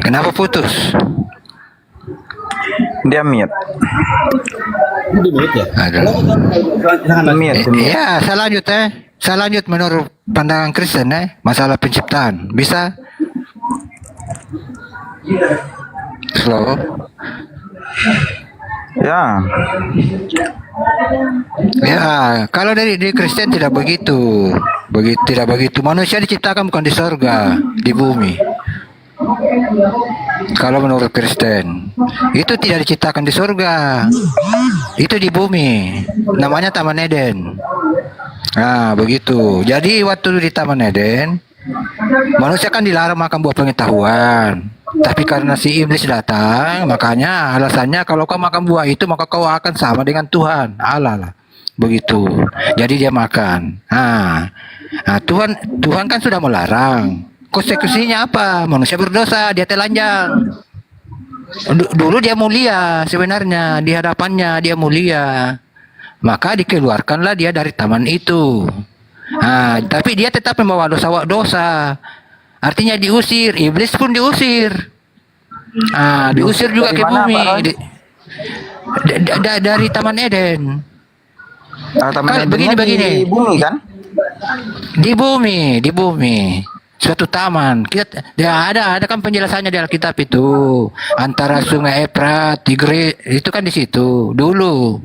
Kenapa putus? Dia mute. Ya, saya lanjut Saya lanjut menurut pandangan Kristen masalah penciptaan. Bisa? Slow. Ya. Ya, kalau dari Kristen tidak begitu. Tidak begitu. Manusia diciptakan bukan di surga, di bumi. Kalau menurut Kristen, itu tidak diciptakan di surga, itu di bumi. Namanya Taman Eden. Nah, begitu. Jadi waktu di Taman Eden, manusia kan dilarang makan buah pengetahuan. Tapi karena si iblis datang, makanya alasannya kalau kau makan buah itu maka kau akan sama dengan Tuhan. Allah lah. Begitu. Jadi dia makan. Nah, Tuhan kan sudah melarang. Konsekuensinya apa? Manusia berdosa, dia telanjang. Dulu dia mulia sebenarnya, di hadapannya dia mulia. Maka dikeluarkanlah dia dari taman itu. Tapi dia tetap membawa dosa. Artinya diusir, iblis pun diusir. Diusir juga ke bumi. Dari Taman Eden. Begini. Di bumi kan? Di bumi. Suatu taman. Ada kan penjelasannya di Alkitab itu. Antara Sungai Efrat, Tigris, itu kan di situ dulu.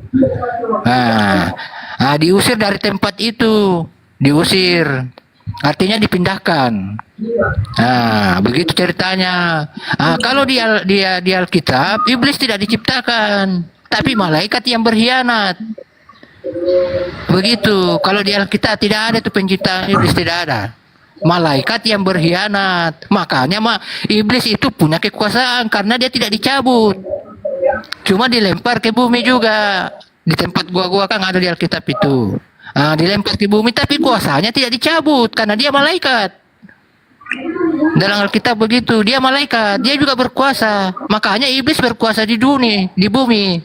Diusir dari tempat itu. Diusir. Artinya dipindahkan. Begitu ceritanya. Kalau di Alkitab, iblis tidak diciptakan, tapi malaikat yang berkhianat. Begitu. Kalau di Alkitab tidak ada itu penciptaan iblis, tidak ada. Malaikat yang berkhianat. Makanya iblis itu punya kekuasaan karena dia tidak dicabut. Cuma dilempar ke bumi juga. Di tempat gua kan ada di Alkitab itu. Dilempar ke bumi tapi kuasanya tidak dicabut karena dia malaikat. Dalam Alkitab begitu, dia malaikat, dia juga berkuasa. Makanya iblis berkuasa di dunia, di bumi.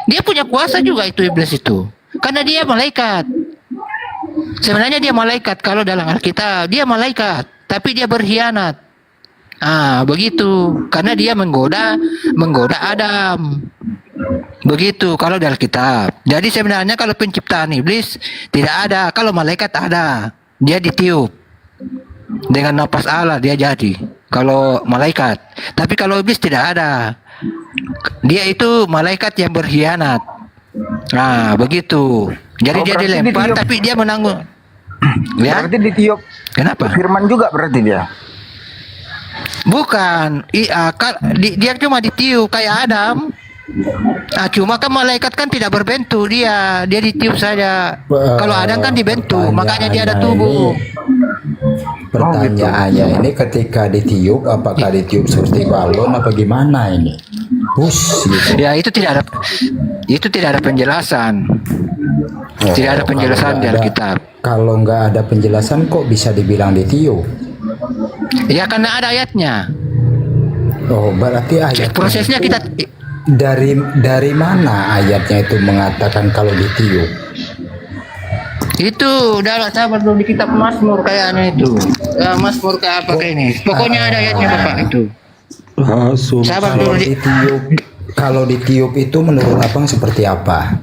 Dia punya kuasa juga itu iblis itu. Karena dia malaikat. Sebenarnya dia malaikat kalau dalam Alkitab, dia malaikat, tapi dia berkhianat. Begitu. Karena dia menggoda Adam. Begitu kalau di Alkitab. Jadi sebenarnya kalau penciptaan iblis tidak ada, kalau malaikat ada. Dia ditiup. Dengan napas Allah dia jadi. Kalau malaikat. Tapi kalau iblis tidak ada. Dia itu malaikat yang berkhianat. Begitu. Jadi dia dilempar ditiup. Tapi dia menanggung. Ya? Berarti ditiup. Kenapa? Firman juga berarti dia. Bukan. Dia cuma ditiup kayak Adam. Cuma kan malaikat kan tidak berbentuk, dia ditiup saja. Kalau Adam kan dibentuk, makanya dia ada tubuh. Pertanyaannya ini ketika ditiup, apakah ditiup seperti balon apa gimana ini? Gitu. Ya itu tidak ada penjelasan. Tidak ada penjelasan di Alkitab. Kalau nggak ada penjelasan kok bisa dibilang ditiup? Ya karena ada ayatnya. Berarti ayat. Prosesnya kita dari mana ayatnya itu mengatakan kalau ditiup? Itu udah sabar dulu di kitab Mazmur kayaknya itu. Mazmur ke apa kayak ini? Pokoknya ada ayatnya Bapak itu. Sabar dulu Kalau ditiup itu menurut Abang seperti apa?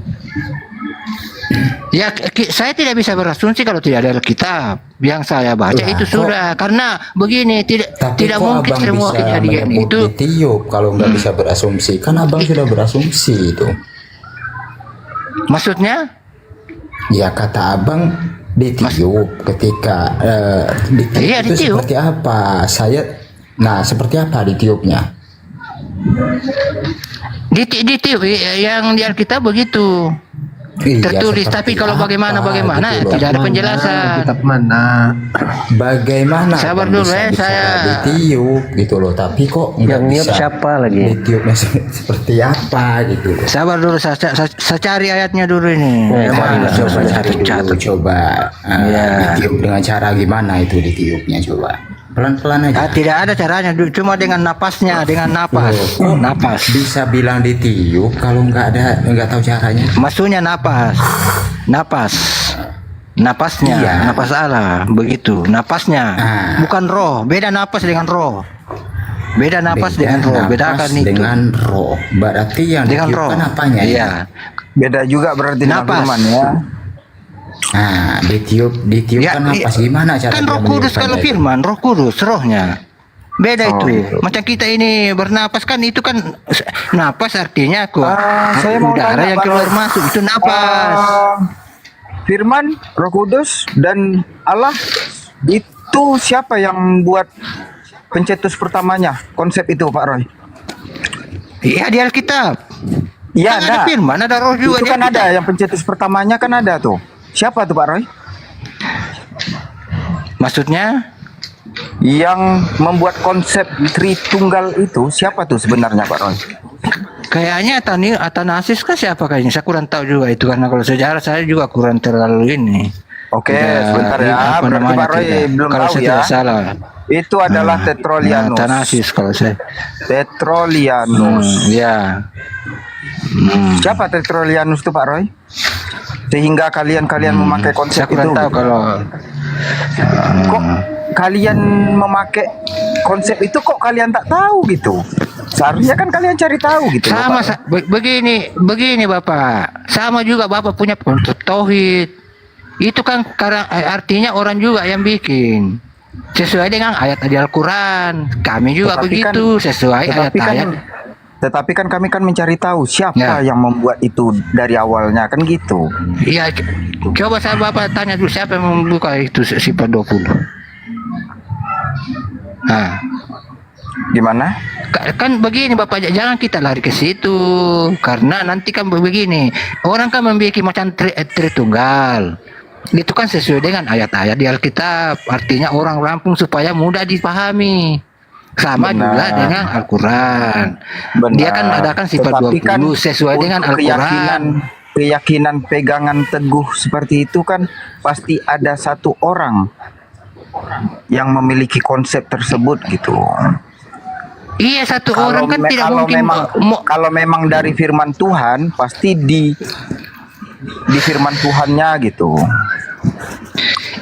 Ya, saya tidak bisa berasumsi kalau tidak ada Alkitab. Yang saya baca itu sudah. Karena begini, tidak mungkin semua kejadian itu ditiup kalau nggak bisa berasumsi. Kan Abang sudah berasumsi itu. Maksudnya? Ya kata Abang ditiup ketika ditiup iya, itu ditiup. Seperti apa? Seperti apa ditiupnya? Ditiup yang di Alkitab begitu. Tertulis, tapi kalau bagaimana gitu tidak ada penjelasan. Kitab mana? Bagaimana? Sabar dulu saya ditiup gitu loh, tapi kok nggak bisa. Siapa lagi? Ditiupnya seperti apa gitu loh. Sabar dulu, saya cari ayatnya dulu ini. Coba cari dulu, coba ditiup dengan cara gimana itu ditiupnya, coba. Pelan-pelan aja. Tidak ada caranya, cuma dengan napasnya, dengan napas. Napas. Bisa bilang ditiup kalau nggak tahu caranya. Maksudnya napas. Napasnya, iya. Napas Allah, begitu. Napasnya, bukan roh. Beda napas dengan roh. Beda napas dengan roh. Bedakan itu. Dengan roh. Berarti yang dengan roh. Apanya? Iya. Beda juga berarti napas. Dengan firman ya. Ditiup kan napas gimana cara? Kan Roh Kudus kalau firman, Roh Kudus, rohnya. Beda itu. Gitu. Macam kita ini bernapas kan itu kan napas artinya saya mau udara yang keluar masuk itu napas. Firman, Roh Kudus dan Allah itu siapa yang buat pencetus pertamanya? Konsep itu Pak Roy? Iya di Alkitab. Iya kan ada firman, ada roh juga. Itu kan ada yang pencetus pertamanya kan ada tuh. Siapa tuh Pak Roy? Maksudnya? Yang membuat konsep Tritunggal itu siapa tuh sebenarnya Pak Roy? Kayaknya Atanasis kan siapa kayaknya? Saya kurang tahu juga itu karena kalau sejarah saya juga kurang terlalu ini. Oke, sebentar ya. Berarti Pak Roy belum kalau tahu saya ya. tidak salah. Itu adalah Tertullianus. Athanasius kalau saya. Tertullianus. Ya. Siapa Tertullianus itu Pak Roy? Sehingga kalian memakai konsep Saya kurang itu. tahu kalau Kok kalian memakai konsep itu kok kalian tak tahu gitu? Seharusnya kan kalian cari tahu gitu. sama Bapak. begini Bapak. Sama juga Bapak punya konsep tauhid. Itu kan karena artinya orang juga yang bikin. Sesuai dengan ayat di Al-Qur'an. Kami juga Tetapi begitu sesuai ayat-ayat. Tetapi kan kami kan mencari tahu siapa Ya. yang membuat itu dari awalnya kan gitu. Iya, coba saya Bapak tanya dulu siapa yang membuka itu sifat 20. Nah, Gimana? kan begini Bapak, jangan kita lari ke situ karena nanti kan begini, orang kan membuat macam Tritunggal. Itu kan sesuai dengan ayat-ayat di Alkitab, artinya orang rampung supaya mudah dipahami. Sama Benar. juga dengan Al-Quran. Benar. Dia kan adakan sifat Tetapi 20 kan sesuai dengan untuk Al-Quran. keyakinan pegangan teguh seperti itu kan pasti ada satu orang yang memiliki konsep tersebut gitu. Iya, satu orang kan tidak kalau mungkin kalau memang dari firman Tuhan pasti di firman Tuhannya gitu.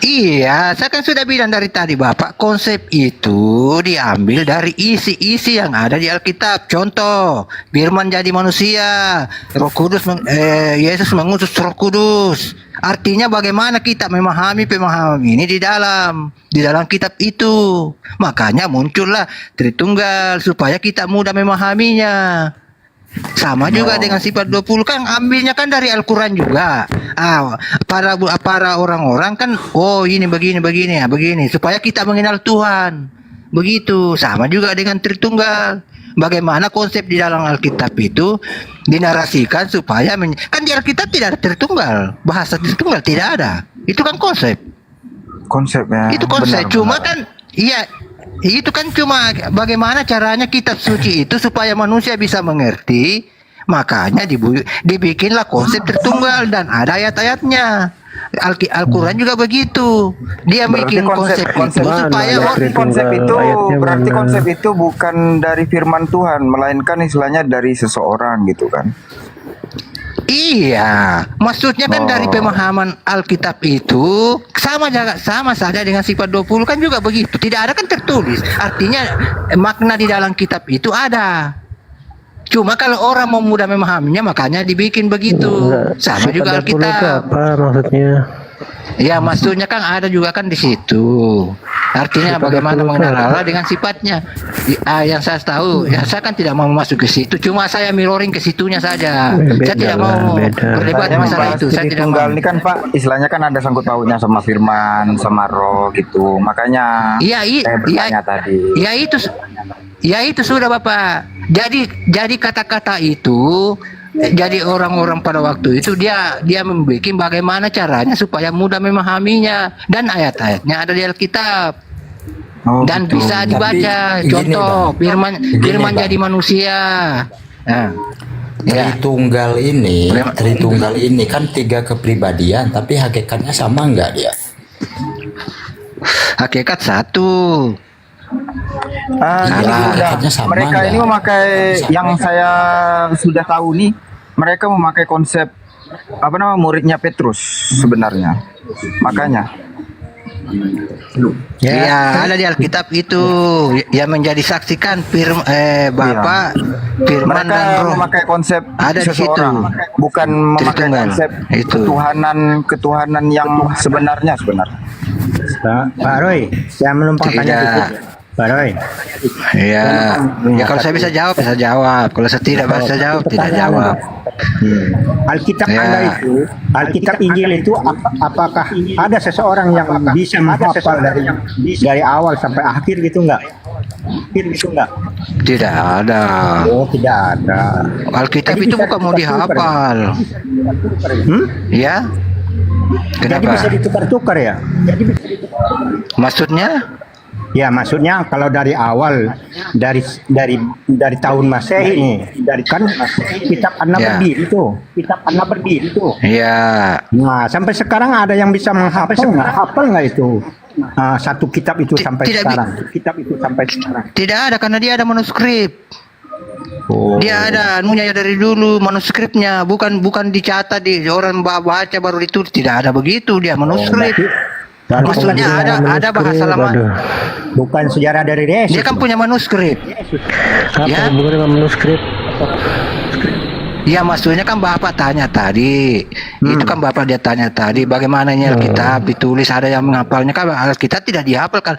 Iya, saya kan sudah bilang dari tadi Bapak, konsep itu diambil dari isi-isi yang ada di Alkitab. Contoh, firman jadi manusia, Roh Kudus, Yesus mengutus Roh Kudus. Artinya bagaimana kita memahami pemahaman ini di dalam kitab itu. Makanya muncullah Tritunggal supaya kita mudah memahaminya. Sama juga dengan sifat 20 kan ambilnya kan dari Al-Quran juga. Para orang-orang kan ini begini supaya kita mengenal Tuhan. Begitu. Sama juga dengan Tritunggal. Bagaimana konsep di dalam Alkitab itu dinarasikan supaya kan di Alkitab tidak ada Tritunggal. Bahasa Tritunggal tidak ada. Itu kan konsep. Konsepnya. Itu konsep. benar, Cuma benar. kan iya, itu kan cuma bagaimana caranya kitab suci itu supaya manusia bisa mengerti. Makanya dibikinlah konsep Tritunggal dan ada ayat-ayatnya. Al-Quran juga begitu. Dia Berarti bikin konsep itu supaya berarti konsep itu bukan dari firman Tuhan melainkan istilahnya dari seseorang gitu kan. Iya, maksudnya kan dari pemahaman Alkitab itu sama saja dengan sifat 20 kan juga begitu. Tidak ada kan tertulis. Artinya makna di dalam kitab itu ada. Cuma kalau orang mau mudah memahaminya makanya dibikin begitu. Sama juga Alkitab. Apa maksudnya? Ya maksudnya kan ada juga kan di situ. Artinya bagaimana mengenal Allah dengan sifatnya. Yang saya tahu, ya saya kan tidak mau masuk ke situ. Cuma saya mirroring ke situnya saja. Saya tidak mau berdebat masalah itu. Saya tidak mau. Tritunggal ini kan Pak, istilahnya kan ada sangkut pautnya sama firman, sama roh gitu. Makanya saya bertanya tadi. Ya itu sudah Bapak. Jadi kata-kata itu. Jadi orang-orang pada waktu itu dia membuat bagaimana caranya supaya mudah memahaminya dan ayat-ayatnya ada di Alkitab dan gitu. bisa dibaca. Tapi Contoh firman Bang. jadi manusia. Nah, ya. Tritunggal ini kan 3 kepribadian, tapi hakikatnya sama enggak dia? Hakikat satu. Jadi hakikatnya sama mereka enggak? ini memakai yang saya sudah tahu nih, mereka memakai konsep muridnya Petrus sebenarnya. Makanya. Ya, ada di Alkitab itu yang menjadi saksikan Bapa, Firman Mereka dan Roh. memakai konsep Ada di seseorang, situ. bukan memakai Tritunggal. konsep Itu. ketuhanan yang sebenarnya. Pak Roy, saya menumpang tanya Tidak. sedikit. Pak Roy, Ya, kalau saya bisa jawab, saya jawab. Kalau saya tidak bisa jawab, tidak jawab. Alkitab Ya. Anda itu, Alkitab Injil itu apakah ada seseorang yang bisa menghafal dari awal sampai akhir gitu enggak? Tidak ada. Oh, tidak ada. Alkitab Jadi itu bisa bukan mau ditukar-tukar, dihafal. Ya? Jadi bisa Kenapa? ditukar-tukar ya? Maksudnya? Ya, maksudnya kalau dari awal dari tahun Masehi nih, kan kitab Anda Ya. berdiri tuh. Ya. Nah, sampai sekarang ada yang bisa menghafal nggak itu? satu kitab itu sampai tidak sekarang. Kitab itu sampai sekarang. Tidak ada karena dia ada manuskrip. Dia ada anunya dari dulu manuskripnya, bukan dicatat di orang baca baru ditulis, tidak ada begitu, dia manuskrip. Maksudnya ada bahasa lama. Bukan sejarah dari Yesus. Dia kan punya manuskrip. Apa hubungannya dengan manuskrip? Ya maksudnya kan Bapak tanya tadi, itu kan Bapak dia tanya tadi, bagaimananya Alkitab ditulis, ada yang menghafalnya kan Alkitab tidak dihafalkan.